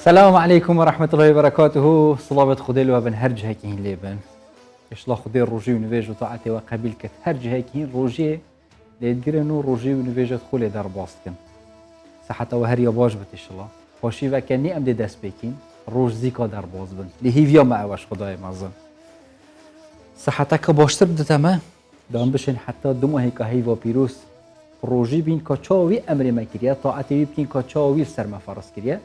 السلام عليكم ورحمة الله وبركاته. صلابت خدي لو بن هرج هيكين ليبن إشلا خدي الروجي ونفيج وطاعتي وقبيل كت هرج هيكين روجي ليتقرنو روجي ونفيج تخولي دار باستكن صحة وهري باش بتشلا خوشي وكني أمدي داس بيكين روج زيكا دار باز بن لهيفيا ما أواش خداي مازن صحتك باشتر بدتما دام بشين حتى دمو هيكا هيفا بيروس روجي بين كاتشاوي أمر ما كريا طاعتي بين كاتشاوي في سرما فرس كريا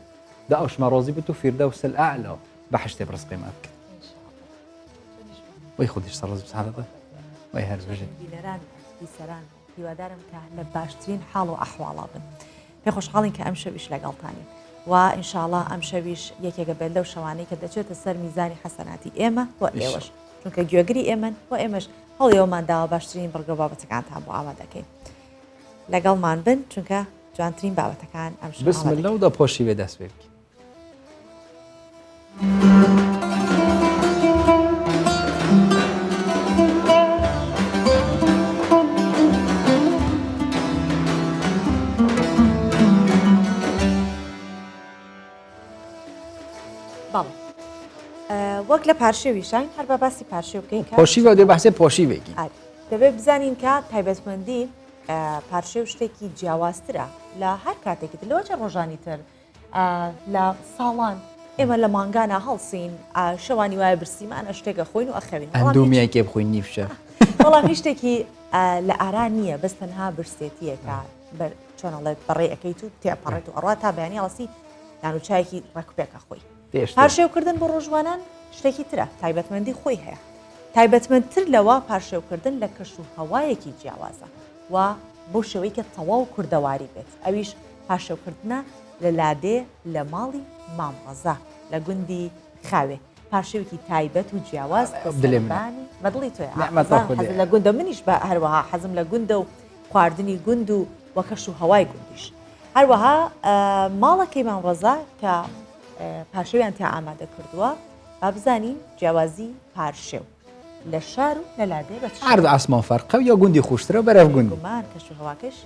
ده أش مرازي بتو فردوس الأعلى بحشت برزق ماك إن شاء الله. ويخدش صرز بسعادة ويهرب بجد بينران بيسران هیوادارم کە لە باشترین حاڵ و ئەحواڵا بن پێ خۆشحاڵین کە ئەم شەویش لەگەڵتانی و ئینشاءڵڵا ئەم شەویش یەکێکە بێت لەو شەوانەی کە دەچێتە سەر میزانی حەسەناتی ئێمە و ئێوەش چونکە گوێگری ئێمەن و ئێمەش هەڵیەوەمان داوە باشترین بڕگە بابەتەکانتان بۆ ئاوا دەکەین لەگەڵمان بن چونکە جوانترین بابەتەکان ئەم شەو بسم الله ودا پۆشی بێ دەست بێت وەک لە پارشێویشان هەر بە باسی پارشێ بکەین پۆشی بە دێ بەحسێ پۆشی بێکی دەبێت بزانین کە تایبەتمەندی پارشێ و شتێکی جیاوازترە لە هەر کاتێکی لەوەچە ڕۆژانی تر لە ساڵان ئێمە لە مانگانە هەڵسین شەوانی وایە برسیمانە شتێکە خۆین و ئەخەوین ئەندومیەکێ بخۆین نیفشە بەڵام هیچ شتێکی لە ئاران نییە بەس تەنها برسێتیەکە چۆنەڵێت بەڕێ ئەەکەیت و تێپەڕێت و ئەڕات تا بەیانی ئەڵسی یانوچایەکی ڕێکوپێکە خۆی پارشێوکردن بۆ ڕۆژوانان شتێکی ترە تایبەتمەندی خۆی هەیە تایبەتمەندتر لەوە پارشێوکردن لە کەش و هەوایەکی جیاوازە و بۆ شێوەی کە تەواو کوردەواری بێت ئەویش پارشێوکردنە لە لادێ لە ماڵی مامڕەزا لە گوندی خاوێ پارشێوکی تایبەت و جیاواز دلێمانی بەدڵی تۆ لە گوندە منیش بە هەروەها حەزم لە گوندە و خواردنی گوند و وە کەش و هەوای گوندیش هەروەها ماڵەکەی مامڕەزا کە پارشێویان تا ئامادە کردووە با بزانین جیاوازی پارشێو لە شار و لە لادێ بە هەردوو ئاسمان فەرقە و یا گوندی خوشترە بەرەو گوند گومان کەش و هەواکەش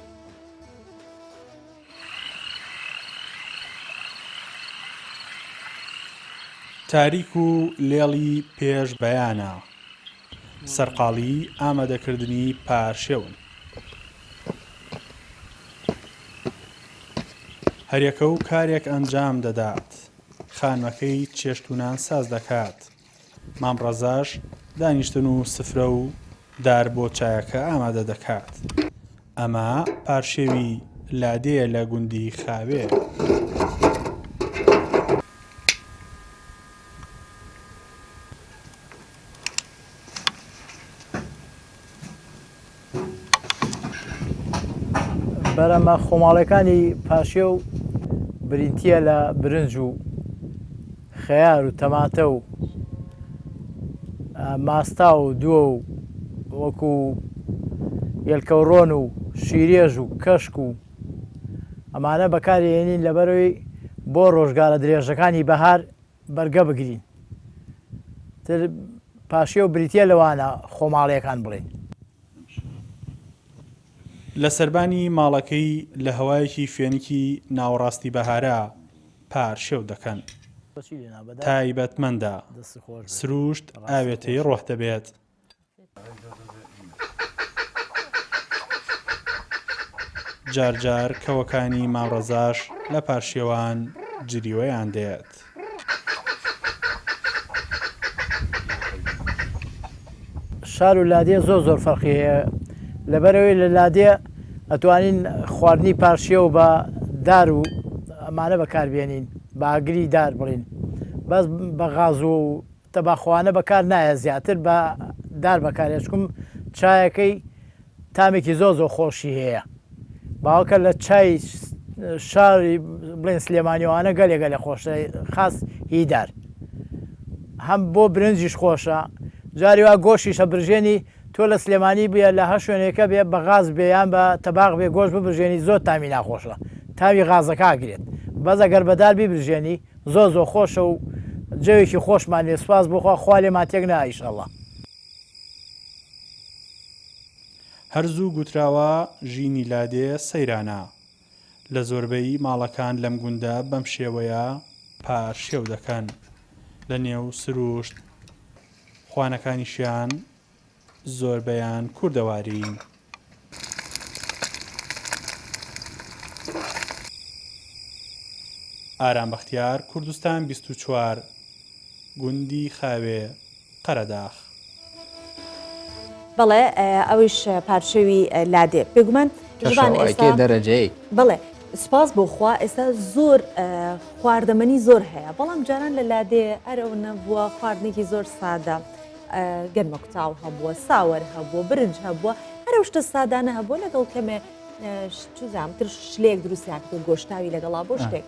تاریک و لێڵی پێش بەیانە سەرقاڵی ئامادەکردنی پارشێون هەریەکە و کارێک ئەنجام دەدات خانمەکەی چێشتونان ساز دەکات مامڕەزاش دانیشتن و سفرە و دار بۆ چایەکە ئامادە دەکات ئەمە پارشێوی لادەیە لە گوندی خاوێ بەرەمە خۆماڵەکانی پاشێ و برینتیە لە برنج و خەیار و تەماتە و ماستا و دووە و وەکو یەلکەوڕۆن و شیرێژ و کەشک و ئەمانە بەکارهێنین لەبەرەوەی بۆ ڕۆژگارە درێژەکانی بەهار بەرگە بگرین تر پاشێ و بریتە لەوانە خۆماڵیەکان بڵێن لە سەربانی ماڵەکەی لە هەوایەکی فێنکی ناوەڕاستی بەهارە پارشێو دەکەن تایبەتمەندە سروشت ئاوێتەی ڕۆح دەبێت جارجار کەوەکانی مامڕەزاش لە پارشێوان جریوەیان دێت شار و لادێ زۆر فەرقی هەیە لەبەرەوەی لە لادێ ئەتوانین خواردنی پارشێ و بە دار و ئەمانە بەکاربێنین باگری دار بڵین بەس بە غاز و تەباخواانە بەکار نایە زیاتر بە دار بەکارێشکم چایەکەی تامێکی زۆر خۆشی هەیە باوکە لە چای شاری بڵێن سلێمانیوانە گەلێگە لە خۆشە خاص هیدار هەم بۆ برنجیش خۆشە جاری وا گۆشیشە برژێنی تۆ لە سلێمانی بێ لە هە شوێنێکە بێ بە غاز بێیان بە تەباق بێ گۆشت ببژێنی زۆر تامی ناخۆشە تاوی غازەکە ئاگرێت بەس ئەگەر بەدار بیبژێنی زۆر خۆشە و جەوێکی خۆشمان لێ سواز بخوا خوا لێمان تێک نایە ئیشەڵڵا هەرزوو گوتراوە ژینی لادێ سەیرانە لە زۆربەی ماڵەکان لەم گوندە بەم شێوەیە پارشێو دەکەن لە نێو سروشت خوانەکانیشیان زۆربەیان کوردەوارین. ئارام بەختیار، کوردستان 24، گوندی خاوێ، قەرەداغ. بەڵێ ئەویش پارچەوی لادێ پێگومان ئێستا دەرەجەیە. بڵێ سپاس بۆ خوا ئێستا زۆر خواردەمەنی زۆر هەیە، بەڵام جاران لە لادێ ئەرەوە نەبووە خواردنێکی زۆر سادە، گەرمە کوتاو هەبووە، ساوەر هەبووە، برنج هەبووە، هەرە شتە سادانە هەبووە لەگەڵ کەمێ زانتر شلێک دروستیان کرد گۆشتاوی لەگەڵا بۆ شتێک.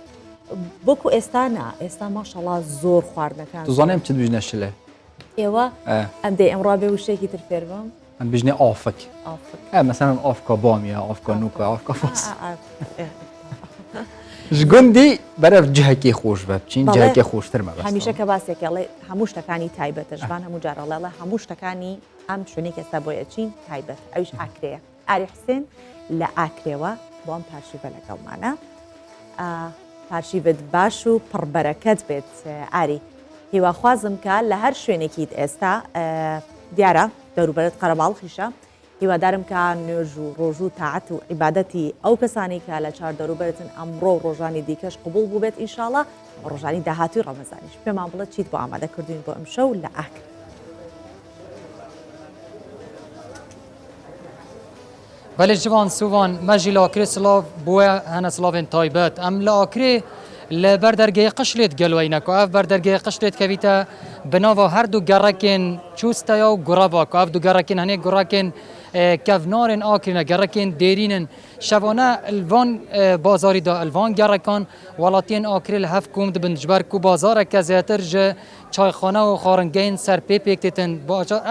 بۆکو ئێستانا ئێستا ماشەڵا زۆر خواردنەکان توزانێم چ بژنە شلێ ئێوە ئەم دێ ئەمڕا بێ وشتێکی تر فێر بم ئەم بژنێ ئافک مەسەن ئافکە بامیە ئافکە نوکە ئافکە فاس ji gundî beref cihekê xۆş be bçîn cihekê xۆştir me هەمیشە کە باسێکڵێ هەموو شتەکانی تایبەتە ژوان هەموو جارەڵێڵە هەموو شتەکانی ئەم شوێنێک ئێستا بۆیە چین تایبەت ئەویش ئاکرەیە ئاری حسێن لە ئاکرێوە بۆ ئەم پارشیڤە لەگەڵمانە پارشیڤت باش و پڕبەرەکەت بێت ئاری هیواخوازم کە لە هەر شوێنێکیت ئێستا دیارە دەوروبەرت قەرەباڵخیشە هیوادارم کە نوێژ و ڕۆژ و تاعەت و عیبادەتی ئەو کەسانی کە لە چار دەوروبەرتن ئەمڕۆ ڕۆژانی دیکەش قبول بوو بێت ئینشاڵڵا ڕۆژانی داهاتوی ڕەمەزانیش پێمان بڵێت چیت بۆ ئامادە کردوین بۆ ئەم شەو لە ئاکر. بەێ جوان سووان مەژی لاکرێ سلااو بووە هەنە سلااوێن تایبەت ئەم لە ئاکرێ لە بەردەرگەی قشلێت گەلوینەکە ئەف بەردەرگەی قشلێت کەویتە بناوە هەردوو گەڕەکێن چوستەیە و گوڕەڤکە ئەف دوو گەڕەکێن هەنێک گوڕاکێن کەڤنارên ئاکرینە گەڕەکێن دێرینن شەوانە ئەلڤان بازاری دا ئەلڤان گەڕەکان وڵاتیên ئاکرێ لە هەف کوم دبن جبەر و بازارێکە زیاتر ji çayxane û xwaringehên serpê pêk têtin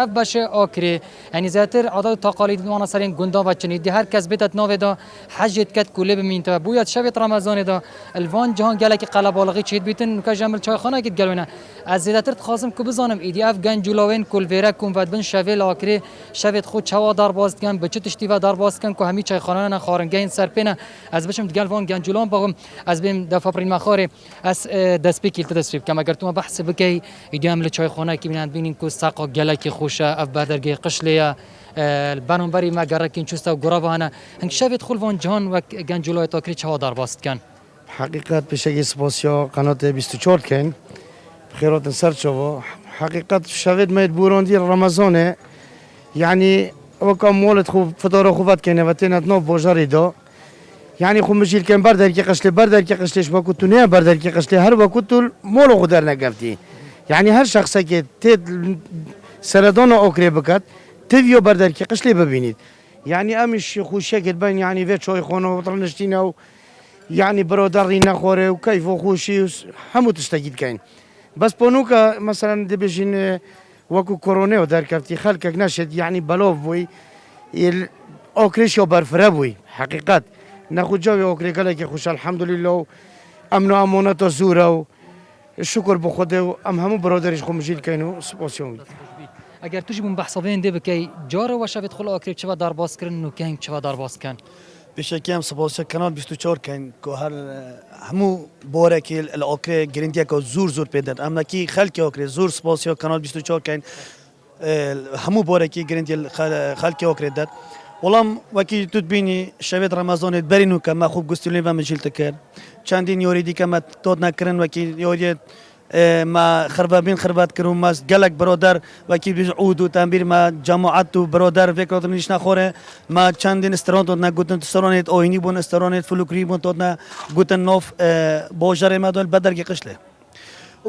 ev beşê Akrê henî zêtir adat û taqalîd wana serên gundan ve çinî di her kes bêtet navê da hecêt ket ku lê bimînte bûya şevê Remezanê da elvan cihan gelekî qelebalixî çêt bîtin nûka ji em li çayxanekî gelwîne ez zêdetir dixwazim ku bizanim îdî ev gencûlavên kulvêrek û vedbin şevê li Akrê şevê xwe çawa darbaz dikin bi çi tiştî ve darbaz dikin ku hemî çayxanane xwaringehên serpê ne ez biçim digel van gencûlan baxim ez bêm defaprîn me xwarê ez destpêkî li dest pê bikim eger tu me behsê bikey ئیدام لە چایخۆنەکی منان بینین کو ساق گەلێکی خۆشە ئەف بەردەرگەی قشلەیە بەنامبەری مەگەڕێکین چوستە و گوڕەوانە هەنگ شەوێت خولڤان جیهان وەک گەنجوڵای تاکری چاوا دەرباز بکەن حقیقت پێشەکی سپاسیا قەناتێ 24 کەین خێراتن سەر چاوە حقیقت شەوێت مەیت بوڕاندی ڕەمەزانێ یعنی ئەوەکە مۆڵت خوب فتۆرە خوبەت کەینەوە تێنەت نۆ بۆژەڕیدا یعنی خو مژیلکەن بەردەرکی قشلێ بەردەرکی قشلێش وەکو تو نییە بەردەرکی قشلێ هەر وەکو تو مۆڵە خو دەرنەگەفتی یعنی هەر شخصێکێ تێت سەردانە ئۆکرێ بکات تڤیۆ بەردەرکی قشلێ ببینیت یعنی ئەمیش خوشێکت بین یعنی وێ چۆی خۆنەوە ڕنشتینە و یعنی برۆدەڕی نەخۆرێ و کەیف و خوشی و هەموو تشتێکی بکەین بەس پۆنوکە مەسەرەن دەبێژین وەکو کۆرۆنەوە دەرکەفتی خەلکێک نەشێت یعنی بەلۆڤ بووی ئۆکرێشەوە بەرفرە بووی حقیقت نەخوجاوی ئۆکرێ گەلێکی خوش الحەمدولیلە و ئەمن و ئەمۆنەتە زورە و شکر بۆ خۆدێ و ئەم هەموو برۆدەریش خۆ مژیلکەین و سپاسیۆن ئەگەر توش بوون بەحسەڵێن دێ بکەی جارەوە شەوێت خۆڵ ئاکرێ چوە دەربازکردن و کەنگ چوە دەربازکەن پێشەکەم سپاسە کەنال 24 کەین کە هەر هەموو بۆرێکی لە ئۆکرێ گرنگیەکە زۆر زۆر پێدەن ئەمەکی خەلکی ئۆکرێ زۆر سپاسیۆ کەنال 24 کەین هەموو بۆرێکی گرنگی خەلکی ئۆکرێ دەت وەڵام وەکی توت بینی شەوێت ڕەمەزانێت بەرین و کە مە خوب گوستیلێ بە مەجیلتە کرد چەندین یۆری دیکەمە تۆت نەکردن وەکی یۆریێت ما خربابین خربات کرد و ما گەلک برۆدەر وەکی عود و تەمبیر ما جەماعەت و برۆدەر فێکڕۆتنیش نەخۆرێ ما چەندین ئسترۆن تۆت نەگوتن سەرۆنێت ئۆینی بوون ئسترۆنێت فلوکری بوون تۆت نەگوتن نۆف بۆ ژەرێ مەدۆل بەدەرگی قشلێ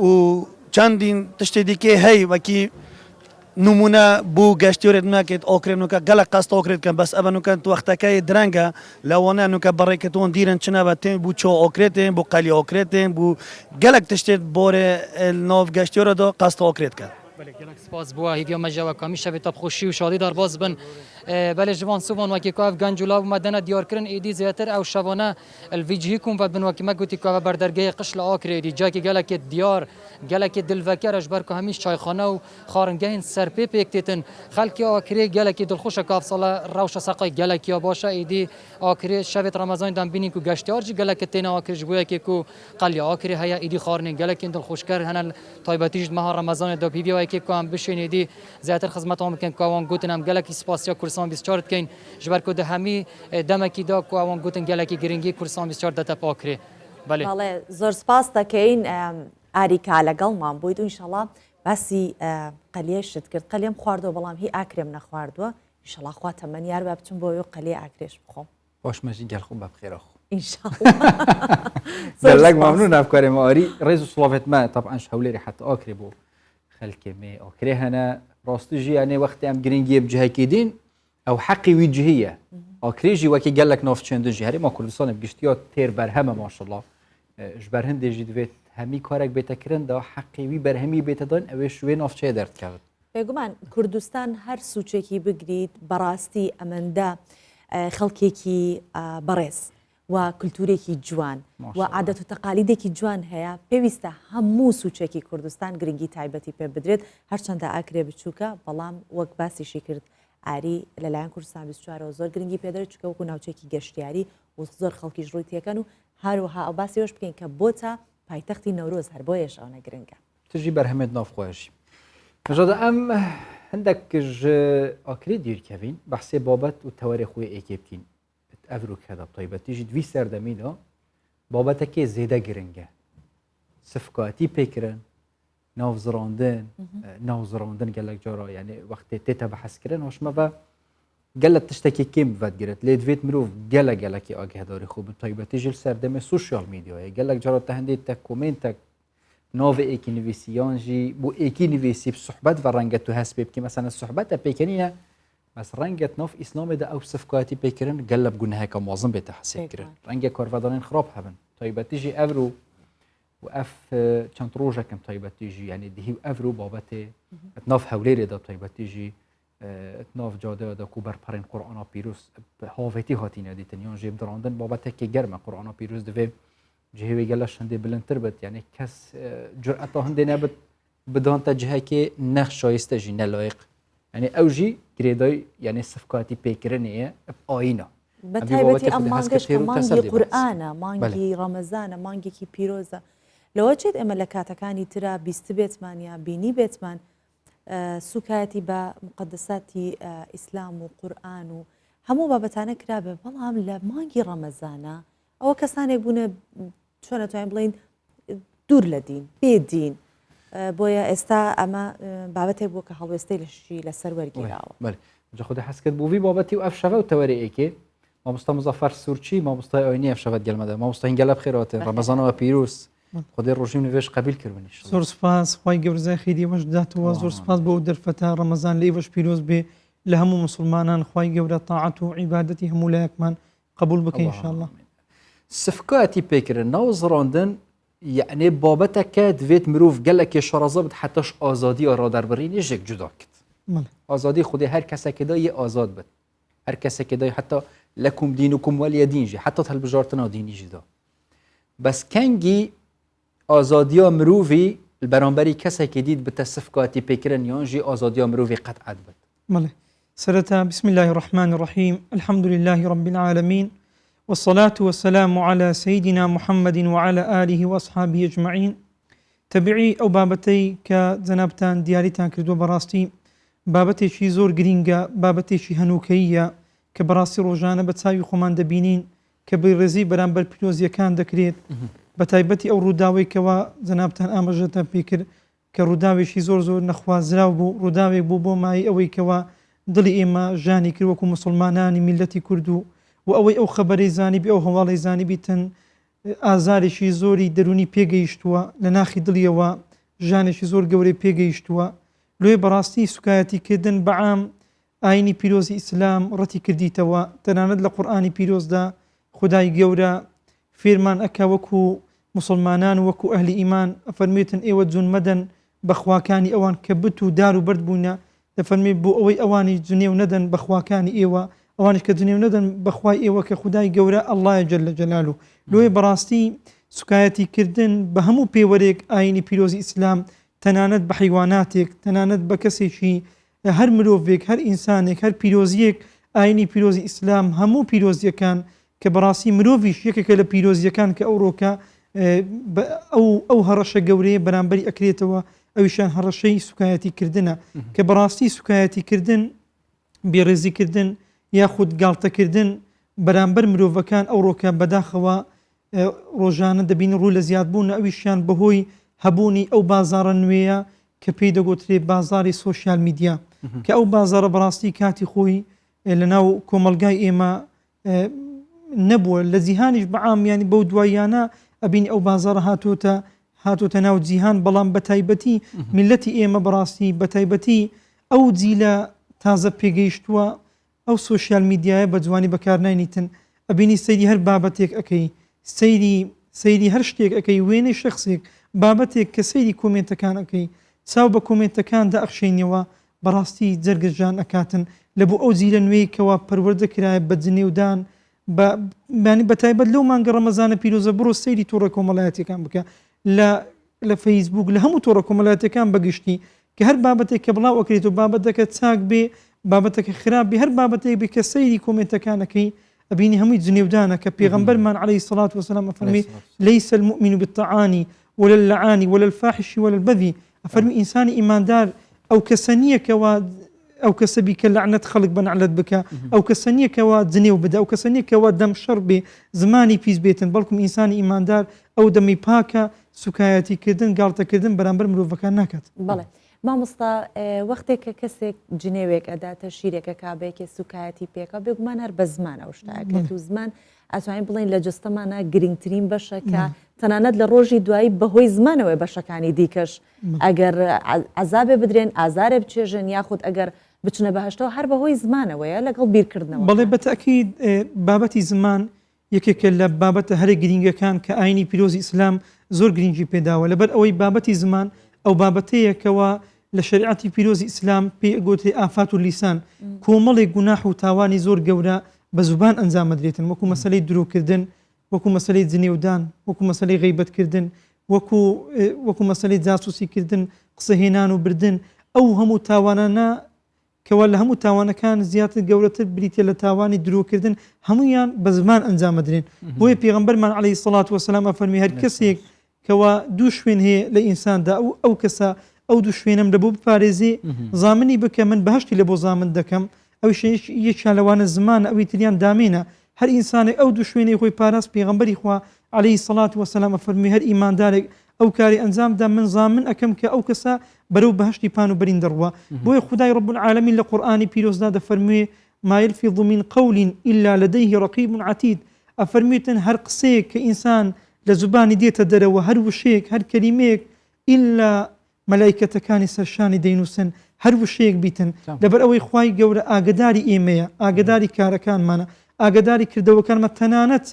و چەندین تشتی دیکێ هەی وەکی نمونە بوو گەشتیۆرێت ناکێت ئۆکرێن نوکە گەلک قەست ئۆکرێت کەن بەس ئەبە نوکە وەختەکەی درەنگە لەوانە نوکە بەڕێکەوەن دیرن چنەبە تێن بوو چۆ ئۆکرێتێن بۆ قەلی ئۆکرێتێن بوو گەلک تشتێت بۆرێ ناو گەشتیۆرەدا قەست ئۆکرێت کە بله گلک سپاس بوا هیویا مجا و کامی شوی تاب خوشی و شادی در باز بن بله جوان سوان وکی که گنجولا و مدن دیار کرن ایدی زیاتر او شبانه الویجهی کن و بن وکی مگوتی که بردرگه قشل آکر ایدی جا که گلک دیار گلک دلوکر اجبر که همیش چایخانه و خارنگه سرپی پیکتیتن خلکی آکری گلک دلخوش کاف سالا روش ساقای گلکی باشه ایدی آکری شب رمضان دم بینی که گشتیار جی گلک تینا آکری جویا که کو قلی آکری هیا ایدی خارنگ گلک دلخوش کر هنل تایباتیج ماه رمضان دو بی وای که کام بشینیدی زیاتر خدمت هم کن کوان گوتنم گلکی سپاسیا کورسان 24 کین جبر کو همی دمکی دا کوان گوتن گلکی گرینگی کورسان 24 دتا پاکری بله زۆر سپاس دەکەین ئاریکا لەگەڵمان بوویت و ئینشەڵا باسی قەلیەشت کرد قەلیم خواردەوە بەڵام هی ئاکرێم نەخواردووە ئینشەڵا خوا تەمەنیار بە بچم بۆ قەلیە ئاکرێش بخۆم خۆشمەژی گەلخۆ بە بخێرەخۆ ئینشەڵا دەلەک ممنون ئەفکارێ ماری ڕێز و سڵاوێتمە طبعاً هەولێری حتى ئاکرێ بۆ خەلکێ مێ ئاکرێ هەنە ڕاستیژی یانێ وەختی ئەم گرنگیە بجهێکی دین ئەو حەقی وی جهەیە ئاکرێژی وەکی گەلک ناوچێندنجی هەرێما کوردستانە گشتیا تێر بەرهەمە ماشەڵڵا ژبەر هەندێژی دەوێت هەمی کارێک بێتەکردنەوە حەقیوی بەرهەمی بێتەدان ئەوێ شوێ ناوچەیە دەردکەوت بێگومان کوردستان هەر سوچێکی بگریت بەڕاستی ئەمەندە خەڵکێکی بەڕێز و کللتورێکی جوان و عادەت و تەقالیدێکی جوان هەیە پێویستە هەموو سوچێکی کوردستان گرنگی تایبەتی پێ بدرێت هەرچەندە ئاکرێ بچووکە بەڵام وەک باسیشی کرد ئاری لەلایەن کوردستان 24 زۆر گرنگی پێدەرێت چکە وەکو ناوچێکی گەشتیاری و زۆر خەڵکیش ڕووی تێکەن و هەروەها ئەو باسیەوەش بکەین کە بۆتە پایتەختی نەورۆز هەر بۆیەش ئەوە گرنگە تژی بەرهەمێت ناوخۆشی ژەدە ئەم هەندێک ئاکری دیرکەوین بەحسێ بابەت و تەوەری خۆی ئێکێ بکەین ئەڤروکەدا تایبەتیژی دوی سەردەمینەوە بابەتەکێ زێدە گرنگە سفکاتی پێکردن ناوزڕاندن گەلک جارا یعنی وەختێ تێتە بەحەسکردن هۆشمەوە گەلە تشتێکی کێم بەدگرێت لێ دوێت مرۆڤ گەلە گەلکی ئاگهداری خوب تایبەتیژی سەردەمێ سوشیال میدیایە گەلک جارا تە هەندێک تە کۆمنتێک ناوێ ئێکی نویسیانژی بۆ ئێکی نویسی سوحبەت بە ڕەنگەت و هەست پێ بکەی مەسەنە سوحبەتە پێکەنینە بەس ڕەنگەت ناف ئیسلامێدا ئەو سفکاتی پێکردن گەل لە بگونەهەکە مازم بێتە حەسێبکردن ڕەنگە کارڤدانین خراپ هەبن تایبەتیژی ئەڤرو و ئەف چەند ڕۆژەکەم تایبەتیژی یعنی دهی و ئەڤرو بابەتێ ناف هەولێرێدا تایبەتیژی ناف جادەدا کو بەرپەڕین قورئانا پیرۆز هاوێتی هاتینە دیتنیان ژێ بدڕاندن بابەتێکی گەرمە قورئانا پیرۆز دەوێ جهێوی گەلەش هەندێ بلندتر بێت یعنی کەس جورئەتا هەندێ نەبێت بدانتە جهەکێ نەخ شایستەژی نەلایق یعنی ئەوژی گرێدای یعنی سفکاتی پێکردنەیە ئاینە بە تایبەتی ئەم مانگەش مانگی قورئانە مانگی ڕەمەزانە مانگێکی پیرۆزە لەوە چێت ئێمە لە کاتەکانی ترا بیست بێتمان یا بینی بێتمان سوکایەتی بە مقدساتی ئیسلام و قورئان و هەموو بابەتانە کرابێ بەڵام لە مانگی ڕەمەزانە ئەوە کەسانێک بوونە چۆنە توانین بڵین دوور لە دین بێدین بۆیە ئێستا ئەمە بابەتێک بوو کە هەڵوێستەی لەشی لەسەر وەرگیراوە خودی حەسکرد بووی بابەتی و ئەف شەوە و تەوەری ئێکێ مامۆستا مزەفەر سوورچی مامۆستای ئەوەی ئەف شەوەت گەلمەدا مامۆستای گەلە بخێرەوەتە ڕەمەزانەوە پیرۆز خودی ڕۆژی نوێژ قبیل کردنیش زۆر سپاس خی گەورزای خیری وەش داتەوە زۆر سپاس بۆ دەرفەتە ڕەمەزان لە ئێوەش پیرۆز بێ لە هەموو مسلمانان خی گەورە تاعەت و عیبادەتی هەموو لایەکمان قبول بکەین انشاءالله سفکاتی پێکردن ناوزڕاندن یعنی بابەتەکە دەوێت مرۆڤ گەلێکی شەڕەزە بێت حتەش ئازادی ڕادەربڕینی یەک جودا کرد ئازادی خودی هەر کەسێکدا یە ئازاد بێت هەر کەسێکدا حتا لەکم دینکم وەلیە دینژی حتا هەڵبژارتنەوە دینیژیدا بەس کەنگی ئازادیا مرۆڤی بەرامبەری کەسێکی دیت بتە سفکاتی پێکردن یانژی ئازادیا مرۆڤی قەتعەت بێت بەڵێ سەرەتا بسم الله الرحمن الرحيم الحمد لله رب العالمين والصلاة والسلام على سيدنا محمد وعلى آله وأصحابه أجمعين تبعي أو بابتي كزنابتان دياريتان كردو براستي بابتي شي زور جرينجا بابتي شي هنوكية كبراستي روجانا بتساوي خمان دبينين كبرزي بران بالبيوزيا كان دكريت بتايبتي أو روداوي كوا زنابتان آمجتا بيكر كروداوي شي زور زور نخوازراو بو روداوي بو ماي أوي كوا دلي إما جاني كروكو مسلماناني ملتي كردو و ئەوەی ئەو خەبەرەی زانیبی ئەو هەواڵی زانیبی تەن ئازارێکی زۆری دەرونی پێگەیشتووە لە ناخی دڵیەوە ژانێکی زۆر گەورەی پێگەیشتووە لێ بەڕاستی سوکایەتیکردن بەعام ئاینی پیرۆزی ئیسلام ڕەتی کردیتەوە تەنانەت لە قورئانی پیرۆزدا خودای گەورە فێرمان ئەکا وەکو مسلمانان وەکو ئەهلی ئیمان ئەفەرمێتن ئێوە جون مەدەن بەخواکانی ئەوان کە بت و دار و بەرد بوونە دەفەرمێ بۆ ئەوەی ئەوانی جنێو نەدەن بەخواکانی ئێوە ئەوانش کە جنێو نەدەن بەخوای ئێوە کە خودای گەورە ئەڵڵایە جەلە جەلالو لۆی بەڕاستی سوکایەتی کردن بە هەموو پێوەرێک ئاینی پیرۆزی ئیسلام تەنانەت بە حیواناتێک تەنانەت بە کەسێکی هەر مرۆڤێک هەر ئینسانێک هەر پیرۆزیەک ئاینی پیرۆزی ئیسلام هەموو پیرۆزیەکان کە بەڕاستی مرۆڤیش یەکێکە لە پیرۆزیەکان کە ئەوڕۆکە ئەو هەڕەشە گەورەیە بەرامبەری ئەکرێتەوە ئەویشان هەڕەشەی سوکایەتی کردنە کە بەڕاستی سوکایەتی کردن بێڕێزیکردن یاخود گاڵتەکردن بەرامبەر مرۆڤەکان ئەوڕۆکە بەداخەوە ڕۆژانە دەبین ڕوو لە زیادبوون ئەویشیان بەهۆی هەبوونی ئەو بازارە نوێیە کە پێی دەگوترێ بازاری سۆشیال میدیا کە ئەو بازارە بەڕاستی کاتی خۆی لەناو کۆمەلگای ئێمە نەبووە لە جیهانیش بەعامیانی بەو دواییانە ئەبین ئەو بازارە هاتوتە ناو جیهان بەڵام بەتایبەتی میلەتی ئێمە بەڕاستی بەتایبەتی ئەو جیلە تازە پێگەیشتووە ئەو سۆشیال میدیایە بە جوانی بەکارناینیتن ئەبینی سەیری هەر بابەتێک ئەەکەی سەیری هەر شتێک ئەەکەی وێنەی شخصێک بابەتێک کە سەیری کۆمنتەکان ئەەکەی چاو بە کۆمنتەکان داەخشێنیەوە بەڕاستی جەرگەجان ئەکاتن لە بۆ ئەو جیلە نوێی کەوا پەروەردە کرایە بە جنێودان بەتایبەت لەو مانگە ڕەمەزانە پیرۆزە بڕۆ سەیری تۆڕە کۆمەڵایەتەکان بکە لە فەیسبوک لە هەموو تۆڕە کۆمەڵایەتەکان بەگشتی کە هەر بابەتێک کە بڵاو ئەکرێت و بابەتەکە چاک بێ بابەتەکە خراپ بێ هەر بابەتێک بێ کە سەیری کۆمنتەکانەکەی ئەبینی هەمووی جنێودانە کە پێغەمبەرمان عەلەیهی السەڵات وەسەلام ئەفەرمێ لەیسە المؤمن بالطعان ولا اللعان ولا الفاحش ولا البذي ئەفەرمی ئینسانی ئیماندار ئەو کەسە نییە کەوا ئەو کەسە بی کە لەعنەت خەڵک بە نەعلەت بکە ئەو کەسە نییە کەوا جنێو بدە ئەو کەسە نییە کەوا دەم شەڕ بێ زمانی پیس بێتن بەڵکم ئینسانی ئیماندار ئەو دەمی پاکە سوکایەتیکردن گاڵتەکردن بەرامبەر مرۆڤەکان ناکات. بەڵێ مامۆستا وەختێک کە کەسێک جنێوێک ئەداتە شیرێکە کابێکی سوکایەتی پێکە بێگومان هەر بە زمان ئەو شتایەکە و زمان ئەتوانین بڵین لە جستەمانە گرنگترین بەشەکە تەنانەت لە ڕۆژی دوایی بەهۆی زمانەوەی بەشەکانی دیکەش ئەگەر عەزابێ بدرێن ئازارێ بچێژن یاخود ئەگەر بچنە بەهشتەوە هەر بەهۆی زمانەوەیە لەگەڵ بیرکردنەوە. بەڵێ بەتەکید بابەتی زمان یەکێکە لە بابەتە هەرە گرنگەکان کە ئاینی پیرۆزی ئیسلام زۆر گرنگی پێداوە لەبەر ئەوەی بابەتی زمان ئەو بابەتەیەکەوە لە شریعەتی پیرۆزی ئیسلام پێ گوتێ ئافات و لیسان کۆمەڵێک گوناح و تاوانی زۆر گەورە بە زوبان ئەنجامەدرێتن وەکو مەسەلەی درۆکردن وەکو مەسەلەی جنێودان وەکو مەسەلەی غەیبەتکردن وەکو مەسەلەی جاسوسیکردن قسەهێنان و بردن ئەو هەموو تاوانانە کەوا لە هەموو تاوانەکان زیاتر گەورەتر بریتە لە تاوانی درۆکردن هەمویان بە زمان ئەنجامەدرێن بۆیە پێغەمبەرمان عەلەیهی السەڵات وەسەلام ئەفەرمی هەر کەسێک کەوا دوو شوێن هەیە لە ئینساندا ئەو کەسە ئەو دوو شوێنم لە بۆ بپارێزێ زامنی بکە من بەهشتی لە بۆ زامن دەکەم ئەو یەکیان لەوانە زمانە ئەوی تریان دامێنە هەر ئینسانێک ئەو دوو شوێنەی خۆی پاراست پێغەمبەری خوا عەلەیهی السەڵات وەسەلام ئەفەرمی هەر ئیماندارێک ئەو کاری ئەنجامدا من زامن ئەکەم کە ئەو کەسە بەرەو بەهشتی پان و بەرین دەڕوە بۆیە خودای رب العالمین لە قورئانی پیرۆزدا دەفەرموێ ما يلفظ من قول إلا لديه رقيب عتيد ئەفەرمیتن هەر قسەیەک کە ئینسان لە زوبانی دێتە دەرەوە هەر وشەیەک هەر کەلیمەیەک ئیلا مەلایکەتەکانی سەرشانی دەینووسن هەر وشەیەک بیتن لەبەر ئەوەی خوای گەورە ئاگداری ئێمەیە ئاگداری کارەکانمانە ئاگداری کردەوەکانمە تەنانەت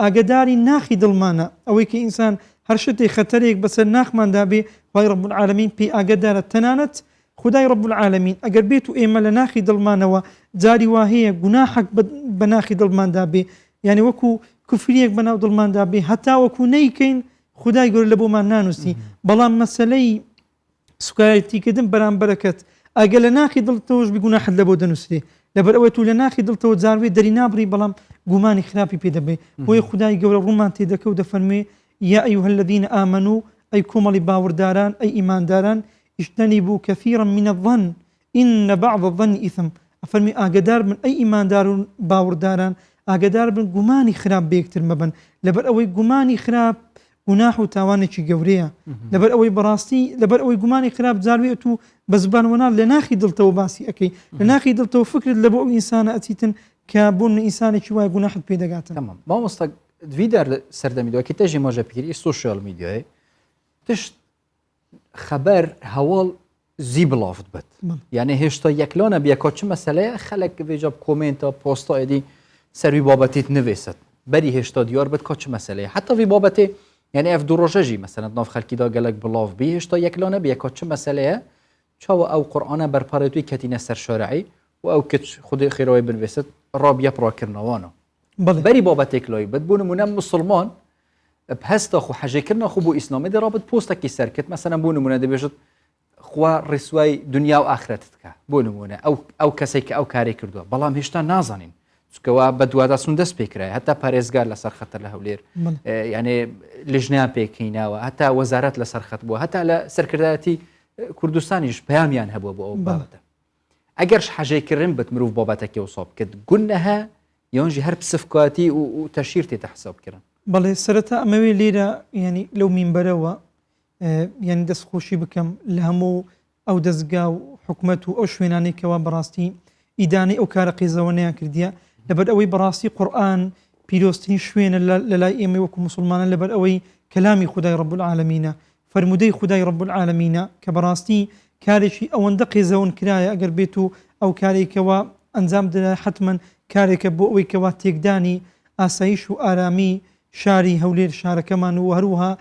ئاگداری ناخی دڵمانە ئەوەی کە ئینسان هەر شتێک خەتەرێک بەسەر ناخماندا بێ خوای رب العالمین پێی ئاگدارە تەنانەت خدای رب العالمین ئەگەر بێت و ئێمە لە ناخی دڵمانەوە جاری وا هەیە گوناحێک بە ناخی دڵماندا بێ یعنی وەکو کوفریەک بەناو دڵماندا بێ هەتا وەکو نەیکەین خدای گەورە لە بۆمان نانووسی بەڵام مەسەلەی سوکایەتیکردن بەرامبەرەکەت ئەگە لە ناخی دڵتەوەش بگوناحت لە بۆ دەنووسێ لەبەر ئەوە تو لە ناخی دڵتەوە جاروێ دەری نابڕی بەڵام گومانی خراپی پێ دەبێ بۆیە خدای گەورە ڕوومان تێدەکە و دەفەرمێ یا ئەیها الذین آمنوا ئەی کۆمەڵی باوەڕداران ئەی ئیمانداران اجتنبوا كثيرا من الظن إن بعض الظن إثم ئەفەرمی ئاگدار بن ئەی ئیماندار و باوەڕداران ئاگدار بن گومانی خراپ بێکتر مەبن لەبەر ئەوەی گومانی خراپ گوناح و تاوانێکی گەورەیە لەبەر ئەوەی بەڕاستی لەبەر ئەوەی گومانی خراپ جاروێت و بە زبان وەنال لە ناخی دڵتەوە باسی ئەەکەی لە ناخی دڵتەوە فکرت لە بۆ ئەو ئینسانە ئەچیتن کە بۆن ئینسانێکی وایە گوناحت پێ دەگاتن. مامۆستا دویدار سەردەمیدەوە کە تەژی مۆژەپیری سوشیال میدیای تشت خەبەر هەواڵ زی بڵافت بێت یعنی هێشتا یەکلانە بیەکە چ مەسەلەیە خەلک بێجا کۆمنتە پۆستا ئەدی سەروی بابەتێت نوێست بەری هێشتا دیار بێت کە چ مەسەلەیە حتا وی بابەتێ یعنی ئەف دوو ڕۆژەژی مەسەنەت ناو خەلکیدا گەلک بڵاو بی هێشتا یەکلانە بێکۆ چ مەسەلەیە چاوە ئەو قورئانە بەرپارێتوی کەتینە سەر شەرعی و ئەو کچ خودی خێرەوەی بنوێست ڕابیە پڕاکردنەوەوانە بەری بابەتێک لای بد بوون نمونە مسلمان هەستا خو حەجێکردنە خو بۆ ئیسلامی دەڕابط پۆستێکی سەرکرد مەسەنە بۆ نمونە دەبێژت خوا ڕێسوای دنیا و ئاخرەتت بکە بۆ نمونە ئەو کەسێک کە ئەو کارێ کردووە بەڵام هێشتا نازانین چکەوە بە دوواداسون دەست پێکرای هەتا پارێزگار لەسەر خەتەر لە هەولێر یعنی لیژنیان پێکەیناوە هەتا وەزارەت لەسەر خەت بووە هەتا لە سەرکردایەتی کوردستانیش پەیامیان هەبووە بۆ ئەو بابەتە ئەگەرش حەجێکردن بێت مرۆڤ بابەتێکی وساب کرد گونەها یانجی هەر پسفکاتی و تەشیر تێتە حسابکردن بەڵێ سەرەتا ئەمەوێ لێرە ینی لەو مینبەرەوە ینی دەستخۆشی بکەم لە هەموو ئەو دەستگا و حکومەت و ئەو شوێنانێکەوە بەڕاستی ئیدانەی ئەو کارە قیزەوەنیان کردیە لەبەر ئەوەی بەڕاستی قورئان پیرۆستنی شوێنە لە لای ئێمە وەکو مسلمانان لەبەر ئەوەی کەلامی خودای ڕەب العالەمینە فەرمودەی خودای ڕەب العالەمینە کە بەڕاستی کارێکی ئەوەندە قیزەون کرایە ئەگەر بێت و ئەو کارێکەوە ئەنجام دەدا حتمەن کارێکە بۆ ئەوەی کەوا تێکدانی ئاسایش و ئارامی شاری هەولێر شارەکەمان و هەروەها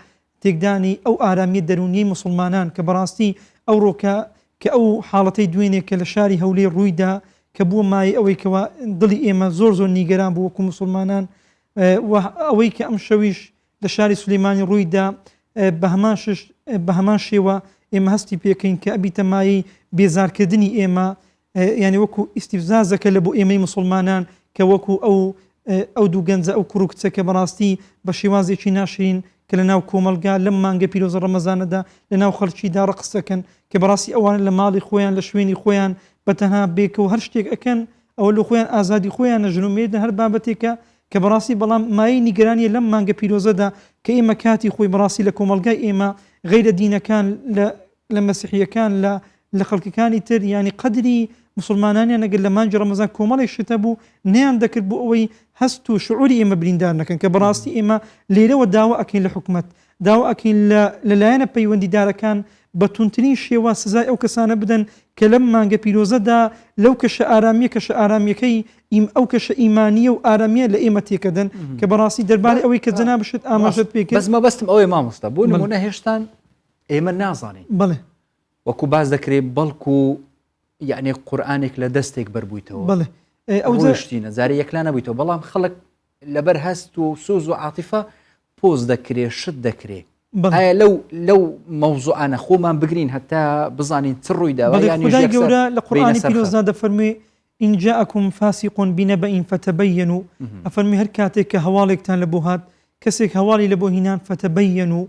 تێکدانی ئەو ئارامی دەرونیی مسلمانان کە بەڕاستی ئەو ڕۆکە کە ئەو حاڵەتەی دوێنێک کە لە شاری هەولێر ڕوویدا کە بووە مای ئەوەی کەوا دڵی ئێمە زۆر نیگەران بوو وەکو مسلمانان ئەوەی کە ئەم شەویش لە شاری سولەیمانی ڕوویدا بە هەمان شێوە ئێمە هەستی پێکەین کە ئەبیتە مایەی بێزارکردنی ئێمە یعنی وەکو ئیستیفزازەکە لە بۆ ئێمەی مسلمانان کە وەکو ئەو دوو گەنجە ئەو کوڕ و کچە کە بەڕاستی بە شێوازێکی ناشرین کە لە ناو کۆمەلگا لەم مانگە پیرۆزە ڕەمەزانەدا لە ناو خەڵکیدا ڕقس دەکەن کە بەڕاستی ئەوانە لە ماڵی خۆیان لە شوێنی خۆیان بەتەنها بێکەوە هەر شتێک ئەکەن ئەوە لە خۆیان ئازادی خۆیان نەژنومێردن هەر بابەتێکە کە بەڕاستی بەڵام مای نیگەرانیە لەم مانگە پیرۆزەدا کە ئێمە کاتی خۆی بەڕاستی لە کۆمەلگای ئێمە غەیرە دینەکان لە مەسیحیەکان لە خەڵکەکانی تر ینی قەدری مسلمانانیان ئەگەر لە مانگی ڕەمەزان کۆمەڵێک شتە بوو نەیان دەکرد بۆ ئەوەی هەست و شعوری ئێمە بریندار نەکەن کە بەڕاستی ئێمە لێرەوە داوا ئەکەین لە حکومەت داوا ئەکەین لەلایەنە پەیوەندیدارەکان بە تونترین شێوە سزای ئەو کەسانە بدەن کە لەم مانگە پیرۆزەدا لەو کەشە ئارامیە کەشە ئارامیەکەی ئەو کەشە ئیمانیە و ئارامیە لە ئێمە تێکەدەن کە بەڕاستی دەربارەی ئەوەی کە جەناب بشت ئاماژەت پێکرد بەس مەبەستم ئەوەی مامۆستا بۆ نمونە هێشتان ئێمە نازانین بەڵێ وەکو باز دەکرێت بەڵکو یعنی قورئانێک لە دەستێک بەربوویتەوە بەڵێ ئەو شتینە زاری یەکلان نەبوویتەوە بەڵام خەڵک لەبەر هەست و سوز و عاتیفە پۆز دەکرێت شت دەکرێت ئایا لەو مەوزوعانە خۆمان بگرین هەتا بزانین چ ڕوویداوە خدای گەورە لە قورئانی پیرۆزدا دەفەرمێ إن جاءكم فاسق بنبأ فتبينوا ئەفەرمی هەر کاتێک کە هەواڵێکتان لە بۆ هات کەسێک هەواڵی لە بۆ هینان فتبينوا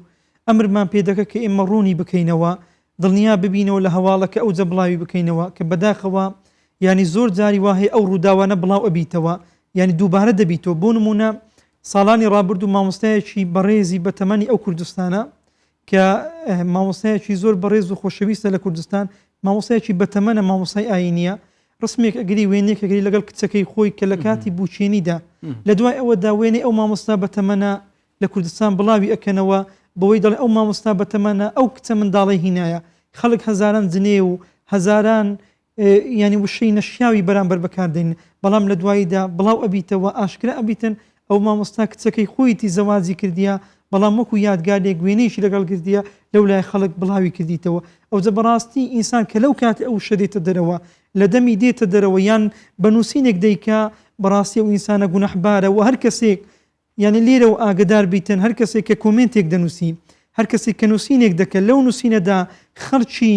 ئەمرمان پێ دەکە کە ئێمە ڕوونی بکەینەوە دڵنیا ببینەوە لە هەواڵەکە ئەو جەبڵاوی بکەینەوە کە بەداخەوە ینی زۆر جاری وهەیە ئەو ڕووداوانە بڵاو ئەبیتەوە ینی دووبارە دەبیتەوە بۆ نمونە ساڵانی ڕابرد و مامۆستایەکی بەڕێزی بە تەمەنی ئەو کوردستانە کە مامۆستایەکی زۆر بەڕێز و خۆشەویستە لە کوردستان مامۆستایەکی بە تەمەنە مامۆستای ئاینیە ڕسمێک ئەگری وێنێک ئەگری لەگەڵ کچەکەی خۆی کە لە کاتی بوچێنیدا لە دوای ئەوەدا وێنێ ئەو مامۆستا بە تەمەنە لە کوردستان بڵاوی ئەکەنەوە بەوەی دەڵێ ئەو مامۆستا بە تەمەنە ئەو کچە منداڵی هینایە خەڵک هەزاران جنێ و هەزاران ینی وشەی نەشیاوی بەرامبەر بەکاردێن بەڵام لە دواییدا بڵاو ئەبیتەوە ئاشکرا ئەبیتن ئەو مامۆستا کچەکەی خۆیتی زەواجی کردیە بەڵام وەکو یادگارێک وێنەیەکی لەگەڵ کردیە لەو لای خەڵک بڵاوی کردیتەوە ئەو جە بەڕاستی ئینسان کە لەو کات ئەو شەدێتە دەرەوە لە دەمی دێتە دەرەوە یان بەنووسینێک دەیکا بەڕاستی ئەو ئینسانە گونەحبارە و هەر کەسێک یعنی لێرەوە ئاگدار بیتن هەر کەسێک کە کۆمنتێک دەنووسی هەر کەسێک کە نووسینێک دەکەن لەو نووسینەدا خەڵکی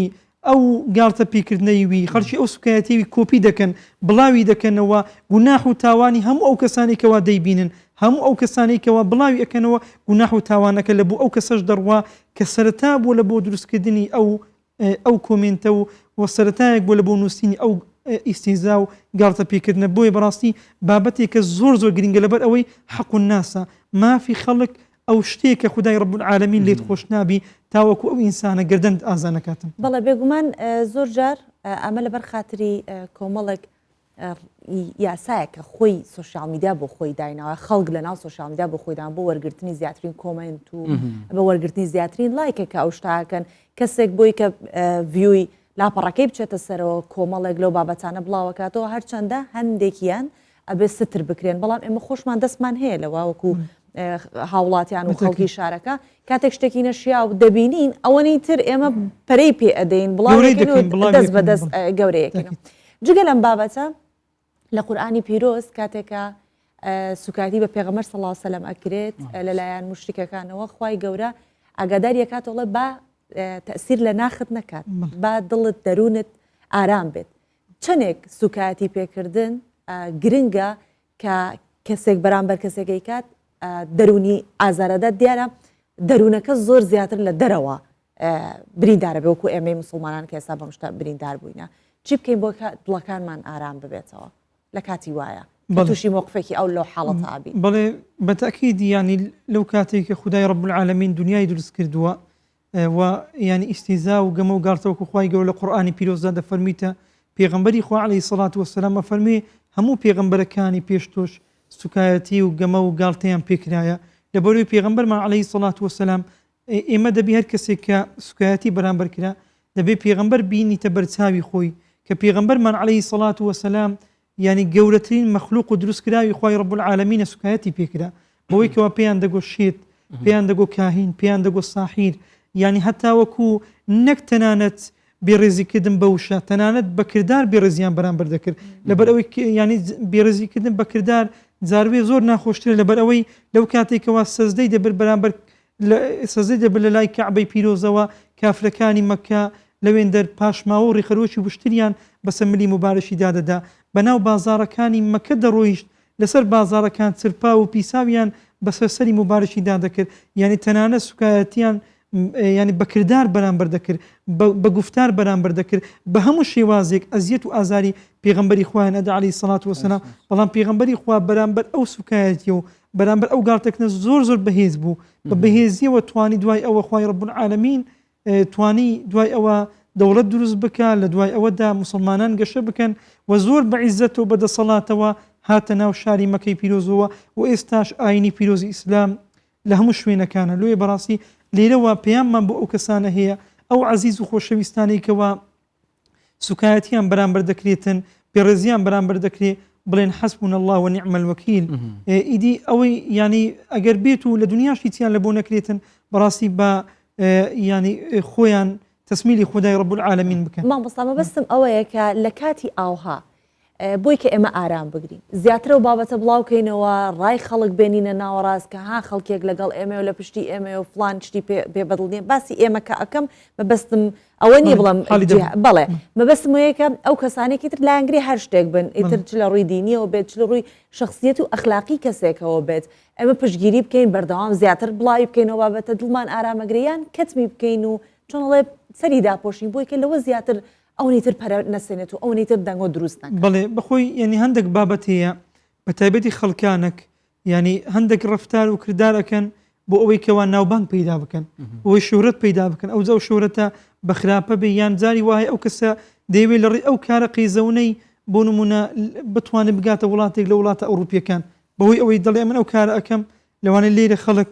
ئەو گاڵتە پێکردنەوی خەڵکی ئەو سوکایەتیوی کۆپی دەکەن بڵاوی دەکەنەوە گوناح و تاوانی هەموو ئەو کەسانێکەوە دەیبینن هەموو ئەو کەسانێکەوە بڵاوی ئەکەنەوە گوناح و تاوانەکە لە بۆ ئەو کەسەش دەڕوا کە سەرەتا بوو لە بۆ دروستکردنی ئەو کۆمنتە و سەرەتایەک بۆ لە بۆ نووسینی ئەو ئیستیزا و گاڵتە پێکردنە بۆیە بەڕاستی بابەتێکە زۆر گرنگە لەبەر ئەوەی حەق الناسە مافی خەڵک ئەو شتێکە خودای ڕب العالەمین لێت خۆش نابی تاوەکو ئەو ئینسانە گردن ئازانەکاتن بەڵێ بێگومان زۆر جار ئەمە لەبەر خاتری کۆمەڵێک یاسایەکە خۆی سوشیال میدیا بۆ خۆی داینەوە خەڵک لە ناو سوشیال میدیا بۆ خۆیدان بۆ وەرگرتنی زیاترین کۆمنت و بە وەرگرتنی زیاترین لایکێکە ئەو شتاکەن کەسێک بۆی کە ڤیوی لاپەڕەکەی بچێتە سەرەوە کۆمەڵێک لەو بابەتانە بڵاوەکاتەوە هەرچەندە هەندێکیان ئەبێ ستر بکرێن بەڵام ئێمە خۆشمان دەستمان هەیە لەواوەکو هاوڵاتیان و خەڵکی شارەکە کاتێک شتێکی نەشیا و دەبینین ئەوەی تر ئێمە پەرەی پێ ئەدەین بڵاو دەست بەدەست گەورەیەکەن جگە لەم بابەتە لە قورئانی پیرۆز کاتێکە سوکاتی بە پێغەمبەر صلی الله علیه و سلم ئەکرێت لەلایەن مشریکەکانەوە خوای گەورە ئاگادار یەکاتەوەڵێ با تەسیر لە ناخت نەکات با دڵت دەروونت ئارام بێت چەندێک سوکاتی پێکردن گرنگە کە کەسێک بەرامبەر کەسێکی کات دەرونی ئازارەدە دیارە دەروونەکە زۆر زیاتر لە دەرەوە بریندارە بێ وەکو ئێمەی مسلمانان کە ئێستا بەم شتە بریندار بووینە چی بکەین بۆ دڵەکانمان ئارام ببێتەوە لە کاتی وایە تووشی مۆقفێکی ئەو لەو حاڵەت ئابی بەڵێ بەتەکید ینی لەو کاتێک کە خودای رب العالمین دنیای دروست کردووە و ینی ئیستیزا و گەمە و گارتەوەکو خوای گەورە لە قورئانی پیرۆزدا دەفەرمیتە پێغەمبەری خوا عەلەیهی سەڵات وەسەلام ئەفەرمێ هەموو پێغەمبەرەکانی پێشتۆش سوکایەتی و گەمە و گاڵتەیان پێکرایە لەبەرەوەی پێغەمبەرمان عەلەیهی سەڵات وەسەلام ئێمە دەبی هەر کەسێک کە سوکایەتی بەرامبەر کرا دەبێ پێغەمبەر بینیتە بەرچاوی خۆی کە پێغەمبەرمان عەلەیهی سەڵات وەسەلام ینی گەورەترین مەخلوق و دروستکراوی خوای رب العالمینە سوکایەتی پێکرا بەوەی کەوا پێیان دەگۆ شێت پێیان دەگۆ کاهین پێیان دەگۆ ساحیر ینی هەتا وەکو نەک تەنانەت بێڕێزیکردن بەوشە تەنانەت بەکردار بێڕێزیان بەرامبەر دەکرد لەبەر ئەوەی ینی بێڕێزیکردن بەکردار جاروێ زۆر ناخۆشترە لەبەر ئەوەی لەو کاتێکەوە سەزدەی دەبر بەرامبەر سەزدەی دەبر لە لای کەعبەی پیرۆزەوە کافرەکانی مەککە لەوێن دەر پاشماوە و ڕێخەرۆکی وشتریان بەسەر ملی مبارەشی دادەدا بەناو بازارەکانی مەکە دەڕۆیشت لەسەر بازارەکان چرپا و پیساویان بەسەر سەری مبارەشی دادەکرد یعنی تەنانە سوکایەتیان ینی بەکردار بەرامبەر دەکرد بە گفتار بەرامبەر دەکرد بە هەموو شێوازێک ئەزیەت و ئازاری پێغەمبەری خوایان ئەدا عەلەیهی سەڵات وەسەلام بەڵام پێغەمبەری خوا بەرامبەر ئەو سوکایەتی و بەرامبەر ئەو گاڵتەکردنە زۆر زۆر بەهێز بوو بە بەهێزیەوە توانی دوای ئەوە خوای رب العالمین توانی دوای ئەوە دەوڵەت دروست بکە لە دوای ئەوەدا مسلمانان گەشە بکەن و زۆر بە عیززەت و بەدەسەڵاتەوە هاتە ناو شاری مەکەی پیرۆزەوە و ئێستاش ئاینی پیرۆزی ئیسلام لە هەموو شوێنەکانە لێ بەڕاستی لێرەوە پەیاممان بۆ ئەو کەسانە هەیە ئەو عەزیز و خۆشەویستانەیەکەوە سوکایەتیان بەرامبەر دەکرێتن پێڕێزیان بەرامبەر دەکرێت بڵێن حەسبونا الله ونعم الوەکیل ئیدی ئەوەی ینی ئەگەر بێت و لە دنیاشی چیان لە بۆ نەکرێتن بەڕاستی بە ینی خۆیان تەسمیلی خودای رب العالمین بکەن مامۆستا بەستم ئەوەیە کە لە کاتی ئاوها بۆی کە ئێمە ئارام بگرین زیاترە و بابەتە بڵاوکەینەوە ڕای خەڵک بێنینە ناوەڕاست کە ها خەڵکێک لەگەڵ ئێمە و لە پشتی ئێمە و فلان شتی پێ بەدڵنیە باسی ئێمە کە ئەەکەم مەبەستم ئەوە نیە بڵم بەڵێ مەبەستم وەیەکە ئەو کەسانێکی تر لایەنگری هەر شتێک بن ئیتر چ لە ڕووی دینیەوە بێت چ لە ڕووی شخصیەت و ئەخلاقی کەسێکەوە بێت ئێمە پشتگیری بکەین بەردەوام زیاتر بڵاوی بکەینەوە بابەتە دڵمان ئارامەگریان کەتمی بکەین و چۆنڵێ سەری داپۆشین بۆی کە لەوە زیاتر ئەوەی تر پەرە نەسێنێت و ئەوەی تر دەنگۆ دروست نەکات بەڵێ بەخۆی ینی هەندێک بابەت هەیە بە تایبەتی خەڵکانێک ینی هەندێک ڕەفتار و کردارەکەن بۆ ئەوەی کەوا ناوبانگ پەیدا بکەن ئەوەی شۆرەت پەیدا بکەن ئەو جاو شۆرەتە بە خراپە بێ یان جاری وایە ئەو کەسە دەیەوێت لەڕێی ئەو کارە قەیزەونەی بۆ نمونە بتوانێت بگاتە وڵاتێک لە وڵاتە ئەوروپیەکان بەهۆی ئەوەی دەڵێ من ئەو کارە ئەەکەم لەوانەیە لێرە خەڵک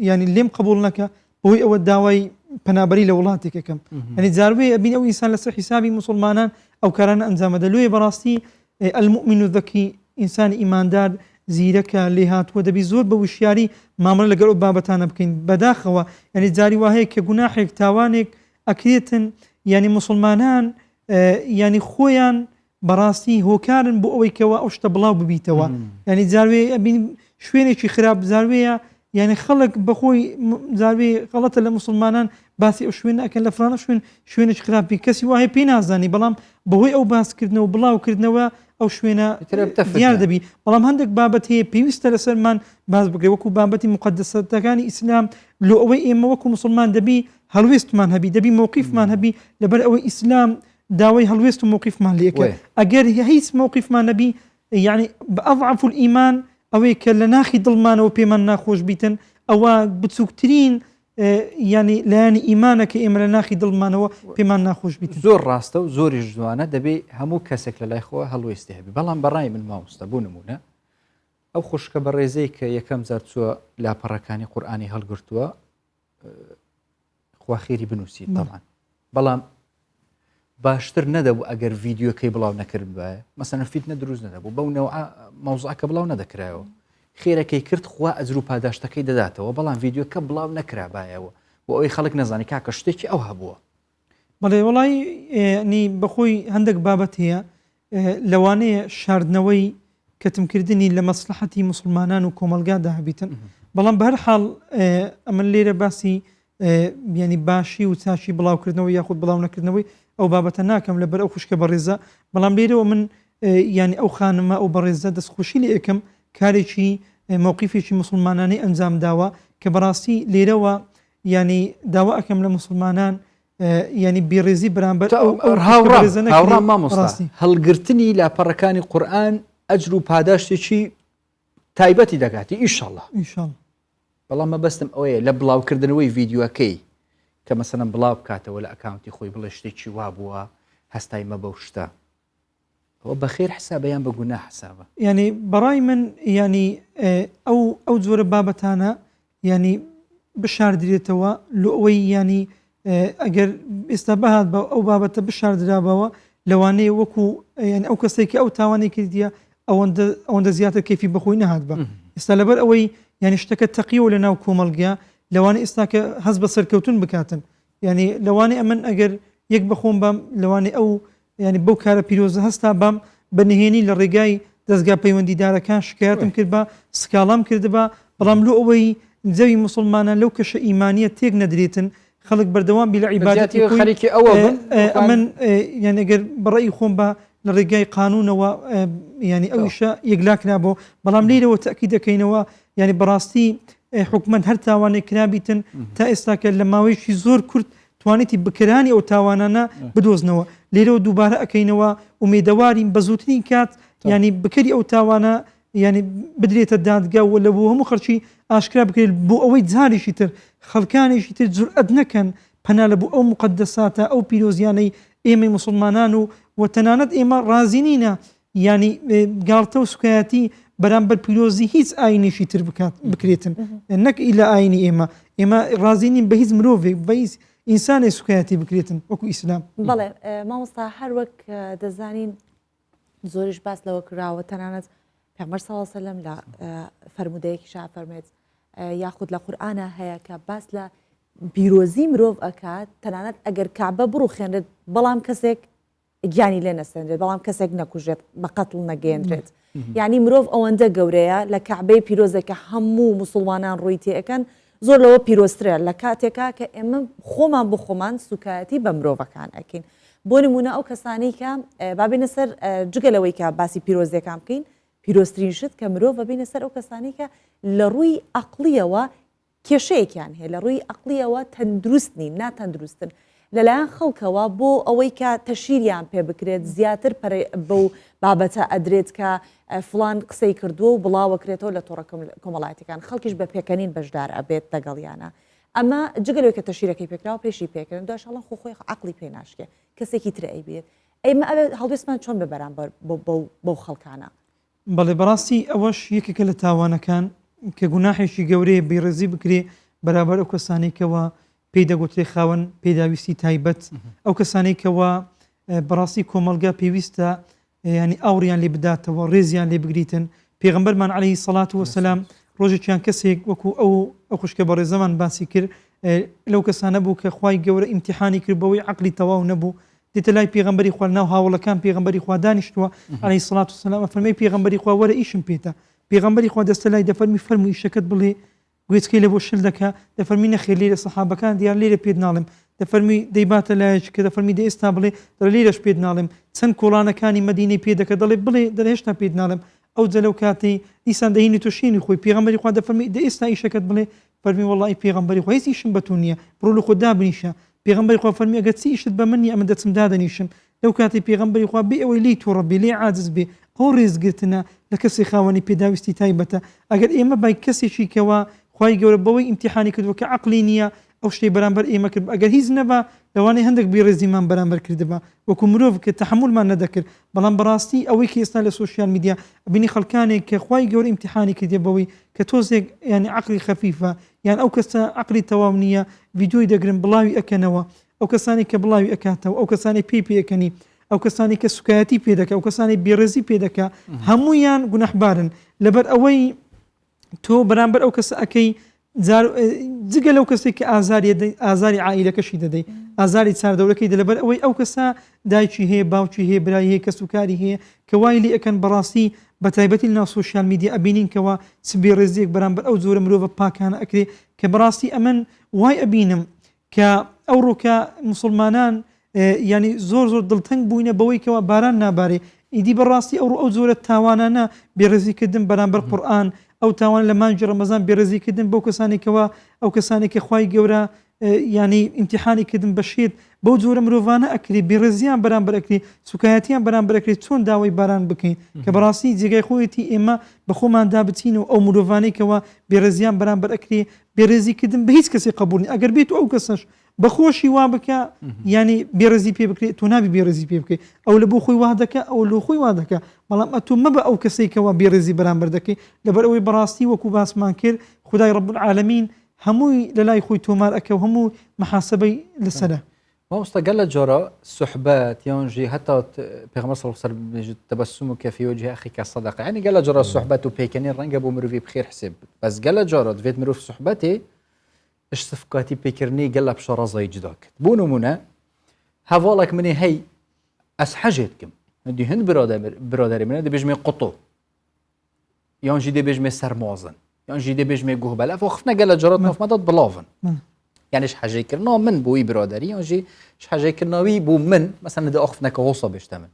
ینی لێم قبول نەکە بەهۆی ئەوە داوای پەنابەری لە وڵاتێکەکەم ئەنی جاروێ ئەبین ئەو ئینسان لەسەر حیسابی مسلمانان ئەو کارانە ئەنجامەدە لێ بەڕاستی المؤمن الذەکی ئینسانی ئیماندار زیرەکە لێ هاتووە دەبی زۆر بە وشیاری مامەڵە لەگەڵ ئەو بابەتانە بکەین بەداخەوە ینی جاری وهەیە کە گوناحێک تاوانێک ئەکرێتن ینی مسلمانان ینی خۆیان بەڕاستی هۆکارن بۆ ئەوەی کەەوە ئەو شتە بڵاو ببیتەوە ینی جاروێ ئەبین شوێنێکی خراپ زاروەیە یعنی خەڵک بەخۆی زاروێ غەڵەتە لە مسلمانان باسی ئەو شوێن ئەکەن لە فلانە شوێنێک خراپی کەسی وایە پێی نازانی بەڵام بەهۆی ئەو باسکردنەوە بڵاوکردنەوە ئەو شوێنە دیار دەبی بەڵام هەندێک بابەت هەیە پێویستە لەسەرمان باز بگرێت وەکو بابەتی مقدسەتەکانی ئیسلام لۆ ئەوەی ئێمە وەکو مسلمان دەبی هەڵوێستمان هەبی دەبی مووقیفمان هەبی لەبەر ئەوەی ئیسلام داوای هەڵوێست و مووقیفمان لێکە ئەگەر هیچ مووقیفمان نەبی یعنی بە ئەضعف الئیمان ئەوەی کە لە ناخی دڵمانەوە پێمان ناخۆش بیتن ئەوە بچووکترین ینی لایەنی ئیمانە کە ئێمە لە ناخی دڵمانەوە پێمان ناخۆش بیتن زۆر ڕاستە و زۆریش جوانە دەبێ هەموو کەسێک لە لای خۆوە هەڵوێستی هەبی بەڵام بەڕای من مامۆستا بوو نمونە ئەو خوشکە بە ڕێزەی کە یەکەم جار چووە لاپەڕەکانی قورئانی هەڵگرتووە خواخێری بنووسی تەمان بەڵام باشتر نەدەبوو ئەگەر ڤیددیۆکەی بڵاو نەکرد بایە مەسەن فیتنە دروست نەدەبوو بەو نەوە مەوزوعەکە بڵاو نەدەکرایەوە خێرەکەی کرد خوا ئەجر و پاداشتەکەی دەداتەوە بەڵام ڤیددیۆکە بڵاو نەکرابایەوە و ئەوەی خەڵک نەزانی کاکە شتێکی ئەو هەبووە. بەڵێ وڵی نی بەخۆی هەندێک بابەت هەیە لەوانەیە شاردنەوەی کەتمکردنی لە مەسلحەتی مسلمانان و کۆمەلگادا هەبیتن بەڵام بە هەر حاڵ ئەمە لێرە باسی ینی باشی و چاشی بڵاوکردنەوەی یاخود بڵاو نەکردنەوەی ئەو بابەتە ناکەم لەبەر ئەو خوشکە بەڕێزە بەڵام لێرەوە من ینی ئەو خانمە ئەو بەڕێزە دەستخۆشی لە یەکەم کارێکی مووقیفێکی مسلمانانی ئەنجام داوە کە بەڕاستی لێرەوە ینی داوا ئەەکەم لە مسلمانان ینی بیڕێزی بەرامبەر هاوڕام مامۆستا هەڵگرتنی لاپەڕەکانی قورئان ئەجر و پاداشتێکی تایبەتی دەکاتی ئیشەڵڵا بەڵام مەبەستم ئەوەیە لە بڵاوکردنەوەی ڤیددیۆکەی کە مەسەلەن بڵاو بکاتەوە لە ئەکاونتی خۆی بڵێ شتێکی وا بووە هەستای مە بەو شتە ئەوە بەخێر حسابەیان بە گونا حسابە ینی بەڕای من ینی ئەو جۆرە بابەتانە ینی بشاردرێتەوە لە ئەوەی ینی ئەگەر ئێستا بەهات بە ئەو بابەتە بشاردرابەوە لەوانەیە وەکو ینی ئەو کەسێکی ئەو تاوانی کردیە ئەوەندە زیاتر کەفی بەخۆی نەهات بە ئێستا لەبەر ئەوەی ینی شتەکە تەقیەوە لە ناو کۆمەلگا لەوانەیە ئێستا کە هەست بە سەرکەوتون بکاتن ینی لەوانەیە ئەمن ئەگەر یەک بەخۆم بام لەوانەیە ئەو ینی بەو کارە پیرۆزە هەستا بام بەنهێنی لە ڕێگای دەستگا پەیوەندیدارەکان شکایەتم کرد بە سکاڵام کردبە بەڵام لۆ ئەوەی جەوی مسلمانان لەو کەشە ئیمانیە تێک نەدرێتن خەڵک بەردەوام بی لە عیبادەتی خەریکی ئەوە ئەمن یعنی ئەگەر بەڕێی خۆم بە لە ڕێگای قانونەوە ینی ئەویشە یەکلاکرابەوە بەڵام لێرەوە تەکی دەکەینەوە ینی بەڕاستی حکومەت هەر تاوانێک کرابیتن تا ئێستاکە لە ماوەیەکی زۆر کورت توانێتی بکرانی ئەو تاوانانە بدۆزنەوە لێرەوە دووبارە ئەەکەینەوە ومێدەوارین بە زووترین کات ینی بکەری ئەو تاوانە ینی بدرێتە دادگا و لە بۆ هەموو خەرچی ئاشکرا بکرێت بۆ ئەوەی جاریشی تر خەڵکانێکی تر جورئەت نەکەن پەنا لە بۆ ئەو مقدساتە ئەو پیرۆزیانەی ئێمەی مسلمانان و تەنانەت ئێمە ڕازینینە ینی گاڵتە و سوکایەتی بەرامبەر پیرۆزی هیچ ئاینێکی تر بکرێتن نەک ئیلا ئاینی ئێمە ڕازینین بە هیچ مرۆڤێک بە هیچ ئینسانی سوکایەتی بکرێتن وەکو ئیسلام. بەڵێ مامۆستا هەر وەک دەزانین زۆریش باس لەوە کراوە تەنانەت پێغەمبەر صلی الله علیه و سلم لە فەرمودەیەکی فەرمێت یاخود لە قورئانە هەیە کە باس لە پیرۆزی مرۆڤ ئەکات تەنانەت ئەگەر کعبە بڕوخێنرێت بەڵام کەسێک گیانی لێ نەسەندرێت بەڵام کەسێک نەکوژێت بە قەتڵ نەگەێنرێت یعنی مرۆڤ ئەوەندە گەورەیە لە کعبەی پیرۆزێکە هەموو مسلمانان ڕووی تێەکەن زۆر لەوە پیرۆسترە لە کاتێکا کە ئێمە خۆمان بۆ خۆمان سوکایەتی بە مرۆڤەکان ئەکەین بۆ نمونە ئەو کەسانی کە بابینە سەر جگەلەوەی کە باسی پیرۆزیەکان بکەین پیرۆسترین شت کە مرۆڤ ببینە سەر ئەو کەسانی کە لە ڕووی عەقلیەوە کێشەیەکیان هەیە لە ڕووی عەقلیەوە تەندروست نین ناتەندروستن لەلایەن خەڵکەوە بۆ ئەوەی کە تەشیریان پێ بکرێت زیاتر بەو بابەتە ئەدرێت کە فلان قسەی کردووە و بڵاوەکرێتەوە لە تۆڕە کۆمەڵایەتەکان خەڵکیش بە پێکەنین بەشدار ئەبێت لەگەڵیانە ئەمە جگەلەوەی کە تەشیرەکەی پێکراوە پێشی پێکردن داشەڵەن خۆی عەقلی پێ ناشکێ کەسێکی تر ئەیبێت ئەمە ئەوێت هەڵوێستمان چۆن بەبەرامبەر بەو خەڵکانە. بەڵێ بەڕاستی ئەوەش یەکێکە لە تاوانەکان کە گوناحێکی گەورەیە بێڕێزی بکرێ بەرامبەر ئەو کەسانێکەوە پێی دەگوترێ خاوەن پێداویستی تایبەت ئەو کەسانێکەوە بەڕاستی کۆمەلگا پێویستە ینی ئاوریان لێ بداتەوە ڕێزیان لێ بگریتن پێغەمبەرمان عەلەیهی سەڵات وەسەلام ڕۆژێکیان کەسێک وەکو ئەو خوشکە بەڕێزەمان باسی کرد لەو کەسانە بوو کە خوای گەورە ئیمتیحانی کرد بەوەی عەقلی تەواو نەبوو دێتە لای پێغەمبەری خوا ناو هاوڵەکان پێغەمبەری خوا دانیشتووە عەلەیهی سەڵات وەسەلام فەرمێ پێغەمبەری خوا وەرە ئیشم پێتە پێغەمبەری خوا دەستە لای دەفەرمی فەرمووی ئیشەکەت بڵێ گوێچکەی لە بۆ شل دەکا دەفەرمی نەخێر لێرە سەحابەکان دیار لێرە پێت ناڵێم دەفەرمی دەیباتە لایەک کە دەفەرمی دە ئێستا بڵێ دەڵێ لێرەش پێت ناڵێم چەند کۆڵانەکانی مەدینەی پێ دەکە دەڵێ بڵێ دەڵێ هێشتا پێت ناڵێم ئەو جەلەو کاتی دیسان دەهینی تووشینی خۆی پێغەمبەری خوا دەفەرمی دە ئێستا ئیشەکەت بڵێ فەرمی وەڵڵی پێغەمبەری خوا هیچ ئیشم بە تۆ نییە بڕۆ لە خۆ دابنیشە پێغەمبەری خوا فەرمی ئەگەر چی ئیشت بە من نییە ئەمە دەچم دادەنیشم لەو کاتی پێغەمبەری خوا بێ ئەوەی لی تووڕە بێ لێ عاجز بێ ئەو ڕێزگرتنە لە کەسی خاوەنی پێداویستی تایبەتە ئەگەر ئێمە بای کەسێکی کەوە خوای گەورە بەوەی ئیمتیحانی کردووە کە عەقلی نییە ئەو شتەی بەرامبەر ئێمە کرد ئەگەر هیچ نەبا لەوانەیە هەندێک بێڕێزیمان بەرامبەر کردبا وەکو مرۆڤ کە تەحملمان نەدەکرد بەڵام بەڕاستی ئەوەی کە ئێستا لە سوشیال میدیا بینی خەڵکانێک کە خوای گەورە ئیمتیحانی کردێ بەوەی کە تۆزێک یعنی عەقلی خەفیفە یان ئەو کەسە عەقلی تەواو نییە ڤیدیۆی دەگرن بڵاوی ئەکەنەوە ئەو کەسانی کە بڵاوی ئەکاتەوە ئەو کەسانی پێکەنی ئەو کەسانی کە سوکایەتی پێ دەکە ئەو کەسانی بێڕێزی پێ دەکە هەموویان گونەحبارن لەبەر ئەوەی تۆ بەرامبەر ئەو کەسە ئەەکەی جگە لەو کەسێک کە ئازاری عائیلەکەشی دەدەیت ئازاری چاردەورەکەی دەلەبەر ئەوەی ئەو کەسە دایکی هەیە باوکی هەیە برای هەیە کە سوکاری هەیە کە وای لێ ئەەکەن بەڕاستی بە تایبەتی ناو سوۆشیال میدیا ئەبینین کەەوە سبێ ڕێزیەک بەرامبەر ئەو زۆرە مرۆڤە پاکانە ئەکرێ کە بەڕاستی ئەمن وای ئەبینم کە ئەو ڕۆکە مسلمانان ینی زۆر دڵتەنگ بووینە بەوەی کەەوە باران نابارێ ئیدی بەڕاستی ئەو زۆرە تاوانانە بێڕێزیکردن بەرامبەر قورئان ئەو تاوان لە مانجی ڕەمەزان بێڕێزیکردن بەو کەسانێکەوە ئەو کەسانێکی خوای گەورە ینی ئیمتیحانی کردن بەشێت بەو جۆرە مرۆڤانە ئەکری بێڕێزیان بەرامبەر ئەکری سوکایەتیان بەرامبەر ئەکرێت چۆن داوای باران بکەین کە بەڕاستی جێگای خۆیەتی ئێمە بە خۆمان دابچین و ئەو مرۆڤانێکەوە بێڕێزیان بەرامبەر ئەکرێ بێڕێزیکردن بە هیچ کەسێک قبوڵ نیە ئەگەر بێت ئەو کەسەش بەخۆشی وا بکە ینی بێڕێزی پێ بکرێت تۆ نابی بێڕێزی پێ بکەیت ئەو لە بۆ خۆی وا دەکە ئەو لۆ خۆی وا دەکە بەڵام ئەتۆ مەبە ئەو کەسێکەوە بێڕێزی بەرامبەر دەکەی لەبەر ئەوەی بەڕاستی وەکو باسمان کرد خودای رب العالمین هەمووی لە لای خۆی تۆمار ئەکە و هەموو محاسبەی لەسەرە مامۆستا گەلە جۆرە سوحبەت یانژی هەتا پێغەمبەر صلی الله علیه و سلم تبسمك في وجه اخيك صدقه يعني گەلە جۆرە سوحبەت و پێکەنی ڕەنگە بۆ مرۆڤی بخێر حسێب بەس گەلە جۆرە دەبێت مرۆڤ سوحبەتێ اش صفقاتی پێکردنی گەلە بشە ڕەزای جدا کرد بۆ نمونە هەواڵێک منێ هەی ئەس حەجێت کەم دی هەند برادەری منە دەبێژمێ قوتۆ یانژی دەبێژمێ سەرمازن یانژی دەبێژمێ گوهبەلە فۆ خفنە گەلە جۆرەت مەفمەدەت بڵاون یانش حەجێکردنەوە من بۆی برادەری یانژی حەجێکردنەوەی بۆ من مەسەن دە ئاخفنەکە هۆسە بێشتە من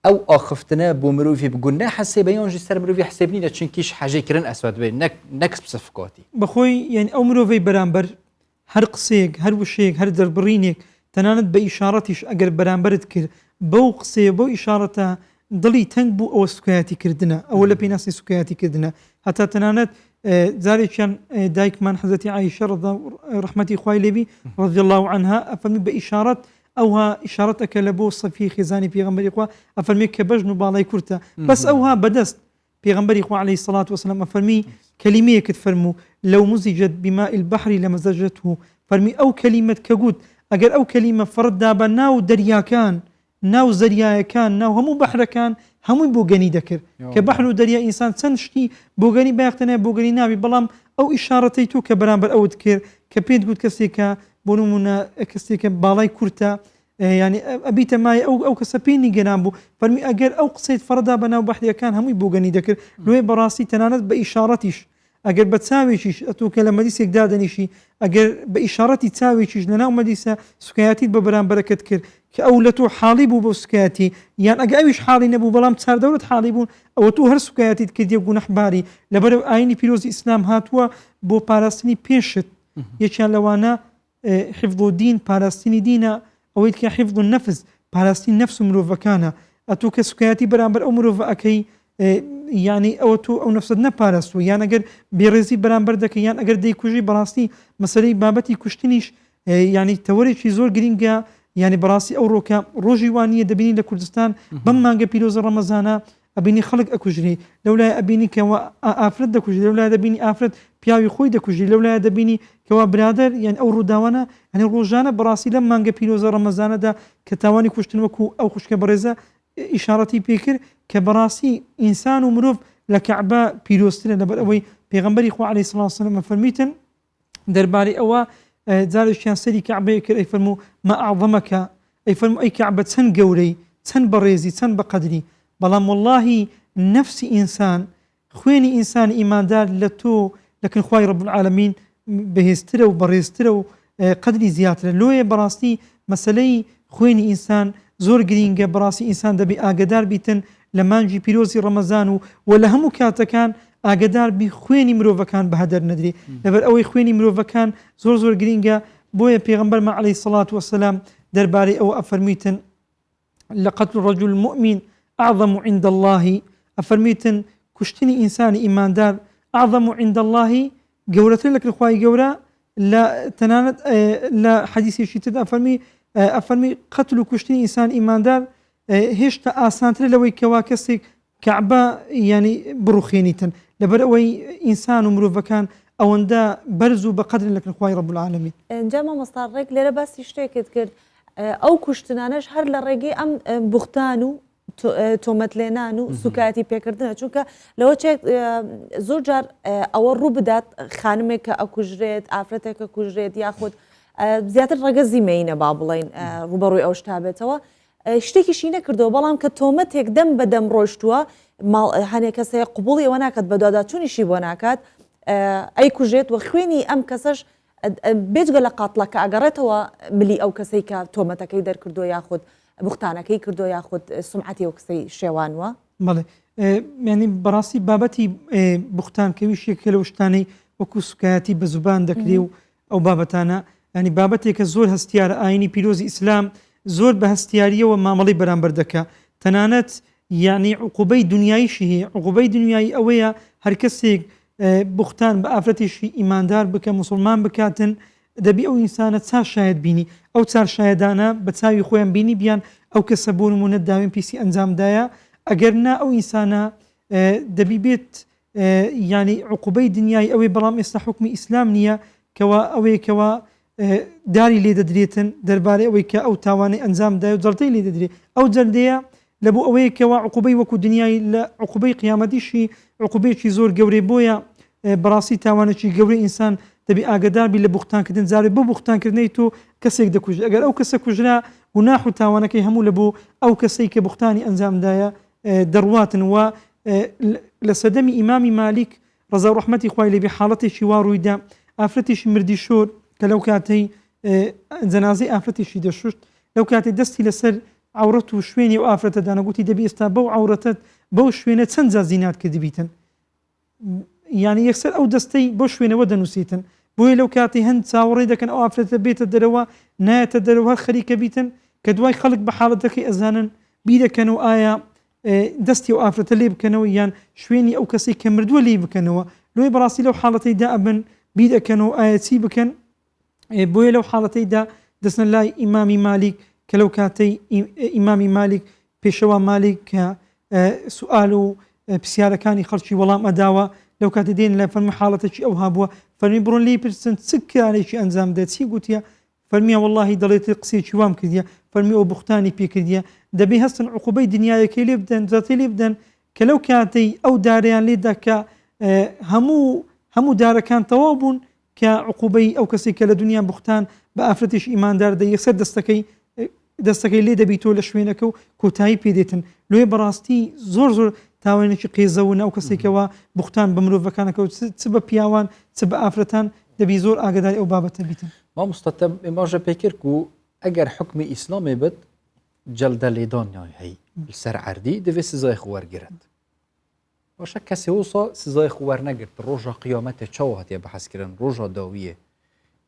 ئەو ئاخفتنە بۆ مرۆڤی بگونە حەسێبە یانژی سەر مرۆڤی حسێب نینە چونکیش حەجێکردن ئەسوات بێ نەکس بسفکاتی بەخۆی یعنی ئەو مرۆڤەی بەرامبەر هەر قسەیەک هەر وشەیەک هەر دەربڕینێک تەنانەت بە ئیشارەتیش ئەگەر بەرامبرت کرد بەو قسەیە بەو ئیشارەتە دڵی تەنگ بوو ئەوە سوکایەتی کردنە ئەوە لە پێناسی سوکایەتی کردنە هەتا تەنانەت جارێکیان دایکمان حەزەتی عایشە ڕەحمەتی خوای لێبی رضی الله عنها ئەفەرمی بە ئیشارەت ئەوها ئیشارەتەکە لە بۆ سەفی خێزانی پێغەمبەری خوا ئەفەرمی کە بەژن و باڵای کورتە بەس ئەوها بەدەست پێغەمبەری خوا عەلەیهی سەڵات وسەلام ئەفەرمی کەلیمەیەکت فەرموو لەو مزیجت بماء البحر لمزجته فەرمی ئەو کەلیمەت کە گوت ئەگەر ئەو کەلیمە فڕدا بە ناو دەریاکان ناو زەریایەکان ناو هەموو بەحرەکان هەمووی بۆ گەنی دەکرد کە بەحر و دەریا ئینسان چەند شتی بۆ گەنی بایەختەنە بۆ گەنی ناوی بەڵام ئەو ئیشارەتەی تو کە بەرامبەر ئەوت کرد کە پێت گوت کەسێکە بۆ نمونە کەسێکە باڵای کورتە ینی ئەبیتە مای ئەو کەسە پێی گەنان بوو فەرمی ئەگەر ئەو قسەیت فڕدا بە ناو بەحریەکان هەمووی بۆ گەنی دەکرد لێ بەڕاستی تەنانەت بە ئیشارەتیش ئەگەر بە چاوێکیش ئەتوکە لە مەدیسێک دادەنیشی ئەگەر بە ئیشارەتی چاوێکیش لەناو مەدیسە سوکایەتیت بە بەرامبەرەکەت کرد کە ئەو لە تۆ حاڵی بوو بۆ سوکایەتی یان ئەگە ئەویش حاڵی نەبوو بەڵام چاردەورت حاڵی بوون ئەوە تۆ هەر سوکایەتیت کردیە گونەحباری لەبەرەو ئاینی پیرۆزی ئیسلام هاتووە بۆ پاراستنی پێشت یەکیان لەوانە حفظ الدین پاراستنی دینە ئەوەی کە حفظ النفس پاراستنی نەفس و مرۆڤەکانە ئەتۆ کە سوکایەتی بەرامبەر ئەو مرۆڤە ئەەکەی یعنی ئەوە تۆ ئەو نەفست نەپاراستوە یان ئەگەر بێڕێزی بەرامبەر دەکەی یان ئەگەر دەیکوژی بەڕاستی مەسەلەی بابەتی کوشتنیش ینی تەوەرێکی زۆر گرینگە ینی بەڕاستی ئەو ڕۆکە ڕۆژی وانیە دەبینی لە کوردستان بەم مانگە پیرۆزە ڕەمەزانە ئەبینی خەڵک ئەکوژری لەولای ئەبینی کەەوە ئافرەت دەکوژی لەولای دەبینی ئافرەت پیاوی خۆی دەکوژی لەولای دەبینی کەوا برادر یان ئەو ڕووداوانە هەنی ڕۆژانە بەڕاستی لەم مانگە پیرۆزە ڕەمەزانەدا کە تاوانی کوشتن وەکو ئەو خوشکە بەڕێزە ئیشارەتی پێکرد کە بەڕاستی ئینسان و مرۆڤ لە کەعبە پیرۆزترە لەبەر ئەوەی پێغەمبەری خوا عەلەیهی سەڵات وسەلام فەرمیتن دەربارەی ئەوە جارێکیان سەری کەعبەیە کرد ئەی فەرموو ما ئەعظەمەکە ئەی فەرموو ئەی کەعبە چەند گەورەی چەند بەڕێزی چەند بەقەدری بەڵام وەڵڵاهی نەفسی ئینسان خوێنی ئینسانی ئیماندار لە تۆ لەکن خوای رب العالمین بەهێزترە و بەڕێزترە و قەدری زیاترە لۆیە بەڕاستی مەسەلەی خوێنی ئینسان زۆر گرینگە بەڕاستی ئینسان دەبێ ئاگدار بیتن لە مانجی پیرۆزی ڕەمەزان و لە هەموو کاتەکان ئاگدار بی خوێنی مرۆڤەکان بە هەدەر نەدرێ لەبەر ئەوەی خوێنی مرۆڤەکان زۆر گرینگە بۆیە پێغەمبەرمان عەلەیهی سەڵات وەسەلام دەربارەی ئەوە ئەفەرمیتن لقتل الرجل المؤمن أعظم عند الله أفرميتن كشتني إنساني إيمان دار أعظم عند الله جورة لك الخواي جورة لا تنانت لا حديث يشتد أفرمي قتل كشتني إنسان إيمان دار هشتا آسانتر لوي كواكسك كعبة يعني بروخينيتن لبرأوي إنسان ومروفا كان ئەوەندە بەرز و بەقەدرن لە خوای رب العالمین. اینجا مامۆستاڕێک لێرە باسی شتێکت کرد ئەو کوشتنانەش هەر لە ڕێگەی ئەم بوختان و تۆمەت لێنان و سوکایەتی پێکردنە چونکە لەوە چێک زۆر جار ئەوە ڕوو بدات خانمێک کە ئەکوژرێت ئافرەتێکە کوژرێت یاخود زیاتر ڕەگە زیمەینە با بڵێن ڕوبەڕووی ئەو شتا بێتەوە شتێکیشی نەکردەوە بەڵام کە تۆمەتێک دەم بەدەم ڕۆیشتووە هەنێک کەسەیە قوبوڵی ئەوە ناکات بە داداچوونیشی بۆ ناکات ئەی کوژێت و خوێنی ئەم کەسەش بێجگە لە قاتڵەکە ئەگەڕێتەوە ملی ئەو کەسەی کە تۆمەتەکەی دەرکردو یاخود بوختانەکەی کردو یاخود سمعەتی ئەو کەسەی شێوانوە بەڵێ ینی بەڕاستی بابەتی بوختانکەویشێکە لەو شتانەی وەکو سوکایەتی بە زوبان دەکرێ و ئەو بابەتانە ینی بابەتێکە زۆر هەستیارە ئاینی پیرۆزی ئیسلام زۆر بە هەستیاریەوە مامەڵی بەرامبەر دەکا تەنانەت یعنی عقوبەی دنیاییشی هەیە عقوبەی دنیایی ئەوەیە هەر کەسێک بوختان بە ئافرەتێکی ئیماندار بکە مسلمان بکاتن دەبی ئەو ئینسانە چار شاید بینی ئەو چار شایدانە بە چاوی خۆیان بینی بیان ئەو کەسە بۆ نمونە داوین پیسی ئەنجامدایە ئەگەر نا ئەو ئینسانە دەبی بێت ینی عقوبەی دنیای ئەوەی بەڵام ئێستا حکمی ئیسلام نییە کەوا ئەوەیەکەوە داری لێ دەدرێتن دەربارەی ئەوەی کە ئەو تاوانەی ئەنجامدای و جەڵتەی لێ دەدرێت ئەو جەردەیە لە بۆ ئەوەیەکەوە عقوبەی وەکو دنیای لە عقوبەی قیامەتیشی عقوبەیەکی زۆر گەورەی بۆیە بەڕاستی تاوانێکی گەورەی ئینسان دەبی ئاگداربی لە بوختانکردن زارێ بۆ بوختانکردنەی تۆ کەسێک دەکوژ ئەگەر ئەو کەسە کوژرا گوناح و تاوانەکەی هەموو لە بۆ ئەو کەسەی کە بوختانی ئەنجامدایە دەڕواتن وە لە سەدەمی ئیمامی مالیک ڕەزا و ڕەحمەتی خوای لێبێ حاڵەتێکی وا ڕوویدا ئافرەتێکی مردی شۆر کە لەو کاتەی جەنازەی ئافرەتێکی دەشوشت لەو کاتێ دەستی لەسەر عورەت و شوێنی و ئافرەتە دانەگوتی دەبی ئێستا بەو عورەتت بەو شوێنە چەند جا زینات کردبیتن یعنی یەکسەر ئەو دەستەی بۆ شوێنەوە دەنووسیتن بۆیە لەو کاتی هەند چاوەڕێ دەکەن ئەو ئافرەتە بێتە دەرەوە نایەتە دەرەوە هەر خەریکە بیتن کە دوای خەڵک بە حاڵەتەکەی ئەزانن بیرەکەن و ئایا دەستی و ئافرەتە لێ بکەنەوە یان شوێنی ئەو کەسی کە مردووە لێ بکەنەوە لۆی بەڕاستی لەو حاڵەتەیدا ئەبن بیرەکەن و ئایا چی بکەن بۆیە لەو حاڵەتەیدا دەستن لای ئیمامی مالیک کە لەو کاتەی ئیمامی مالیک پێشەوە مالیک کە سوال و پرسیارەکانی خەڵکی وەڵام ئەداوە لەو کاتێ دێن لە فەرمی حاڵەتێکی ئەو هابووە فەرمی بڕۆن لێی پرسن چ کارێکی ئەنجام دێت چی گوتیە فەرمیە وەڵڵاهی دەڵێت قسێکی وام کردیە فەرمی ئەو بوختانی پێکردیە دەبێ هەستن عقوبەی دنیایەکەی لێ بدەن جاتەی لێ بدەن کە لەو کاتەی ئەو دارەیان لێدا کە هەموو دارەکان تەواو بوون کە عقوبەی ئەو کەسی کە لە دنیا بوختان بە ئافرەتیش ئیماندار دەیەسەر دەستەکەی لێ دەبیتۆ لە شوێنەکە و کۆتایی پێدێتن لێ بەڕاستی زۆر تاوانێکی قێزەون ئەو کەسێکەوە بوختان بە مرۆڤەکانەکە و چ بە پیاوان چ بە ئافرەتان دەبی زۆر ئاگداری ئەو بابەتە بیتن مامۆستا ماژە پێکرد و ئەگەر حکمی ئیسلامێ بێت جەلدە لێدانیای هەی سەر عەردی دەبێت سزای خۆ وەرگرت باشە کەسێ وسا سزای خۆ وەرنەگرت ڕۆژە قیامەتێ چاو هاتیە بەحەسکردن ڕۆژە داویە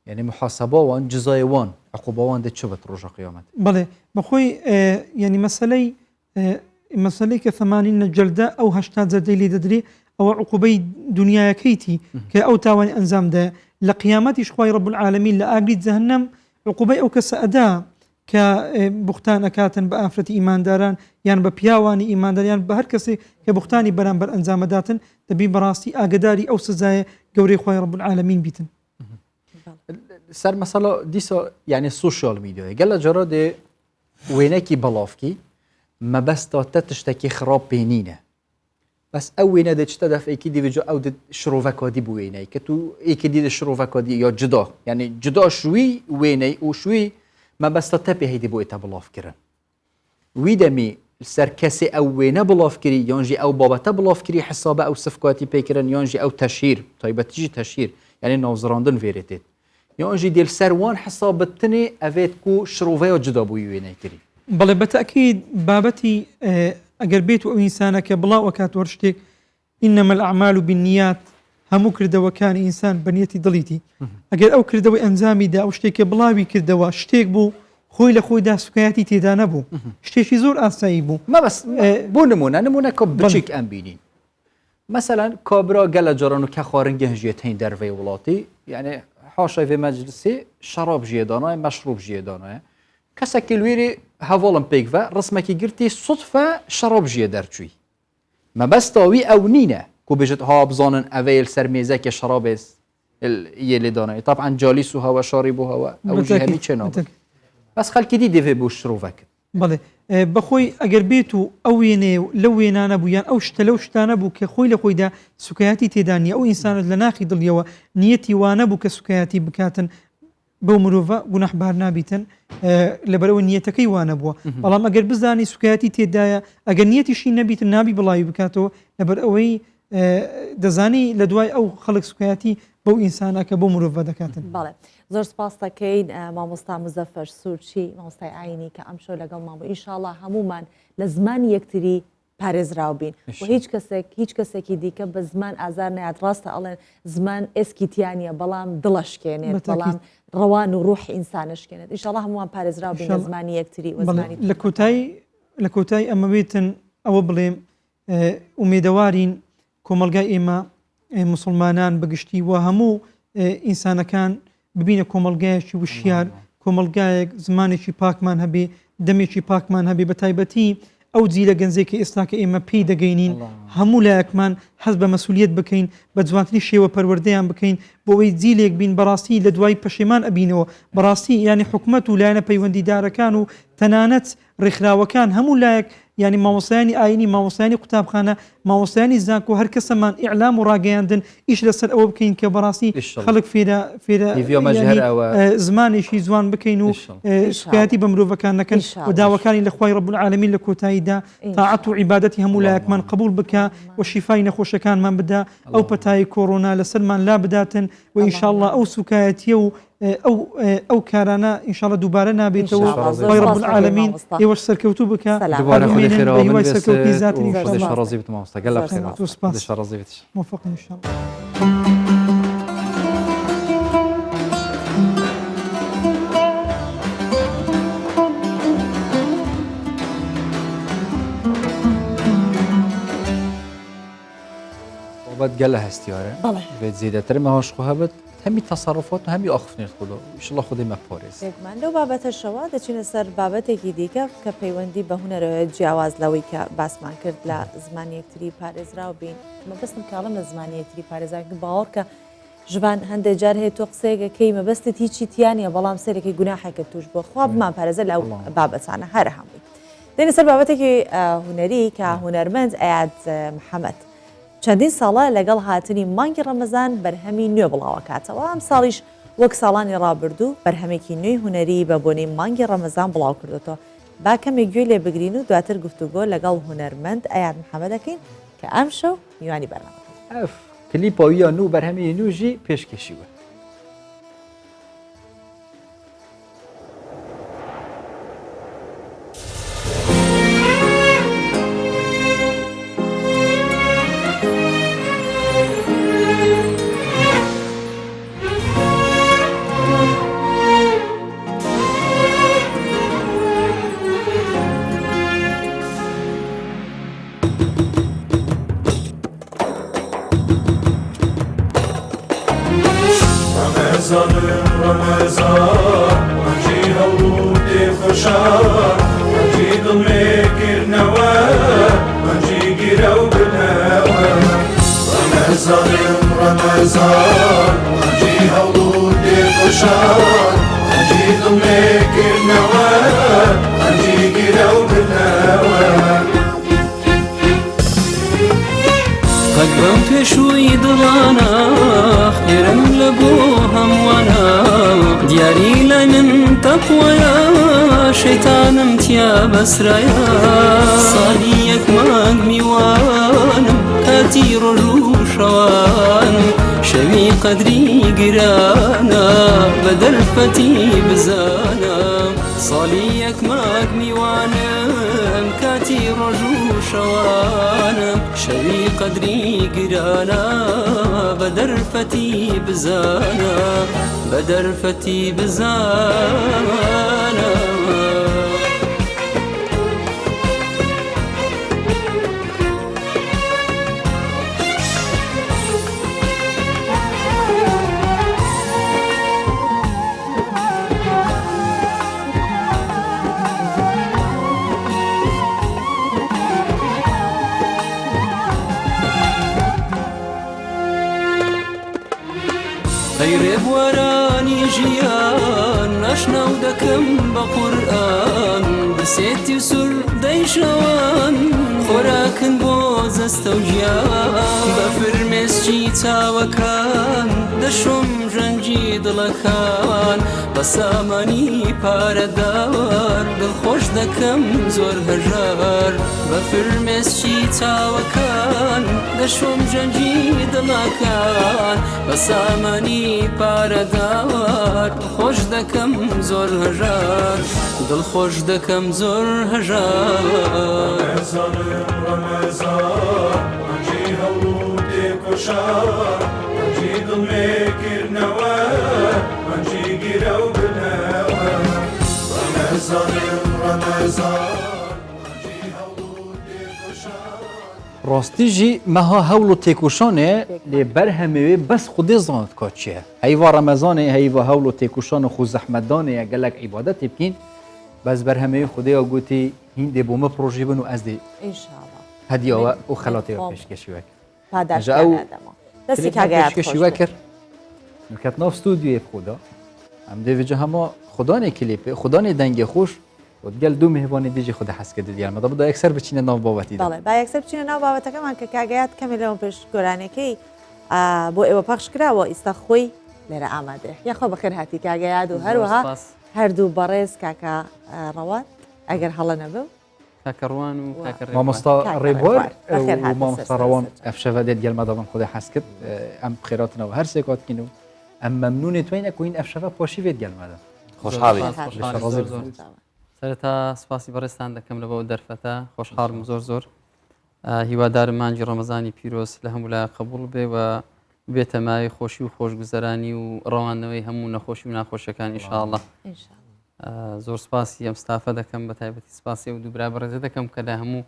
یعنی محاسبەوان جزایوان عقوبەوان دێت چ بێت ڕۆژە قیامەت بەڵێ بەخۆی یعنی مەسەلەی کە ثەمانینە جەلدە ئەو هەشتا جەلدەی لێ دەدرێ ئەوە عقوبەی دنیایەکەیتی کە ئەو تاوانی ئەنجامدایە لە قیامەتیش خوای ڕەب العالەمین لە ئاگری جەهەنەم عقوبەی ئەو کەسە ئەدا کە بوختان ئەکاتن بە ئافرەتی ئیمانداران یان بە پیاوانی ئیمانداریان بە هەر کەسێک کە بوختانی بەرامبەر ئەنجامەداتن دەبی بەڕاستی ئاگداری ئەو سزایە گەورەی خوای ڕەب العالەمین بیتن سەر مەسەڵە دیسە یعنی سوشیال میدیای گەلە جارە دێ وێنەکی بەڵافکی مەبەستە تە تشتێکی خراپ پێنینە بەس ئەو وێنە دەچتە دەفێکی دیویجا ئەو شرۆڤەکادی بوو وێنەی کە تو ئێکی دیدە شرۆڤەکادی یا جدا یعنی جدا شووی وێنەی و شووی مەبەستە تە پێ هەیدی بۆ ئێتە بڵافکردن وی دەمی سەر کەسێ ئەو وێنە بڵافکردی یانژی ئەو بابەتە بڵافکردی حسابە ئەو سفکاتی پێکردن یانژی ئەو تەشیر تایبەتیژی تەشیر یعنی ناوزڕاندن وێرێتێت یانژی دێل سەروان حسابەتنێ ئەوێت و شرۆڤەیە جدا بووی وێنەی کردی بەڵێ بەتەکید بابەتی ئەگەر بێت و ئەو ئینسانە کە بڵاو ئەکات وەر شتێک ئینەمە الأعمال بالنیات هەموو کردەوەکانی ئینسان بەنیەتی دڵیتی ئەگەر ئەو کردەوەی ئەنجامیدا ئەو شتێکە بڵاوی کردەوە شتێک بوو خۆی لە خۆیدا سوکایەتی تێدا نەبوو شتێکی زۆر ئاسایی بوو مەبەس بۆ نمونەکە بچێک ئەم بینین مەسەلەن کابرا گەلە جاران و کە خواردنگە هەژێت هەین دەرڤەی وڵاتی یعنی حاشای vê meclisê şerab jiyê danaye meşrûb jiyê danaye kesekî li wêrê hevalin pêk ve rismekî girtî sudfe şerab jiyê derçûyî mebesta wî ew nîne ku bêjit ha bizanin evê li ser mêzekê şerabê yê lê danaye taban calîs û hewa şarî bû hewa ew jî hemî çê nabe bes xelkî dî divê bû şirûvek بەڵێ بەخۆی ئەگەر بێت و ئەو وێنێ لەو وێنانە بوویان ئەو شتە لەو شتانە بوو کە خۆی لە خۆیدا سوکایەتی تێدانی ئەو ئینسانت لە ناخی دڵیەوە نیەتی وانە بوو کە سوکایەتی بکاتن بەو مرۆڤە گوناحبار نابیتن لەبەرەوە نیەتەکەی وانە بووە بەڵام ئەگەر بزانی سوکایەتی تێدایە ئەگەر نیەتیشی نەبیتن نابی بڵاوی بکاتەوە لەبەر ئەوەی دەزانی لە دوای ئەو خەڵک سوکایەتی بەو ئینسانەکە بۆ مرۆڤە دەکاتن. بەڵێ زۆر سپاس دەکەین مامۆستا مزەفەر سوورچی مامۆستای ئاینی کە ئەم شەو لەگەڵ مام بوو ئینشاڵڵا هەمومان لە زمانی یەکتری پارێزراو بین و هیچ کەسێکی دیکە بە زمان ئازار نەیات ڕاستە ئەڵێن زمان ئێسکیتیانە بەڵام دڵەشکێنێت بەڵام ڕەوان و ڕوح ئینسانشکێنێت ئینشاڵڵا هەمووان پارێزراو بین لە زمانی یەکتری لە کۆتایی ئەمە بێتن ئەوە بڵێم ئومێدەوارین کۆمەلگای ئێمە مسلمانان بەگشتی و هەموو ئینسانەکان ببینە کۆمەلگایەکی وشیار کۆمەلگایەک زمانێکی پاکمان هەبێ دەمێکی پاکمان هەبێ بە تایبەتی ئەو جیلە گەنجێکی ئێستا کە ئێمە پێی دەگەینین هەموو لایەکمان هەست بە مەسئولیت بکەین بە جوانترین شێوە پەروەردەیان بکەین بۆ ئەوەی جیلێک بین بەڕاستی لە دوای پەشێمان ئەبینەوە بەڕاستی ینی حکومەت و لایەنە پەیوەندیدارەکان و تەنانەت ڕێکخراوەکان هەموو لایەک ینی مامۆستایانی ئاینی مامۆستایانی قوتابخانە مامۆستایانی زانکۆ هەر کەسەمان ئیعلام و ڕاگەیاندن ئیش لەسەر ئەوە بکەین کە بەڕاستی خەڵک فێرە زمانێکی جوان بکەین و سوکایەتی بە مرۆڤەکان نەکەن و داواکانی لە خوای ڕەب العالەمین لە کۆتاییدا تاعەت و عیبادەتی هەموو لایەکمان قبول بکە و شیفای نەخۆشەکانمان بدا ئەو پەتای کۆڕۆنا لەسەرمان لا بداتن و ئینشاءڵڵا ئەو سوکایەتیە و ئەو کارانە ئینشاءڵڵا دووبارە نابێتەوە خوای ڕەب العالەمین ئێوەش سەرکەوتوو بکە بەهیوای سەرکەوتنی زاتی ڕازی بێت مامۆستا گەلە خێر ڕازی بێت موفق ئینشاءڵڵا. بابەت گەلە هەستیارە بێت زیاتر مەهۆشخۆ هەبێت هەمی تەسەڕفات و هەمی ئاخفنێت خودۆ ئینشاءڵڵا خودی مەپارێز من لەو بابەتەشەوە دەچینە سەر بابەتێکی دیکە کە پەیوەندی بە هونەرەوەی جیاواز لەوەی کە باسمان کرد لە زمانی یەکتری پارێزراو بین مەبەستم کاڵم لە زمانی یەکتری پارێزراکە باوەڕ کە ژبان هەندێک جار هەیە تۆ قسەیەکەکەی مەبەستت هیچی تیانە بەڵام سەرێکی گوناحێکە توش بۆ خوا بمان پارێزە لەو بابەتانە هەرە هەمووی دێنە سەر بابەتێکی هونەری کە هونەرمەند ئەیاد محەممەد چەندین ساڵە لەگەڵ هاتنی مانگی ڕەمەزان بەرهەمی نوێ بڵاوکاتەوە ئەم ساڵیش وەک ساڵانی ڕابردوو بەرهەمێکی نوێی هونەری بە بۆنەی مانگی ڕەمەزان بڵاو کردوەوە با کەمێک گوێ لێ بگرین و دواتر گفتوگۆ لەگەڵ هونەرمەند ئەیاد محەممەد دەکەین کە ئەم شەو میوانی بەرنامە کلیپەویە نو بەرهەمی نوژی پێشکەشیوە. قەلبم پێشووی دڵانە خێرم لە بۆ هەمووانە دیاری لای من تەقوایە شەیتانم تیا بەسرایە ساڵی یەک مانگ میوانم کاتی ڕۆژ و شەوانم شەوی قەدری گرانە بە دەرفەتی بزانم ساڵی یەک مانگ میوانم کاتی ڕۆژ و شەوانم شەوی قەدری گرانە بە دەرفەتی بزانە بە دەرفەتی بزانە ڕێبوارانی ژیان ئاشنا و دەکەم بە قورئان بسێتی و سور دەیشەوان خۆراکن بۆ جەستە و ژیان بە فرمێسکی چاوەکان دەشۆم ژەنگی دڵەکان بە سامانی پارەدار دڵخۆش دەکەم زۆر هەژار بە فرمێسکی چاوەکان دەشۆم ژەنگی دڵەکان بە سامانی پارەدار خۆش دەکەم زۆر هەژار دڵخۆش دەکەم زۆر هەژار ڕەمەزان مانجی هەوڵ و تێکۆشان مانجی دڵمێگرنەوە مانجی گیرە و بنەوە ڕەمەزانم ڕەمەزان مانجی هەوڵ و تێکۆشان ڕاستیژی مەها هەوڵ و تێکوشانێ لێ بەرهەمەوێ بەس خودێ زانت کات چییە هەیوا ڕەمەزانێ هەیوا هەوڵ و تێکوشان و خو زەحمەتدانەیە گەلک عیبادەتی بکەین بەس بەرهەمەوەی خودەیە گوتی هین دێ بۆمە پرۆژی بن و ئەس دێ هەدیەوە و خەڵاتەوە پێشکەشی وەک دەستی پێشکەشی وە کرد کەت ناو ستودیۆی خۆدا ئەم دەوێجە هەما خوددانێ کلیپێ خوددانێ دەنگی خۆش گەل دوو میهوانی دیجی خودە حەسکرد دیارمەدا بدا یەکسەر بچینە ناو بابەتی با یەکسەر بچینە ناو بابەتەکەمان کە کاگەیات کەمێ لەوە پێش گۆرانەکەی بۆ ئێوە پەخش کراوە ئیستا خۆی لێرە ئامادە یاخۆ بەخێر هاتی کاگەیاد و هەروەها هەردوو بەڕێز کاکە ڕەوات ئەگەر هەڵە نەبێ کاکەڕوان و مامۆستا ڕێبوار مامۆستا ڕەوان ئەفشەڤە دێت گەلمەداڵم خودە حەس کرد ئەم بخێراتنەوە هەر سێکاتکین و ئەم مەمنونێت توێنە کوین ئەفشەڤە پۆشی بێت گەلمەدا خۆشحاڵی سەرەتا سپاسی بەڕێستان دەکەم لەبەوە دەرفەتە خۆشحاڵم زۆر زۆر هیوادارم مانجی ڕەمەزانی پیرۆز لە هەموو لای قبوڵ بێ و بێتە ماوەی خۆشی و خۆشگوزەرانی و ڕەوانەوەی هەموو نەخۆشی و ناخۆشەکان ئینشاءڵڵا زۆر سپاسی ئەم ستافە دەکەم بە تایبەتی سپاسی و دووبرا بەڕێزە دەکەم کە لە هەموو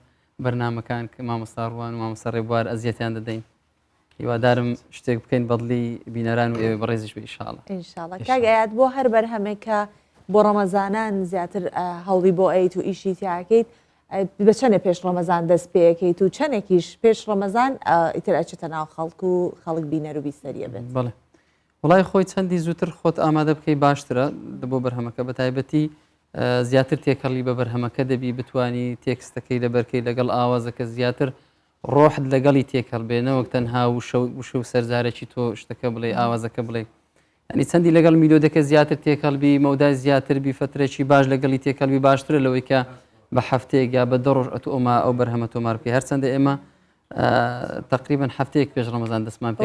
بەرنامەکان کە مامۆستا ڕوان و مامۆستا ڕێبوار ئەزیەتیان دەدەین هیوادارم شتێک بکەین بەدڵی بینەران و ئێوە بەڕێزیش بێ ئینشاءڵڵا ئینشاءڵڵا کاگەیات بۆ هەر بەرهەمێکە بۆ ڕەمەزانان زیاتر هەوڵی بۆ ئەیت و ئیشی تیاکەیت بە چەندێ پێش ڕەمەزان دەست پێەکەیت و چەندێکیش پێش ڕەمەزان ئیتر ئەچێتە ناو خەڵک و خەڵک بینەر و بیسەریە بێت بەڵێ وڵای خۆی چەندی زووتر خۆت ئامادە بکەی باشترە بۆ بەرهەمەکە بە تایبەتی زیاتر تێکەڵی بە بەرهەمەکە دەبی بتانی تێکستەکەی لەبەرکەی لەگەڵ ئاوازەکە زیاتر ڕۆحت لەگەڵی تێکەڵ بێنەوەک تەنها وشە و سەرزارێکی تۆ شتەکە بڵێ ئاوازەکە بڵێ ئەنی چەندی لەگەڵ میلۆدەکە زیاتر تێکەڵبی مەودای زیاتر بی فترێکی باش لەگەڵی تێکەڵبی باشترە لەوەی کە بە هەفتەیەک یا بە 2 ڕۆژ ئەتوما ئەو بەرهەمە تۆمار بکەی هەرچەندە ئێمە تقریبا هەفتەیەک پێش ڕەمەزان دەستمان پێ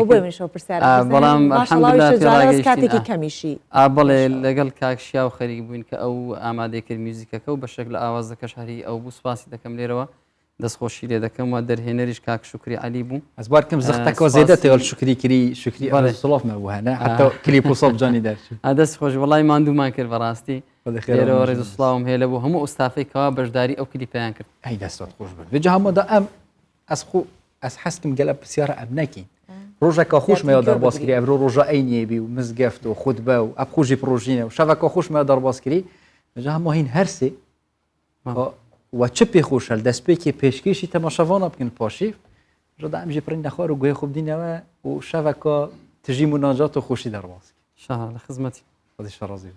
بەڵام کاتێکی کەمیشی بڵێ لەگەڵ کاکشیا و خەریک بووین کە ئەو ئامادەی کرد میوزیکەکە و بەشێک لە ئاوازەکەش هەری ئەو بوو سپاسی دەکەم لێرەوە دەستخۆشی لێ دەکەم و دەرهێنەریش کاک شکری علی بوو ئەزبارکەم زەختەکە زێدەتەوە شکری کری شکری سڵافمە بوو هەنە حتا کلیپ و سەڵجانی دەرچ دەست خۆش وڵای ماندوومان کرد بەڕاستی لێرەوە ڕێز و سڵاوم هەیە لە بوو هەموو ئوستافەی کەوا بەشداری ئەو کلیپیان کرد ئەی دەستات خۆش بن بێجا هەموودا ئەم ئەس حەسکم گەلە پرسیارە ئەم نەکەین ڕۆژێکە خۆشمەوە دەرباسکری ئەبرۆ ڕۆژە ئەینێبی و مزگەفت و خودبە و ئەبخۆژی پرۆژینە و شەڤەکە خۆشمەوە دەرباسکری بێجا هەموو هین هەرسێ و چه پێخۆشە دەستپێکی پێشکەشی تەماشەوانە بکەن پاشی ڕدا ئەمژی پڕین نەخوار و گوێ خوب دینەوە و شەڤەکە تژی مناجات و خۆشی دەرباسکی شەهر لە خزمەتی خۆدی شەڕازی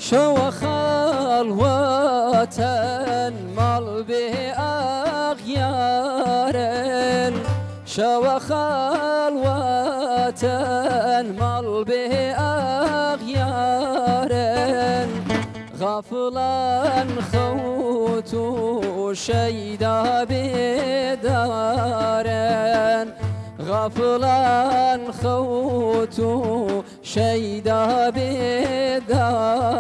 شو خلوة مال بي شەوە خەڵوەتەن ماڵ بێ ئاغیارن غافڵان خەوت و شەیدا بێدارن غافڵان خەوت و شەیدا بێدارن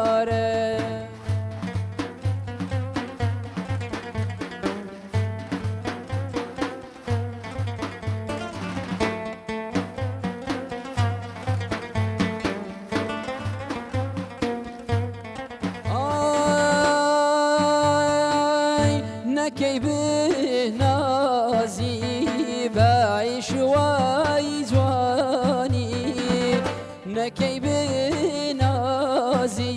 نەکەی بنازی بەعیش وای جوانی نەکەی بنازی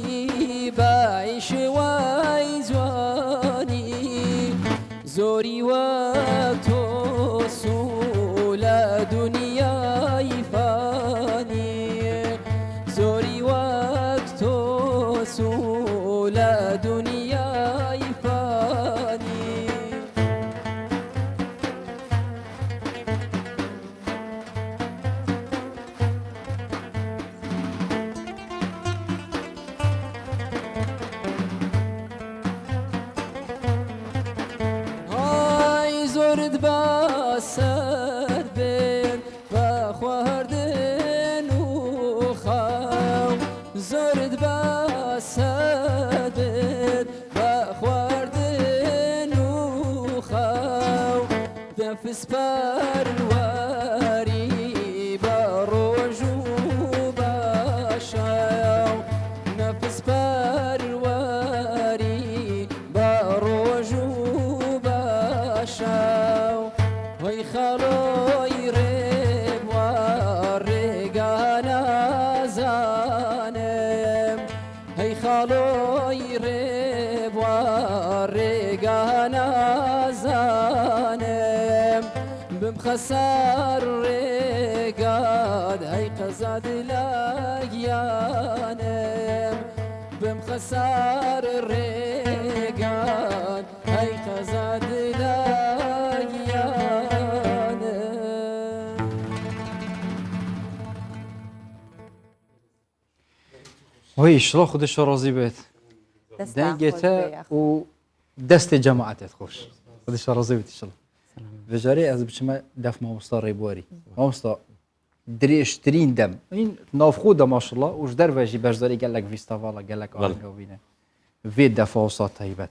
بەعیش وای جوانی زۆری وەک تۆ سوو لە دونیای فانی زۆری وەک تۆ سوو لە دونیای فانی زۆرت بەسەر بێن بە خواردن و خەو زۆرت بەسەر بێن بە خواردن و خەو دەفس پەروەری بە ڕۆژ و بە شەو نەفس پەروەری بە ڕۆژ و بە شەو وەی خەڵۆی ڕێبوار ڕێگە نازانم هەی خەڵۆی ڕێبوار ڕێگە نازانم بمخە سەر ڕێگات هەی قەزاد لەگیانم بمخە سەر ڕێگات هەی قەزاد وهي شلون خودش راضي بيت دنجته ودست جماعته خوش خودش راضي بيت ان شاء الله بجاري از بچما دف ما مستر بواري ما مستر دريشترين دم این نافخوده ما شاء الله وش در وجي بجداري قال لك فيستافالا قال لك آنگوینه في دفاوسات طيبات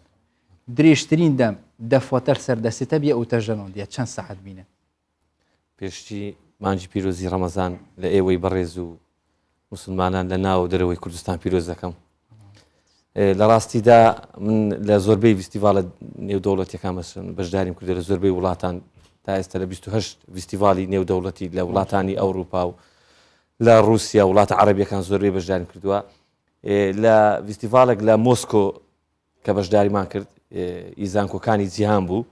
دريشترين دم دفاتر سر دسته بیا او تجنون دیا چند ساعت بینه پێشتی مانجی پیرۆزی ڕەمەزان لە ئێوەی بەڕێز و مسلمانان لە ناو دەرەوەی کوردستان پیرۆز دەکەم لە ڕاستیدا من لە زۆربەی فیستیڤالە نێودەوڵەتیەکان بەشداریم کردو لە زۆربەی وڵاتان تا ئێستا لە 28 فیستیڤالی نێودەوڵەتی لە وڵاتانی ئەوروپا و لە رووسیا وڵاتە عەرەبیەکان زۆربەی بەشداریم کردووە لە فیستیڤالێک لە مۆسکۆ کە بەشداریمان کرد ئیزانکۆکانی جیهان بوو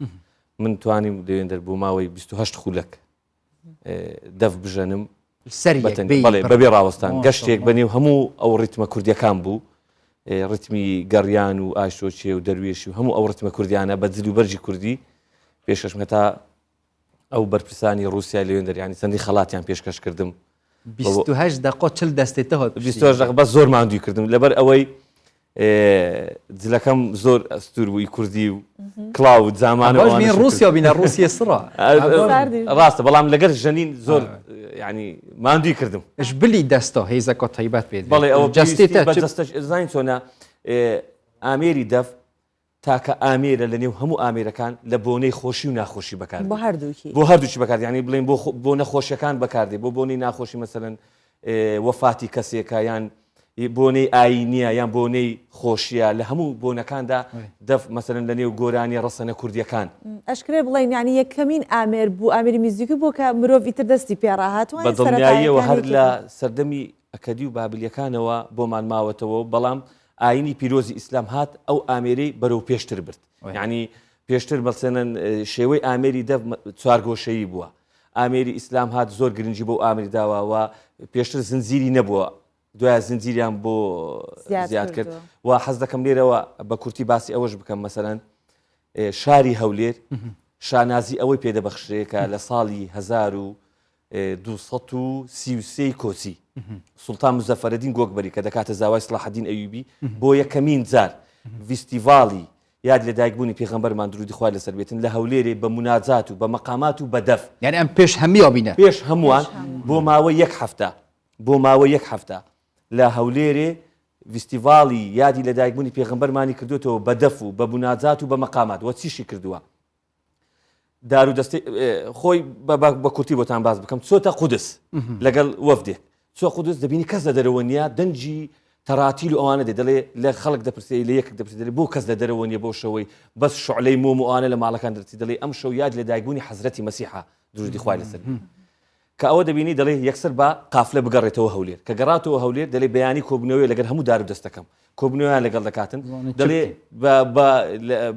من توانیم دەوێندەر بوو ماوەی 28 خولەک دەف بژەنم بەبێ ڕاوەستان گەشتێک بەنێو هەموو ئەو ڕیتمە کوردیەکان بوو ڕیتمی گەڕیان و ئاشۆچێ و دەروێشی و هەموو ئەو ڕیتمە کوردیانە بە جل و بەرجی کوردی پێشکەشمە تا ئەو بەرپرسانی رووسیا لەوێندەر ینی چەندی خەڵاتیان پێشکەش کردم 28 دقیقە 40 دەستێتە هات 28 دقیقە بەس زۆر ماندووی کردم لەبەر ئەوەی جلەکەم زۆر ئەستور بووی کوردی و کلااو زمانە رووسیا بینە رووسیا سڕ ڕاستە بەڵام لەگەر ژەنین زۆر ینی ماندووی کردم اش بلی دەستە هێزەکە تایبەت پێ بەڵێ ئەوە جەستەزانین چۆنە ئامێری دەف تاکە ئامێرە لە نێو هەموو ئامێرەکان لە بۆنەی خۆشی و ناخۆشی بەکار بۆ هەردووکی بەکار ینی بڵێن بۆ نەخۆشیەکان بەکاردێ بۆ بۆنەی ناخۆشی مەسەلەن وەفاتی کەسێکە یان بۆنەی ئاینیە یان بۆنەی خۆشیە لە هەموو بۆنەکاندا دەف مەسەلەن لە نێو گۆرانی ڕەسەنە کوردیەکان ئەشکرێ بڵێن ینی یەکەمین ئامێر بوو ئامێری میزیکی بۆ کە مرۆڤ ئیتر دەستی پێڕاهاتوە بە دڵنیاییەوە هەر لە سەردەمی ئەکەدی و بابلیەکانەوە بۆمان ماوەتەوە بەڵام ئاینی پیرۆزی ئیسلام هات ئەو ئامێرەی بەرەو پێشتر برد یعنی پێشتر مەسەلەن شێوەی ئامێری دەف چوارگۆشەیی بووە ئامێری ئیسلام هات زۆر گرنگی بۆ ئامێری داوەوە پێشتر زنجیری نەبووە دوای زنجیریان بۆ زیاد کرد و حەز دەکەم لێرەوە بە کورتی باسی ئەوەش بکەم مەسەلەن شاری هەولێر شانازی ئەوەی پێدەبەخشرێ کە لە ساڵی 1233 کۆچی سوڵتان مزەفەرەدین گۆکبەری کە دەکاتە زاوای سڵاحەدین ئەیوبی بۆ یەکەمین جار فیستیڤاڵی یاد لە دایکبوونی پێغەمبەرمان درودی خوای لەسەر بێتن لە هەولێرێ بە مناجات و بە مەقامات و بە دەف یعنی ئەم پێش هەمیە بینە پێش هەمووان بۆ ماوەی یەک هەفتە لە هەولێرێ فیستیڤاڵی یادی لە دایکبوونی پێغەمبەرمانی کردوێتەوە بە دەف و بە مناجات و بە مەقامات وە چیشی کردووە دار و دەستی خۆی بە کورتی بۆتان باز بکەم چۆتە قودس لەگەڵ وەفدێک چۆ قودس دەبینی کەس لە دەرەوە نیە دەنجی تەراتیل و ئەوانە دەڵێ لە خەڵک دەپرسی لە یەکێک دەپرسی دەڵێ بۆ کەس لە دەرەوە نیە بۆ شەوەی بەس شعلەی مۆم و ئەوانە لە ماڵەکان دەرچی دەڵێ ئەم شەو یاد لە دایکبوونی حەزرەتی مەسیحا درودی خوای لەسەر کە ئەوە دەبینی دەڵێ یەکسەر بە قافلە بگەڕێتەوە هەولێر کە گەڕاتەوە هەولێر دەڵێ بەیانی کۆبنەوەی لەگەر هەموو دارودەستەکەم کۆبنەوەیان لەگەڵ دەکاتن دەڵێ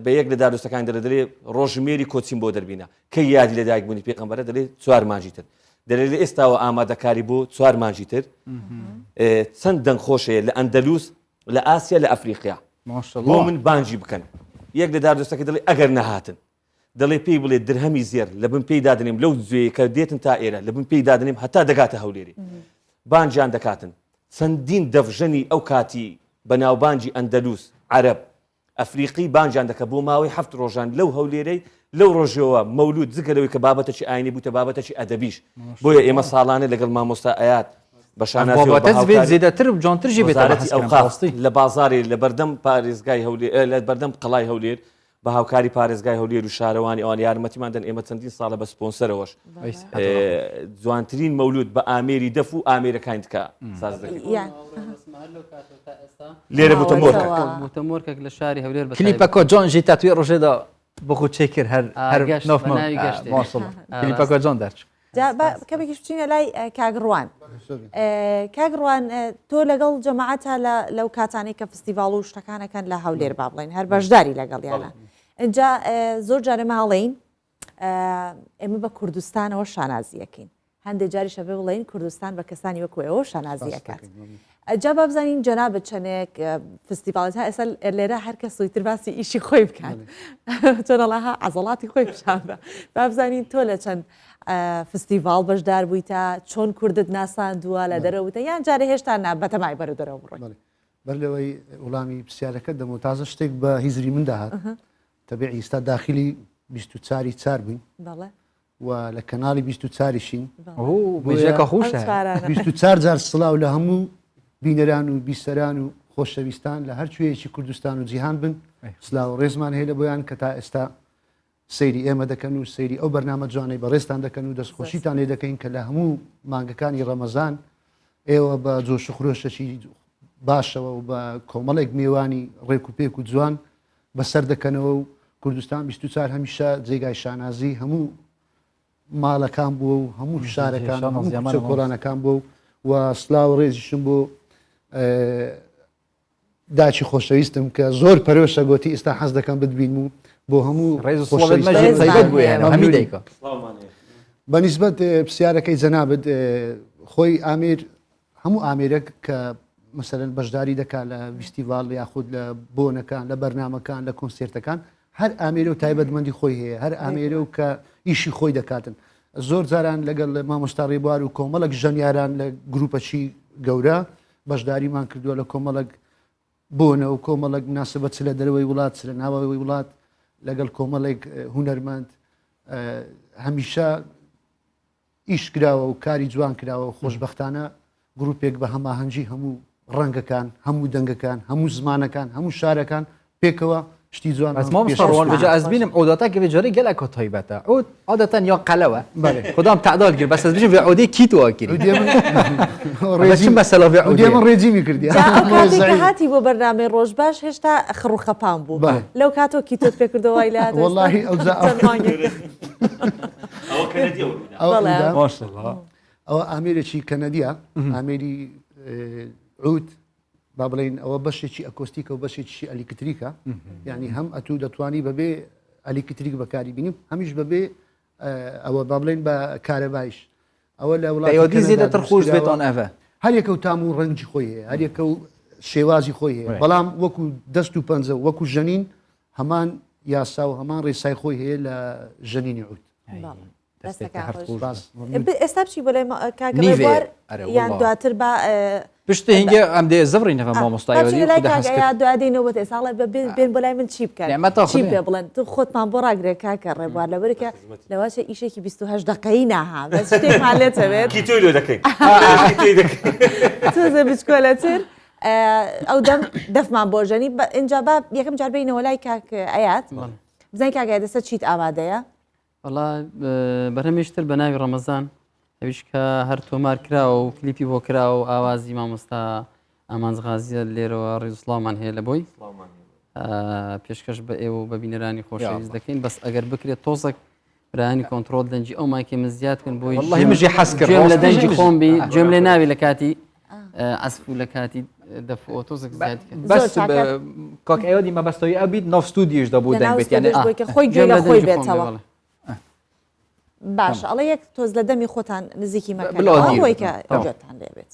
بە یەک لە دارودەستەکان دەڵێ ڕۆژمێری کۆچین بۆ دەربینە کە یادی لە دایکبوونی پێغەمبەرە دەڵێ 4 مانجی تر دەڵێ لە ئێستاوە ئامادەکاری بۆ 4 مانجی تر چەند دەنگ خۆشەیە لە ئەندەلوس لە ئاسیا لە ئەفریقیا بۆ من بانجی بکەن یەک لە دارودەستەکە دەڵێ ئەگەر نەهاتن دەڵێ پێی بڵێ درهەمی زێر لە بن پێی دادنێم لەو زوێ کە دێتن تا ئێرە لە بن پێی دادنێم هەتا دەگاتە هەولێری بانجیان دەکاتن چەندین دەفژەنی ئەو کاتی بەناوبانجی ئەندەلوس عەرەب ئەفریقی بانجیان دەکە بۆ ماوەی 7 ڕۆژان لەو هەولێرەی لەو ڕۆژەوە مەولود جگەلەوەی کە بابەتەی ئاینی بووتە بابەتەی ئەدەبیش بۆیە ئێمە ساڵانە لەگەڵ مامۆستا ئەیات بە شانازی زیاتر و جوانترژی بێتارەتی ئەوقافی لە بازارێ لە بەردەم پارێزگای هەولێر لە بەردەم قەڵای هەولێر بە هاوکاری پارێزگای هەولێر و شارەوانی ئەوان یارمەتیمان دەن ئێمە چەندین ساڵە بە سپۆنسەرەوەش جوانترین مەولود بە ئامێری دەف و ئامێرەکانی تکە ساز لێرە بوتەمۆرکێک لە شاری هەولێر بە کلیپەکۆ جۆنژی تا توێ ڕۆژێدا بەخۆ چێکرد هەر کلیپەکۆ جۆن دەرچ کەمێکیش بچینە لای کاگڕوان کاگڕوان تۆ لەگەڵ جەماعەتە لەو کاتانەی کە فستیڤاڵ و شتەکانەکەن لە هەولێر با بڵێن هەر بەشداری لەگەڵیانە اینجا زۆر جارە ماڵین ئێمە بە کوردستانەوە شانازیەکەین هەندێک جاری شەبێ بڵێن کوردستان بە کەسانی وەکو ئێوە شانازیەکات جا با بزانین جەنابەت چەندێک فستیڤاڵێت تا ئێستا لێرە هەر کەس سویتر باسی ئیشی خۆی بکات چۆنەڵاها عەزەڵاتی خۆی پیشاندا با بزانین تۆ لە چەند فستیڤاڵ بەشدار بوویتە چۆن کوردت ناساندووە لە دەرەوتە یان جارە هێشتا بەتەمای بەرە دەرەوە بڕۆی بەر لەوەی وڵامی پرسیارەکە دەمە تازە شتێک بە هیزری من داهات تەبیعی ئێستا داخلی 24 بووین و لە کەناڵی 24شین بێژەکە خۆشە 24 جار سڵاو لە هەموو بینەران و بیستەران و خۆشەویستان لە هەرکوێیەکی کوردستان و جیهان بن سلااو ڕێزمان هەیە لە بۆیان کە تا ئێستا سەیری ئێمە دەکەن و سەیری ئەو بەرنامە جوانەی بەڕێستان دەکەن و دەستخۆشیتان لێ دەکەین کە لە هەموو مانگەکانی ڕەمەزان ئێوە بە جۆش و خرۆشەی باشەوە و بە کۆمەڵێک میێوانی ڕێک و پێک و جوان بەسەر دەکەنەوە و کوردستان 24 هەمیشە جێگای شانازی هەموو ماڵەکان بووە و هەموو شارەکان هەموو کۆڵانەکان بوو و سلااو ڕێزیشم بۆ داچی خۆشەویستم کە زۆر پەرۆشە گوتی ئێستا حەز دەکەم بتبین و بۆ هەموو بەنیسبەت پرسیارەکەی جەنابەت خۆی ئامێر هەموو ئامێرەك کە مەسەرەن بەشداری دەکات لە فستیڤاڵ یاخود لە بۆنەکان لە بەرنامەکان لە کۆنسێرتەکان هەر ئامێرە و تایبەتمەندی خۆی هەیە هەر ئامێرە و کە ئیشی خۆی دەکاتن زۆر جاران لەگەڵ مامۆستا ڕێبوار و کۆمەڵک ژەنیاران لە گروپەچی گەورە بەشداریمان کردووە لە کۆمەڵک بۆنە و کۆمەڵک مناسبەت لە دەرەوەی وڵات لە ناوەوەی وڵات لەگەڵ کۆمەڵێک هونەرمەند هەمیشە ئیش کراوە و کاری جوان کراوە و خۆشببختانە گروپێک بە هەماهەنگی هەموو ڕەنگەکان هەموو دەنگەکان هەموو زمانەکان هەموو شارەکان پێکەوە شتی جوان ئەس بینم ئۆداتاکە بێجارەی گەلێکۆ تایبەتە ئەو عادەتەن یا قەلەوە خدام تعدال کرد بەس بژ عودی کیتوە کرد من ڕێجیمی کردی هاتی بۆ بەرنامەی ڕۆژ باش هێشتا خڕوخەپان بوو لەو کاتۆ کیتۆت پێ کردەوە لا واللهی ئەوە ئامێرێکی کەنەدیە ئامێری عود با بڵین ئەوە بەشێکی ئەکۆستیکە و بەشێکی ئەلیکتریکە یعنی هەم ئەتوو دەتوانی بەبێ ئەلیکتریک بەکاری بینیم هەمیش بەبێ ئەوە با بڵین بە کارەبایش ئەوە لە وڵاتی زیاتر خۆش بێتۆن ئەڤە هەریەکە و تام و ڕەنگی خۆی هەیە هەریەکە و شێوازی خۆی هەیە بەڵام وەکو دەست و پەنجە وەکو ژەنین هەمان یاسا و هەمان ڕێسای خۆی هەیە لە ژەنینی عود ئێستا بچی بۆ لای کاگەڕێبوار یان دواتر بە پشتی هینگە ئەم دێ زەڕی نەفە مامۆستایەوەی دوادینەوە ئێساڵە بێن بۆ لای من چی بکەن چی پێ بڵێن تو خۆتمان بۆ ڕاگرێ کاکە ڕێبوار لەبەرکە لەواشە ئیشێکی 28 دقەی ناها بەس شتێکمان لێتەوێت کیتۆی لێ دەکەین تۆزە بچکۆلەتر ئەو دەم دەفمان بۆژەنی اینجا با یەکەم جار بینەوە لای کاک ئەیات بزانین کاگای دەستە چیت ئامادەیە وڵا بەرهەمێشتر بە ناوی ڕەمەزان ئەویش کە هەر تۆمار کراوە و کلیپی بۆ کراوە و ئاوازی مامۆستا ئامانزغازیە لێرەوە ڕێزوسڵامان هەیە لە بۆی پێشکەش بە ئێوە بە بینەرانی خۆشەویست دەکەین بەس ئەگەر بکرێت تۆزێک برایانی کۆنتترۆل دەنجی ئەو مایکێ من زیادکەن بۆی گوێم لە دەنجی خۆمبی گوێم لێ ناوی لە کاتی ئەسپ و لە کاتی دەفۆ تۆزێک زیادکەن بەس کاک ئێوە دیمە بەستەوەی ئەبیت ناو ستودیوش دەبوو دەنگبێت خۆی گوێ لە خۆی بێتەوە باش ئەڵە یەک تۆز لە دەمی خۆتان نزیکی مەکەنەوەی کە گوێتان لێبێت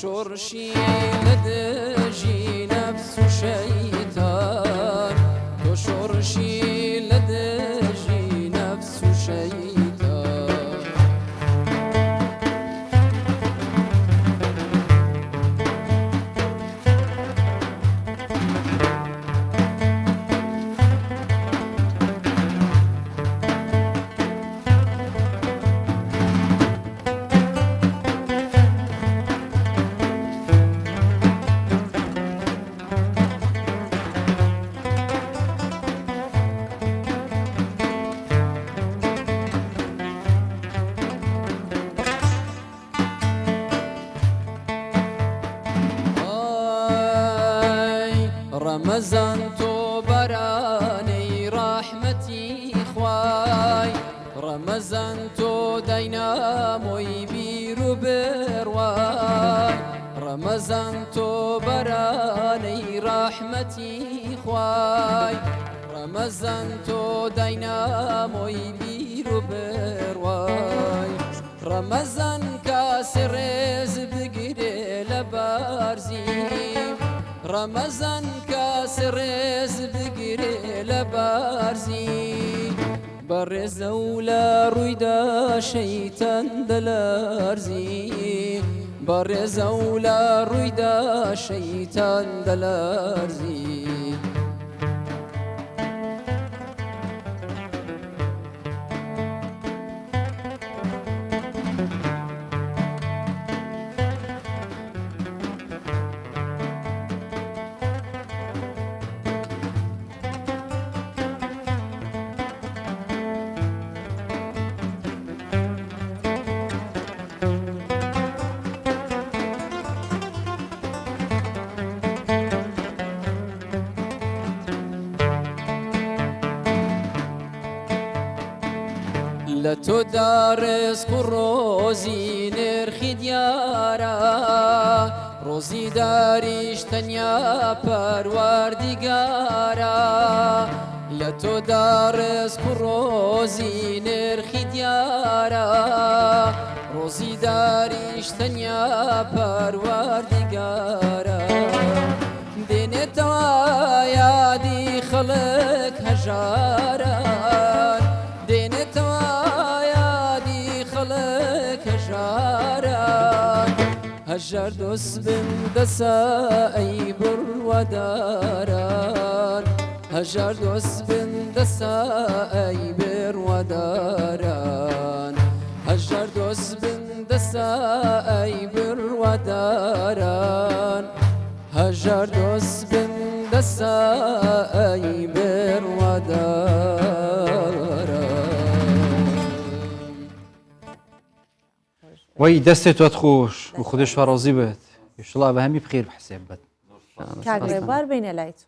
شرشي لدجي نفس شيطان شرشي لدجي نفس شيطان رمضان تو براني رحمتي خواي رمضان تو ديناموي بيرو برواي رمضان تو براني رحمتي خواي رمضان تو ديناموي بيرو برواي رمضان كاسرز بقري لبارزي رمضان كاسرز بقري لبارزي برز ولا رويدا شيطان دلارزي برز ولا رويدا شيطان دلارزي لتو دارس روزي نرخي ديارا روزي داريش تنيا پروردگارا لتو دارس روزي نرخي ديارا روزي داريش تنيا پروردگارا دين توايا دي خلق هجارا دين توايا هەژار دۆست بن دەسا ئەی بڕوەداران هەژار دۆست بن دەسا ئەی بڕوەداران هەژار دۆست بن دەسا ئەی بڕوەداران هەژار دۆست بن دەسا ئەی بڕوەداران وی دەستێت وەت خۆش و خودش ڕازی بێت یشڵا بە هەمی بخیر بحسێب بێت کاگرێبار بینە لای تو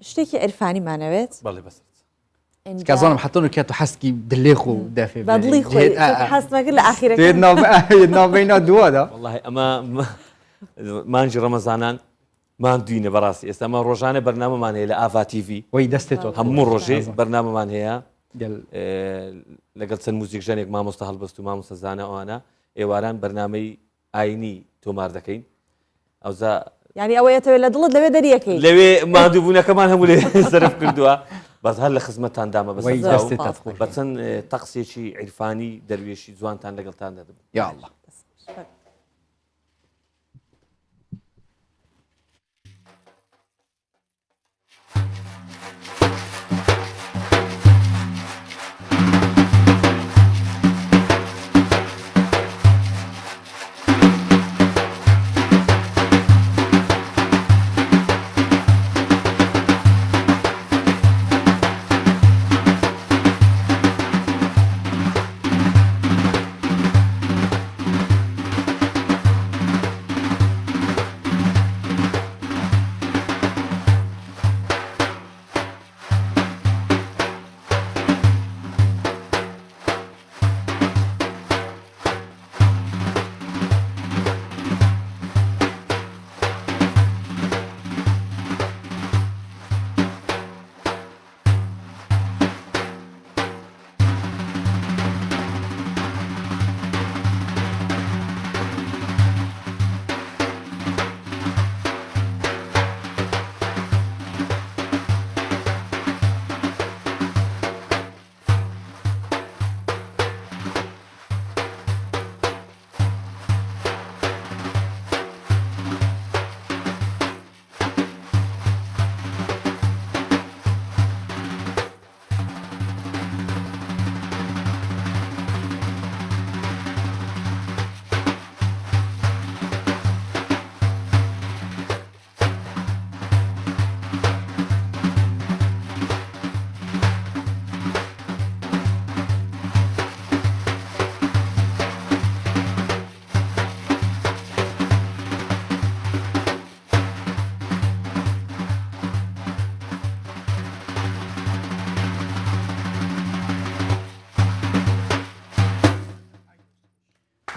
شتێکی ئەرفانیمانەوێت کازانم حتى كاتو حسكي دليخو دافي بدلي خوي حس ما قل اخيرا ناوبينا دوادا والله اما مانجي رمضانان ما ندوينه براسي اسما روجانه برنامج مان هي لافا تي في وي دستتو هم روجي برنامج مان هي لقلت الموسيقى جانيك ما مستحيل بس ما مستزانه وانا ايواران برنامج عيني تومار دكين او ذا يعني اويت ولا ضل لوي دريكي لوي ما دوبونا كمان هم صرف كردوا بس هلا خدمتان دامه بس بس طقسي شي عرفاني درويشي زوانتان لقلتان يا الله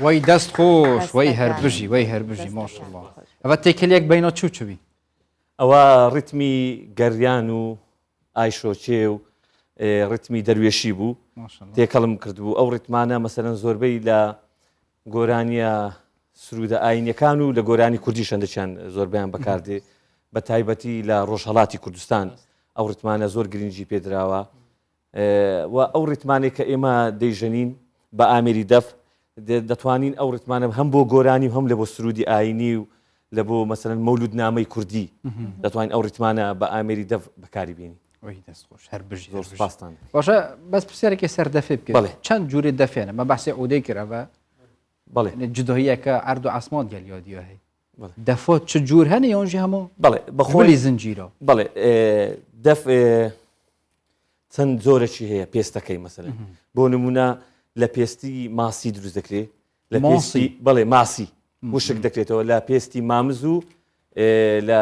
وي دست خوش وي هربجي ما شاء الله هذا تيكليك بينو تشوبي او رتمي قريانو ايشو تشيو رتمي درويشي بو ما شاء الله تيكلم كردبو او رتمانا مثلا زوربي لا غورانيا سرودا اين كانوا لغوراني كرديش عندشان زوربيان بكاردي بتايبتي لا روشالاتي كردستان او رتمانا زور جرينجي بيدراوا و او رتماني كاما ديجنين باميري دف دەتوانین ئەو ڕتمانە هەم بۆ گۆرانی و هەم لە بۆ سرودی ئاینی و لە بۆ مەسەلەن مەولود نامەی کوردی دەتوانین ئەو ڕتمانە بە ئامێری دەف بەکاری بینی دەستخۆش هەر بژی زۆر سپاستان باشە بەس پرسیارێکی سەردەفێ بکە چەند جوری دەفێنە مە بەحسی ئەودەی کراوە بەڵێ جدۆهیەکە ئەرد و ئاسمان گەل یادیوە هەیە دەفۆت چ جوور هەنە یۆنژی هەموو بەڵێ بەخۆی زنجیرە بەڵێ دەف چەند زۆرەکی هەیە پێستەکەی مەسەلەن بۆ نمونە لە پێستی ماسی دروست دەکرێت لە پێستی بەڵێ ماسی وشک دەکرێتەوە لە پێستی مامز و لە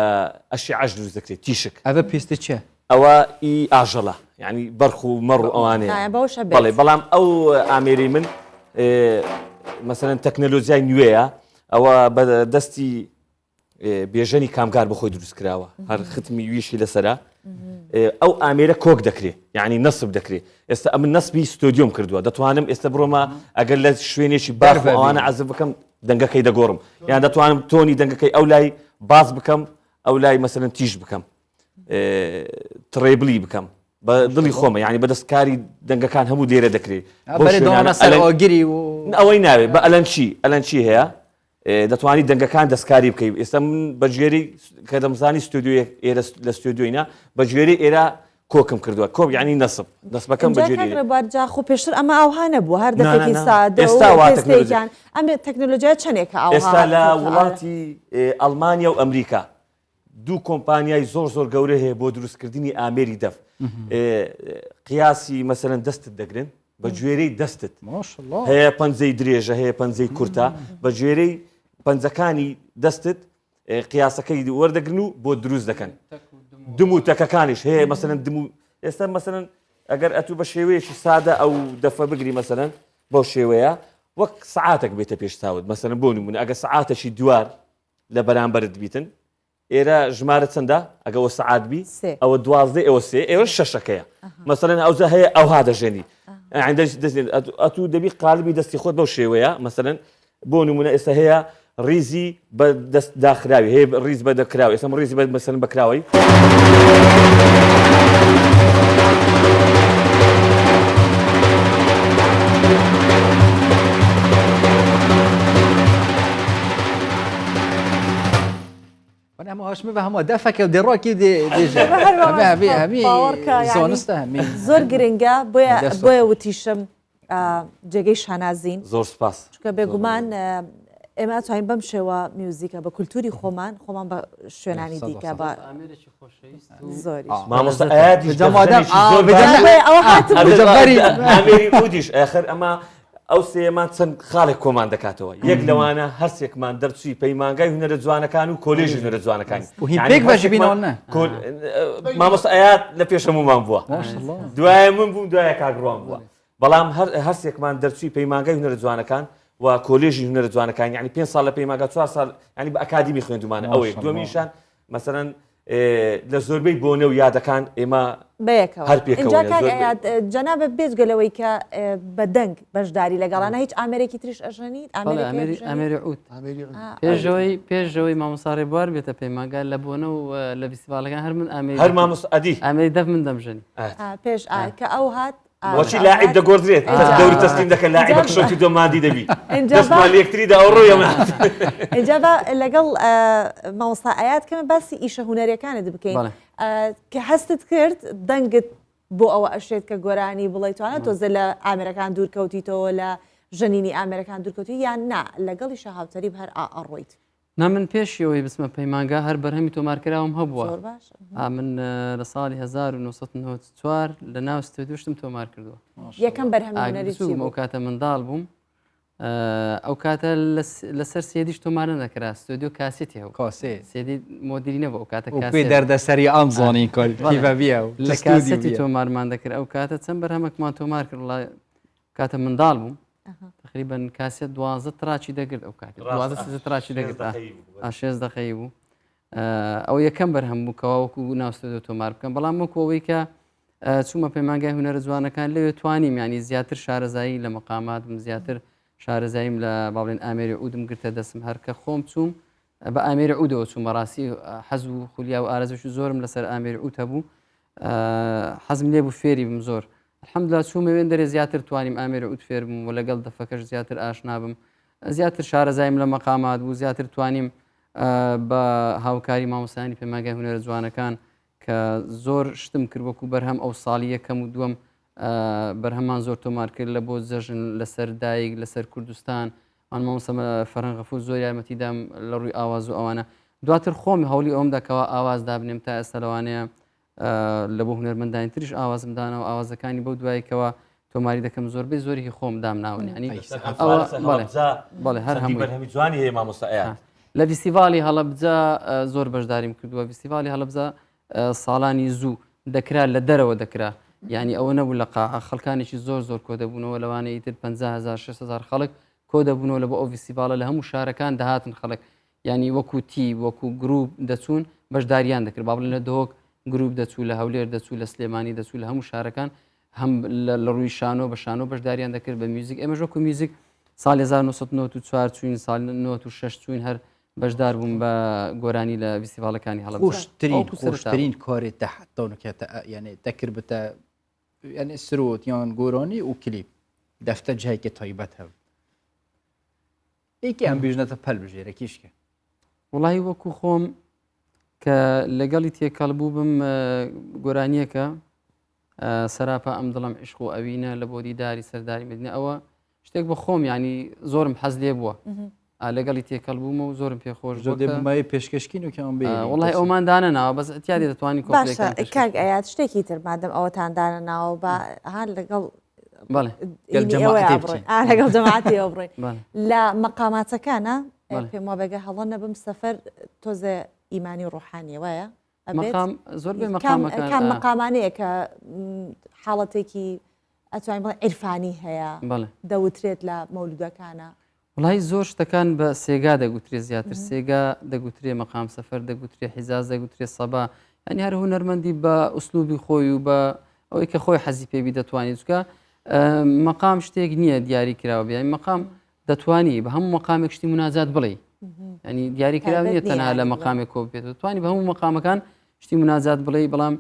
ئەشی عەش دروست دەکرێت تیشک ئەوە پێستە چیە؟ ئەوە ئی ئاژەڵە یعنی بەرخ و مەڕ و ئەوانەیە بەڵێ بەڵام ئەو ئامێری من مەسەلەن تەکنەلۆژیای نوێیە ئەوە بە دەستی بێژەنی کامگار بەخۆی دروست کراوە هەر ختمی ویشی لەسەرە ئەو ئامێرە کۆک دەکرێت یعنی نەسب دەکرێت ئێستا ئەم نەسبی ستۆدیۆم کردووە دەتوانم ئێستا بڕۆمە ئەگەر لە شوێنێکی باف ئەوانە عەزف بکەم دەنگەکەی دەگۆڕم یان دەتوانم تۆنی دەنگەکەی ئەو لای باز بکەم ئەو لای مەسەلەن تیژ بکەم تڕێبلی بکەم بە دڵی خۆمە یعنی بەدەستکاری دەنگەکان هەموو لێرە دەکرێت بەرێ دۆنە سەر ئۆگری و ئەوەی ناوێت بە ئەلەنچی هەیە دەتوانانی دەنگەکان دەستکاری بکەیت ئێستا من بەگوێری کە دەمزانی ستودیۆ ئێرە لە ستودیۆینا بەگوێری ئێرە کۆکم کردووە کۆک ینی نەسبەکەم بەجێریبارجا خۆ پێشتر ئەمە ئەوها نەبووە هەر دەفێکی سادەستێکیان ئەم تەکنۆلۆژیا چەندێکە ئێستا لە وڵاتی ئەڵمانیا و ئەمریکا دوو کۆمپانیای زۆر گەورە هەیە بۆ دروستکردنی ئامێری دەف قیاسی مەسەرەن دەستت دەگرن بە گوێرەی دەستت هەیە پەنجەی درێژە هەیە پەنجەی کورتە بە گوێرەی پەنجەکانی دەستت قیاسەکەی وەردەگرن و بۆ دروست دەکەن دم و تەکەکانیش هەیە مەسەرەن دم و ئێستا مەسەرەن ئەگەر ئەتوو بە شێوەیەکی سادە ئەو دەفە بگری مەسەرەن بەو شێوەیە وەک سعاتێک بێتە پێش چاوت مەسەرەن بۆ نمونە ئەگە سعاتەشی دوار لە بەرامبەرت بیتن ئێرە ژمارە چەندە ئەگەوە سعات بی ئەوە 12 ئەوە سێ ئێوە شەشەکەیە مەسەرەن ئەوجا هەیە ئەوها دەژێنی ئەتوو دەبی قالبی دەستی خۆت بەو شێوەیە مەسەرەن بۆ نمونە ئێستا هەیە ریزی بە دەست داخراوی هەیە ریز بە دەکراوی ئێستا ریزی بە مەسەرەن بەکراوی هاشمي بهم دفك ودراكي دي هبي زونسته همي زۆر گرنگە بۆیە وتیشم جێگەی شانازین زۆر سپاس چکە بێگومان ئێمە توانین بەم شێوە میوزیکە بە کولتوری خۆمان بە شوێنانی دیکە بە زۆری ئودیش ئاخر ئەمە ئەو سێمان چەند خاڵێک کۆمان دەکاتەوە یەک لەوانە هەرسێکمان دەرچووی پەیمانگای هونەرە جوانەکان و کۆلێژی هونەرە جوانەکانی پێک بەش بینەوە مامۆستا ئايات لە پێشەمومان بووە دوایە من بووم دوایە کاگڕوان بووە بەڵام هەرسێکمان دەرچووی پەیمانگای هونەرە جوانەکان و کۆلێژی هونەرە جوانەکان یعنی 5 ساڵ لە پەیمانگا 4 ساڵ ینی بە ئەکادیمی خوێندومانە ئەوەیە دووەمیشان مەسەرەن لە زۆربەی بۆنە و یادەکان ئێمە هەر پێکەوە جەنابە بێجگەلەوەی کە بە دەنگ بەشداری لەگەڵانە هیچ ئامێرێکی تریش ئەژەنیت ئامێری عوت پێشەوەی مامۆساڕێ بوار بێتە پەیمانگا لە بۆنە و لە فیستیڤالەکان هەر من هەر مامۆس ئەدی ئامێری دەف من دەمژەنی پێش کە ئەو هات وەچی لاعب دەگۆڕدرێت دەوری تەسلیم دەکەن لاعبە شۆتی دۆمادی دەبی دەستمان لەکتریدا ئەو ڕۆیەمە اینجا لەگەڵ مامۆستا ئايات کەمە باسی ئیشە هونەریەکانت بکەین کە هەستت کرد دەنگت بۆ ئەوە ئەشێت کە گۆرانی بڵێ توانێت تۆزە لە ئامێرەکان دوورکەوتیتەوە لە ژەنینی ئامێرەکان دوورکەوتی یان نا لەگەڵی شەهاوتەریب هەر ئەڕۆیت نا من پێشیەوەی بسمە پەیمانگا هەر بەرهەمی تۆمارکراوم هەبووە من لە ساڵی 1994 لە ناو ستودیۆشتم تۆمار کردووە یەکەم بەرهەمی ئەو کاتە منداڵ بووم ئەو کاتە لەسەر سێدیش تۆمارە نەکرا ستودیۆ کاسێتی هەو سێدی مۆدیری نەبوو ئەو کاتە پێ دەردەسەری ئەمزانی کۆلبیە لە کاسەتی تۆمارمان دەکرد ئەو کاتە چەند بەرهەمێکمان تۆمار کرد کاتە منداڵ بووم تقریبا کاسێت 12 تراچی دەگرت ئەو کاتێ 12 تراچی دەگرت 6 دقەی بوو ئەو یەکەم بەرهەم بووکەوە وەکو ناوستۆ تۆمار بکەم بەڵام وەکەوەی کە چوومە پەیمانگای هونەرە جوانەکان لەوێ توانیم ینی زیاتر شارەزایی لە مەقامات زیاتر شارەزاییم لە باڵێن ئامێری عودم گرتە دەستم هەر کە خۆم چووم بە ئامێری عودەوە چوومە ڕاستی حەز و خولیا و ئارەزش زۆرم لەسەر ئامێری عود هەبوو حەزم لێ بوو فێری بم زۆر الحەمدلله چوومە وێن دەرێ زیاتر توانیم ئامێری عود فێر بم و لەگەڵ دەفەکەش زیاتر ئاشنا بم زیاتر شارەزایم لە مەقامات بوو زیاتر توانیم بە هاوکاری مامۆستایانی پەیمانگای هونەرە جوانەکان کە زۆر شتم کرد وەکو بەرهەم ئەو ساڵی یەکەم و دووەم بەرهەمان زۆر تۆمار کرد لە بۆ جەژن لەسەر دایک لەسەر کوردستان ئەوان مامۆستا فەرەنغەفور زۆر یارمەتیدام لە ڕووی ئاواز و ئەوانە دواتر خۆمی هەوڵی ئەوم دەکەوە ئاواز دابنێم تا ئێستا لەوانەیە لە بۆ هونەرمەندانی تریش ئاوازم دانەوە ئاوازەکانی بەو دوایکەوە تۆماری دەکەم زۆربەی زۆری خۆم دام ناونیانی هەر هەمووی جوانی هەیە مامۆستا ئايات لە فیستیڤالی هەڵەبجە زۆر بەشداریم کردووە فیستیڤالی هەڵەبجە ساڵانی زوو دەکرا لە دەرەوە دەکرا یعنی ئەوە نەبوو لە خەڵکانێکی زۆر کۆ دەبوونەوە لەوانەیە تر 5,000 6,000 خەڵک کۆ دەبوونەوە لە بۆ ئەو فیستیڤالە لە هەموو شارەکان دەهاتن خەڵک ینی وەکو تی وەکو گروپ دەچوون بەشداریان دەکرد با بڵێن لە دۆک گروپ دەچوو لە هەولێر دەچوو لە سلێمانی دەچوو لە هەموو شارەکان هەم لە ڕووی شانۆ بە شانۆ بەشداریان دەکرد بە میوزیک ئێمە ژۆکو میوزیک ساڵی 1994 چوین ساڵ 96 چوین هەر بەشدار بووم بە گۆرانی لە فیستیڤالەکانی خۆشترین کارێت داحتەونکێتە یعنی دەکرد بتە یعنی سرۆت یان گۆرانی و کلیپ دەفتە جایکە تایبەت هەب ئیکی ئەم بژنەتە پەل بژێرە کیشکە وڵی وەکو خۆم کە لەگەڵی تێکەڵ بوو بم گۆرانیەکە سەراپا ئەم دڵم عشق و ئەوینە لە بۆ دیداری سەرداری مدینە ئەوە شتێک بە خۆم ینی زۆرم حەز لێ بووە لەگەڵی تێکەڵ بوومە و زۆرم پێخۆش دەمای پێشکەشکین و کەم بێ وڵی ئەوماندانە ناوە بەس ئەتیادی دەتوانانی کاک ئايات شتێکی تر مادەم ئەوەتاندانە ناوە بە هەر لەگەڵ لەگەڵ جەماعەتی ئەو بڕۆین لە مەقاماتەکانە پێم وا بەگە هەڵە نەبم سەفەر تۆزە ئیمانی ڕۆحانیە وایە زۆر بێ کام مەقامانەیە کە حاڵەتێکی ئەتوانین بڵێ عیرفانی هەیە دەوترێت لە مەولودەکانە وڵی زۆر شتەکان بە سێگا دەگوترێ زیاتر سێگا دەگوترێ مەقام سەفەر دەگوترێ حیزاز دەگوترێ سەبا ینی هەر هونەرمەندی بە ئوسلوبی خۆی و بە ئەوەی کە خۆی حەزی پێبی دەتوانێت چکە مەقام شتێک نییە دیاری کراوە بیان مەقام دەتوانی بە هەموو مەقامێک شتی مناجات بڵێ ینی دیاری کراو نیە تەنها لە مەقامێک کۆ بێت دەتوانی بە هەموو مەقامەکان شتی مناجات بڵێ بەڵام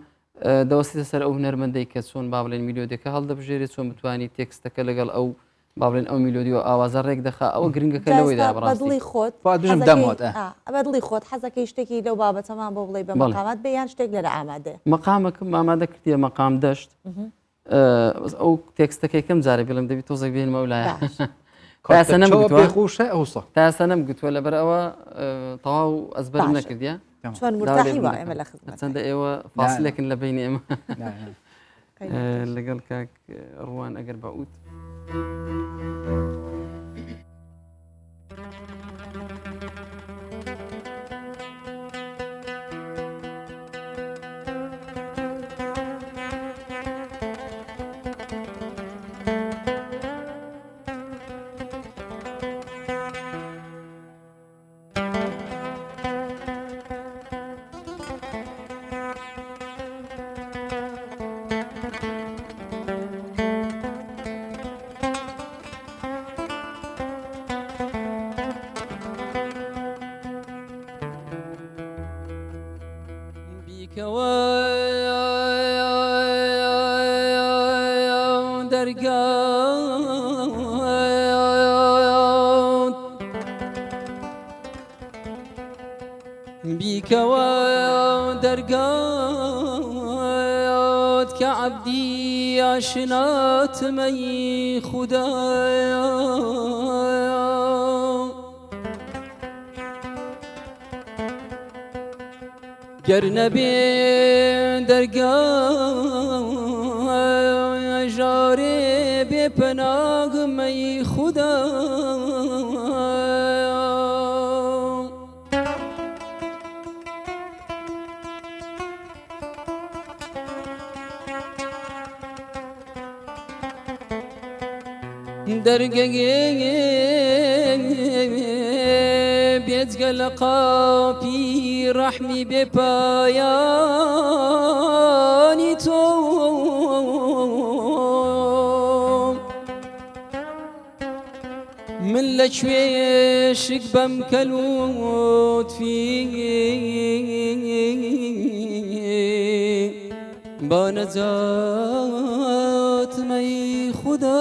دەوەستێتە سەر ئەو هونەرمەندەی کە چۆن با بڵێن میلۆدەکە هەڵدەبژێرێت چۆن بتوانی تێکستەکە لەگەڵ ئەو با بڵێن ئەو میلۆدی و ئاوازە ڕێک دەخا ئەوە گرنگەکە لەوەیدا بەدڵی خۆت بەدڵی خۆت حەزەکەی شتێکی لەو بابەتەمان بۆ بڵێ بە مەقامات بەیان شتێک لەرە ئامادە مەقامەکەم ئامادە کردیە مەقام دەشت ئەو تێکستەکەی کەم جارە بڵم دەبی تۆزێک بێنمە ولایە تاسە نەمگوتووە لەبەر ئەوە تەواو ئەزبەرم نەکردیە چەندە ئێوە فاسلێکن لە بینی ئێمە لەگەڵ کاک ڕوان ئەگەر بەعوت دەرگات کە عەبدی ئاشناتمەی خودایە گەر نەبێ دەرگای ژارێ بێپەناگمەی خودایە دەرگەگێ بێجگە لە قاپی ڕەحمی بێپایانی تۆ من لەکوێ شک بەم کەلوتفی با نەجاتمەی خوددا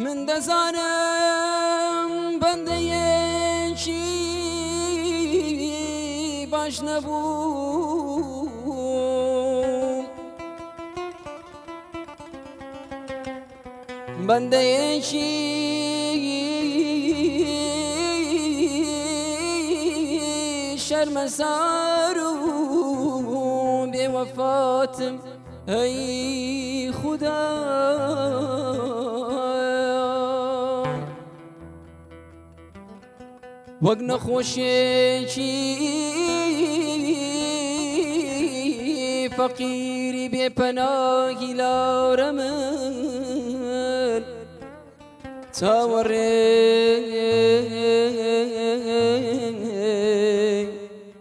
من دەزانم بەندەیەکی باش نەبوو بەندەیەکی شەرمەسار و بێوەفاتم هەی خودا وەک نەخۆشیێکی فقیری بێ پەناهی لاورە من چاوەڕێ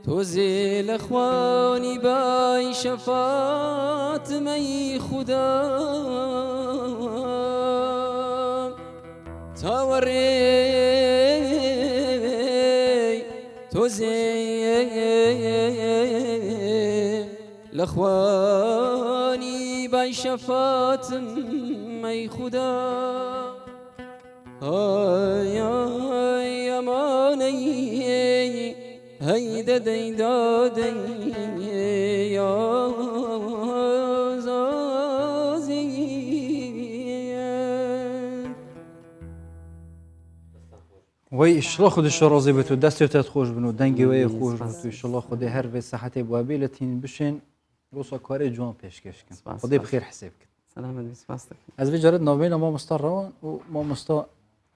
تۆزێ لە خوانی بای شەفاتمەی خودا چاوەڕێ تۆزێ لخواني باي شفاتم مي خدا هاي اماني هيدا ديدادي يا زازي وی اشلا خودش راضی به تو دستت خوش بنو دنگی وی خوش بنو تو اشلا خودی هر به صحت بوابیلتین بشین روسا کاری جوان پیشکش کن خودی بخیر حساب کن سلامت سپاس از وجارت نوین ما مستروان و ما مست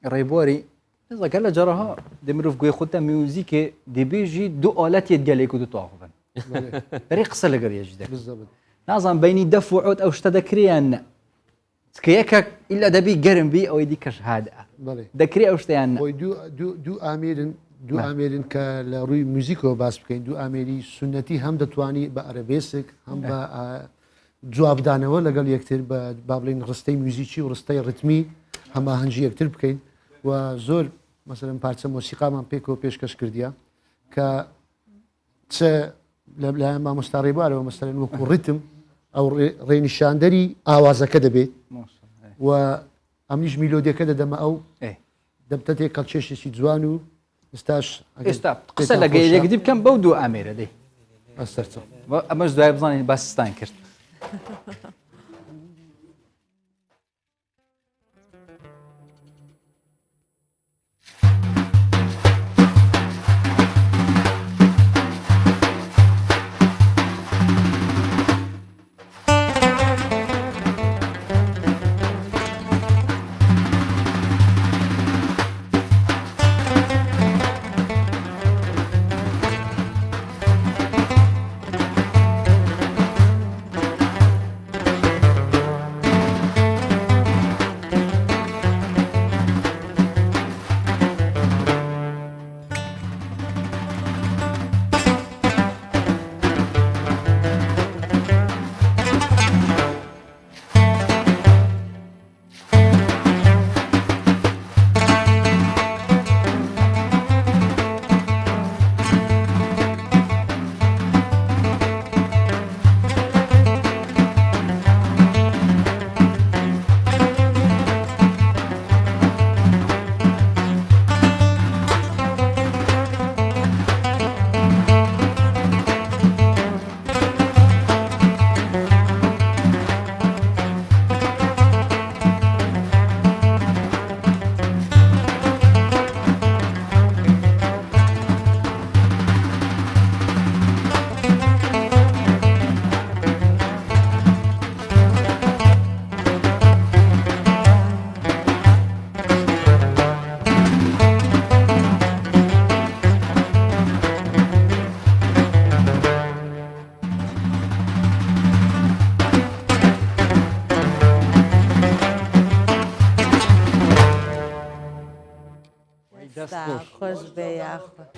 ریباری نزا کلا جراها دمروف گوی خودت موزیک دبیجی دو آلت یدگلی کدو تعاقبن بري قصة لقرية جدا بالضبط نظام بيني دف وعود أو اشتدكريان سكيكك إلا دبي قرن بي أو يديكش هذا بله دكري أو اشتيان بوي دو آميرن كالروي موزيكو باس بكين دو آميري سنتي هم دتواني بأرابيسك هم جواب دانەوە لەگەڵ یەکتر با بڵین ڕستەی موزیکی و ڕستەی ڕتمی هەماهەنگی یەکتر بکەین و زۆر مەسەلەن پارچە مۆسیقامان پێکەوە پێشکەش کردیە کە چ لە مامۆستا ڕێبوارەوە مەسەلەن وەکو ڕتم ئەو ڕێنیشاندەری ئاوازەکە دەبێت و ئەمنیش میلۆدیەکە دەدەمە ئەو دەبتە تێک کەڵکێشێکی جوان و ئێستا قسە لە گەیەکی بکەم بەو دوو ئامێرە دەی ئەستەرچە ئەمەش دوای بزانین باسستان کرد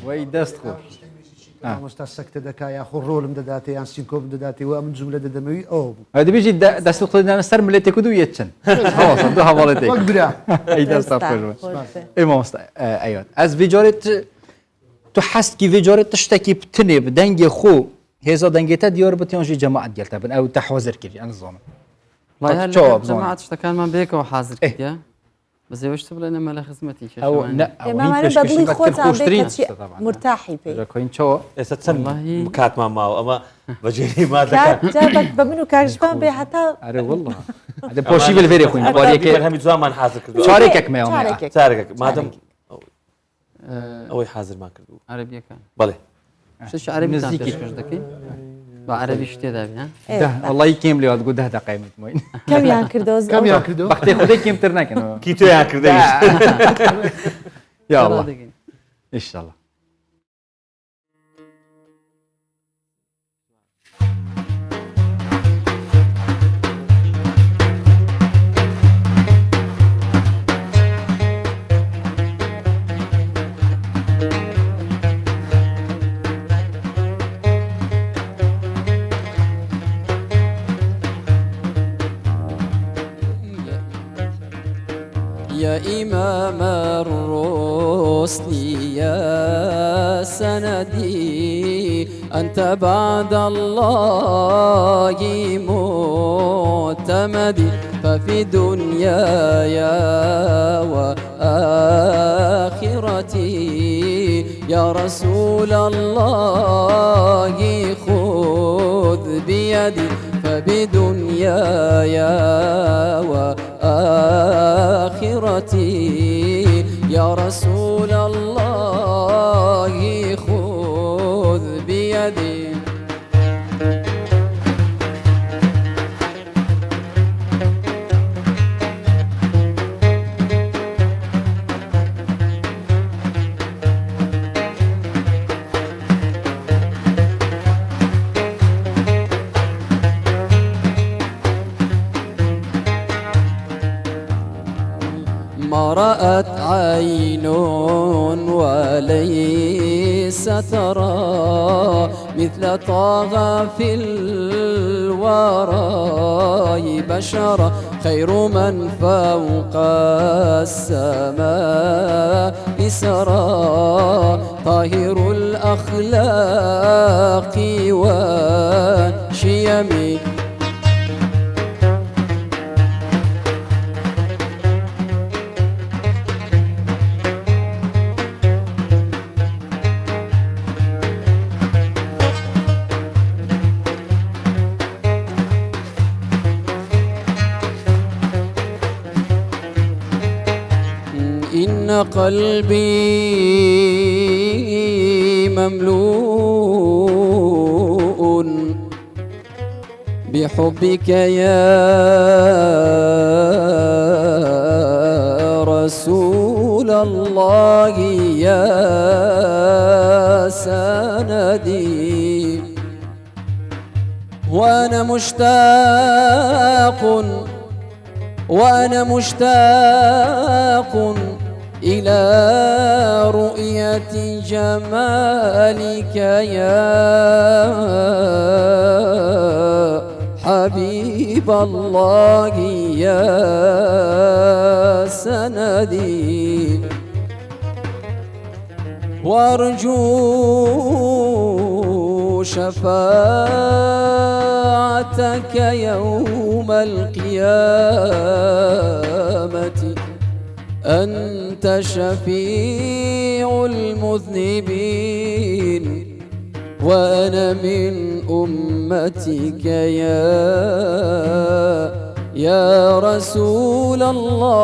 وای دەست خۆش مامۆستا سەکتە دەکا یاخۆ ڕۆڵم دەداتێ یان سینکۆم دەداتێ و من جملە دەدەمەوی ئەو دەبێژی دەست خۆدانە سەر ملێتێک و دوو یەکچن دو هەواڵێتێک ئەی دەستا خۆش ئەی مامۆستا ئەیوات ئەس ڤیجۆرێت تو حەستکی ڤیجۆرێت تشتێکی بتنێ بدەنگی خۆ هێزا دەنگێتە دیۆر بتیۆنژی جەماعەت گەلتە بن ئەو تەحوەزر کردی ئەن زۆمە جەماعەت شتەکانمان بێکەوە حازر کردە بەزێوەشت بڵێنە مەلە خزمەتی بەدڵی خۆتان مرتاحی پێ ئێستا چەند کاتمان ماوە ئەمە بەجێری ما بە من و کاژبان بێ هەتا پۆشی بلێری خوین هەمی جوانمان حازر کرد چارێکێک چارێک مادەم ئەوەی حازرمان کردو عەرەبیەکان بەڵێ شش عەرەبی نزیکی پێش دەکەین بە عەرەبیش تێدابی والله کێم لێوات گو 10 دقیقەت موین کەمیان کردەوە بەختێ خودی کێمتر ناکەنەوە کی تۆیان کردە یا الله ئینشاءالله يا إمام الرسل يا سندي أنت بعد الله معتمدي ففي دنياي وآخرتي يا رسول الله خذ بيدي فبدنياي وآخرتي يا رسول الله خذ بيدي ما رأت عين وليس ترى مثل طه في الورى بشرا خير من فوق السماء سرى طاهر الأخلاق والشيم إن قلبي مملوء بحبك يا رسول الله يا سندي وأنا مشتاق إلى رؤية جمالك يا حبيب الله يا سندي وارجو شفاعتك يوم القيامة أنت شفيع المذنبين وأنا من أمتك يا رسول الله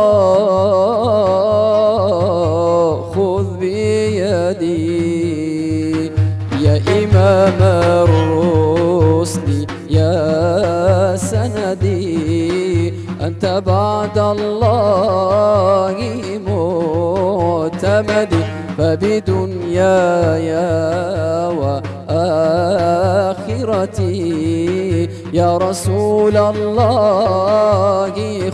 خذ بيدي يا إمام الرسل يا سندي أنت بعد الله معتمدي فبدنياي وآخرتي يا رسول الله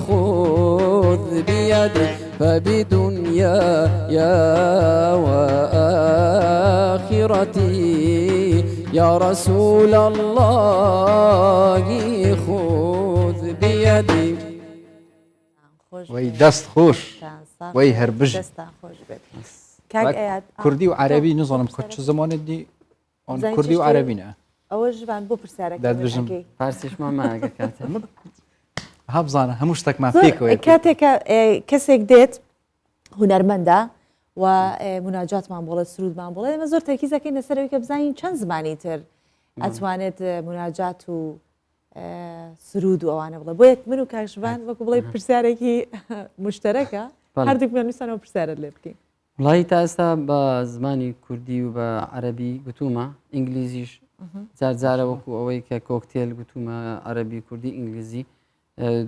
خذ بيدي فبدنياي وآخرتي يا رسول الله خذ بيدي وي دست خوش وي هربج دستان خوش بێت کاک ئەیاد کوردی و عربی نزانم کە چ زمانێت دی ئەوان کوردی و عربینە ئەوە ژبان بۆ پرسیارەکە دەدبژم فارسیشمان ماگە کاتە هەبزانە هەموو شتێکمان پێکەوە کاتێکە کەسێک دێت هونەرمەندە و مناجاتمان بڵێت سرودمان بڵێ ئێمە زۆر تەرکیزەکەین لەسەرەوەی کە بزانین چەند زمانی تر ئەتوانێت مناجات و سرود و ئەوانە بڵێ بۆ یەک من و کاکشبان وەکو بڵێ پرسیارێکی مشتەرەکە هەردووکمان ویستانەوە پرسیارت لێ بکەین وڵی تا ئێستا بە زمانی کوردی و بە عەرەبی گوتومە ئینگلیزیش جارجارە وەکو ئەوەی کە کۆکتێل گوتومە عەرەبی کوردی ئینگلیزی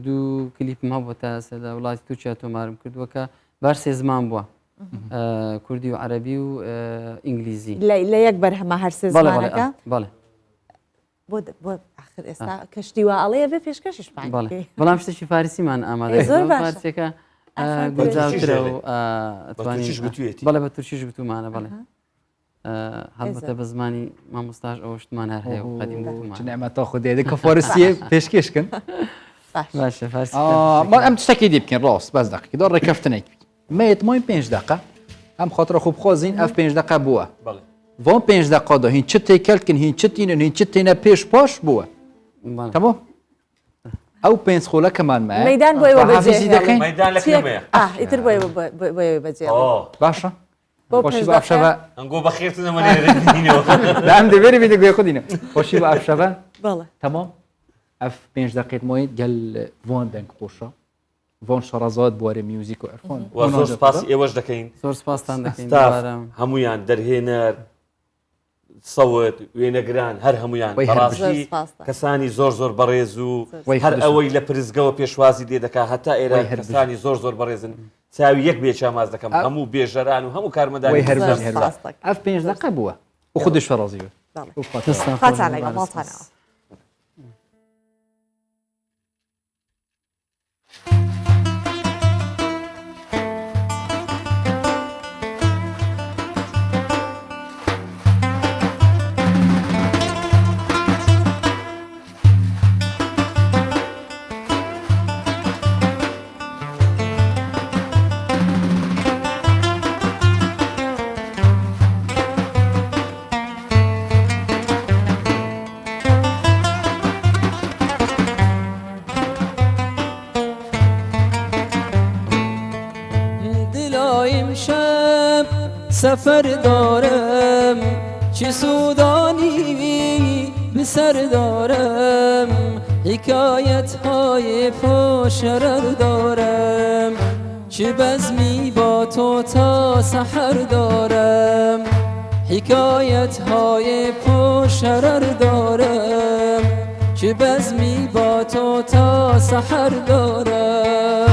دوو کلیپم هەبووە تا ئێستا لە وڵاتی تووچیا تۆمارم کردووە کە بار سێ زمان بووە کوردی و عەرەبی و ئینگلیزی لە یەک بەرهەمە هەر سێ زمانەکە بەڵێ بۆ آخر ئێستا کەشتی وا ئەڵەیە بێ پێشکەشیش بەڵام شتێکی فارسیمان ئامادەفارسێکە گوجاوترە و بەڵێ بە تورکیش گوتومانە بەڵێ هەڵبەتە بە زمانی مامۆستاش ئەوە شتمان هەر هەیە و قەدیم گوتومان نعمەتە خودێ کە فارسیە پێشکەشکن باشە فارسی ما ئەم شتێکی دی بکەین ڕاست بەس دقیقی دۆ ڕێکەفتنێک مێتمۆی 5 دقه ئەم خاطرە خوب خۆزین ئەف 5 دقه بووە بۆ 5 دقەدا هین چ تێکەلکن هین چتینن هین چتینە پێش پاش بووە تەمام ئەو پێنج خۆلەکەمانمە مەدان بۆ دەکەین ئیتر بۆ بەجێ باشە خۆشی بە ئەفشەوە ئەنگۆ بەخێرتنەوە ئەم دەبێری بێ گوێ خودینە خۆشی بە ئەفشەوە بەڵێ تەمام ئەف 5 دقیقت مۆی گەل وان دەنگ خۆشە وان شەڕەزات بوارە میوزیک و ئەرفۆن زۆر سپاس ئێوەش دەکەین زۆر سپاستان دەکەین هەمویان دەرهێنەر سەوت وێنەگران هەر هەمویان بەڕاستی کەسانی زۆر زۆر بەڕێز و هەر ئەوەی لە پرزگەوە پێشوازی دێ دەکا هەتا ئێرە کەسانی زۆر زۆر بەڕێزن چاوی یەک بێ چاماز دەکەم هەموو بێژەران و هەموو کارمەدانی ئەف 5 دقه بووە و خودش فەڕازی خاتان لەگەڵ ماڵتانەوە سفر دارم چه سودانی به سر دارم حکایت های پاشرر دارم چه بزمی با تو تا سحر دارم حکایت های پاشرر دارم چه بزمی با تو تا سحر دارم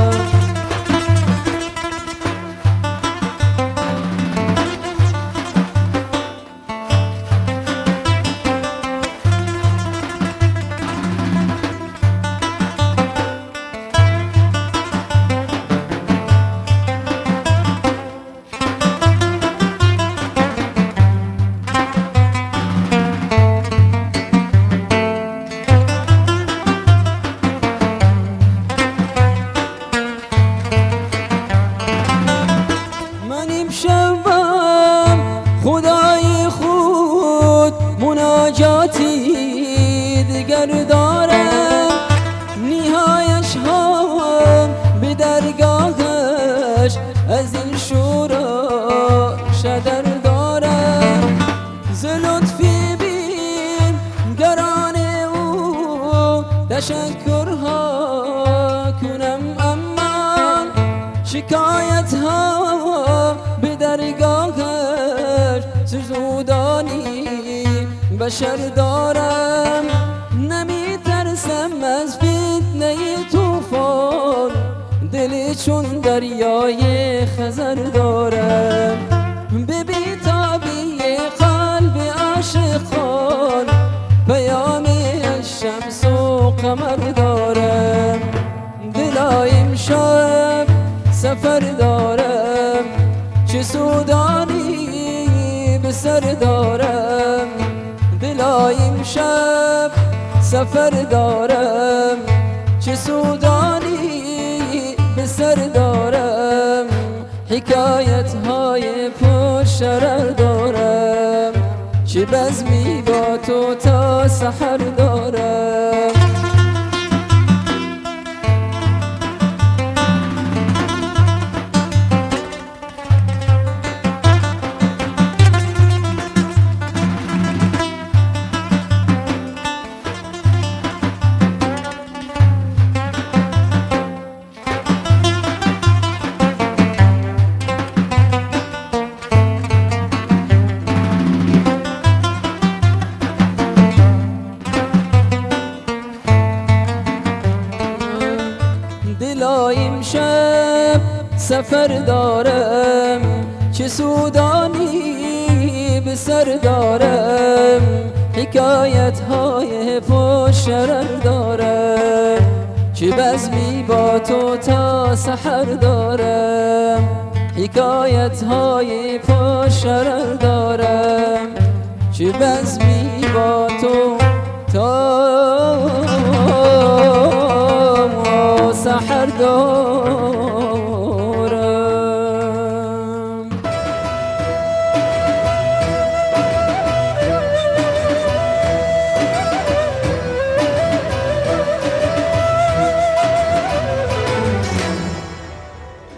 تشکرها کنم اما شکایت ها به درگاهش سجودانی بشر دارم نمی ترسم از فتنه طوفان دل چون دریای خزر دارم به بیتابی قلب عاشقان پیام شمس و قمر دارم دلا امشب سفر دارم چه سودانی به سر دارم دلا امشب سفر دارم چه سودانی به سر دارم حکایت های پرشرر دارم چه بزمی با تو تا سحر دارم سفر دارم چه سودانی به سر دارم حکایت های پرشرر دارم چه بزمی با تو تا سحر دارم حکایت های پرشرر دارم چه بزمی با تو تا هەردۆ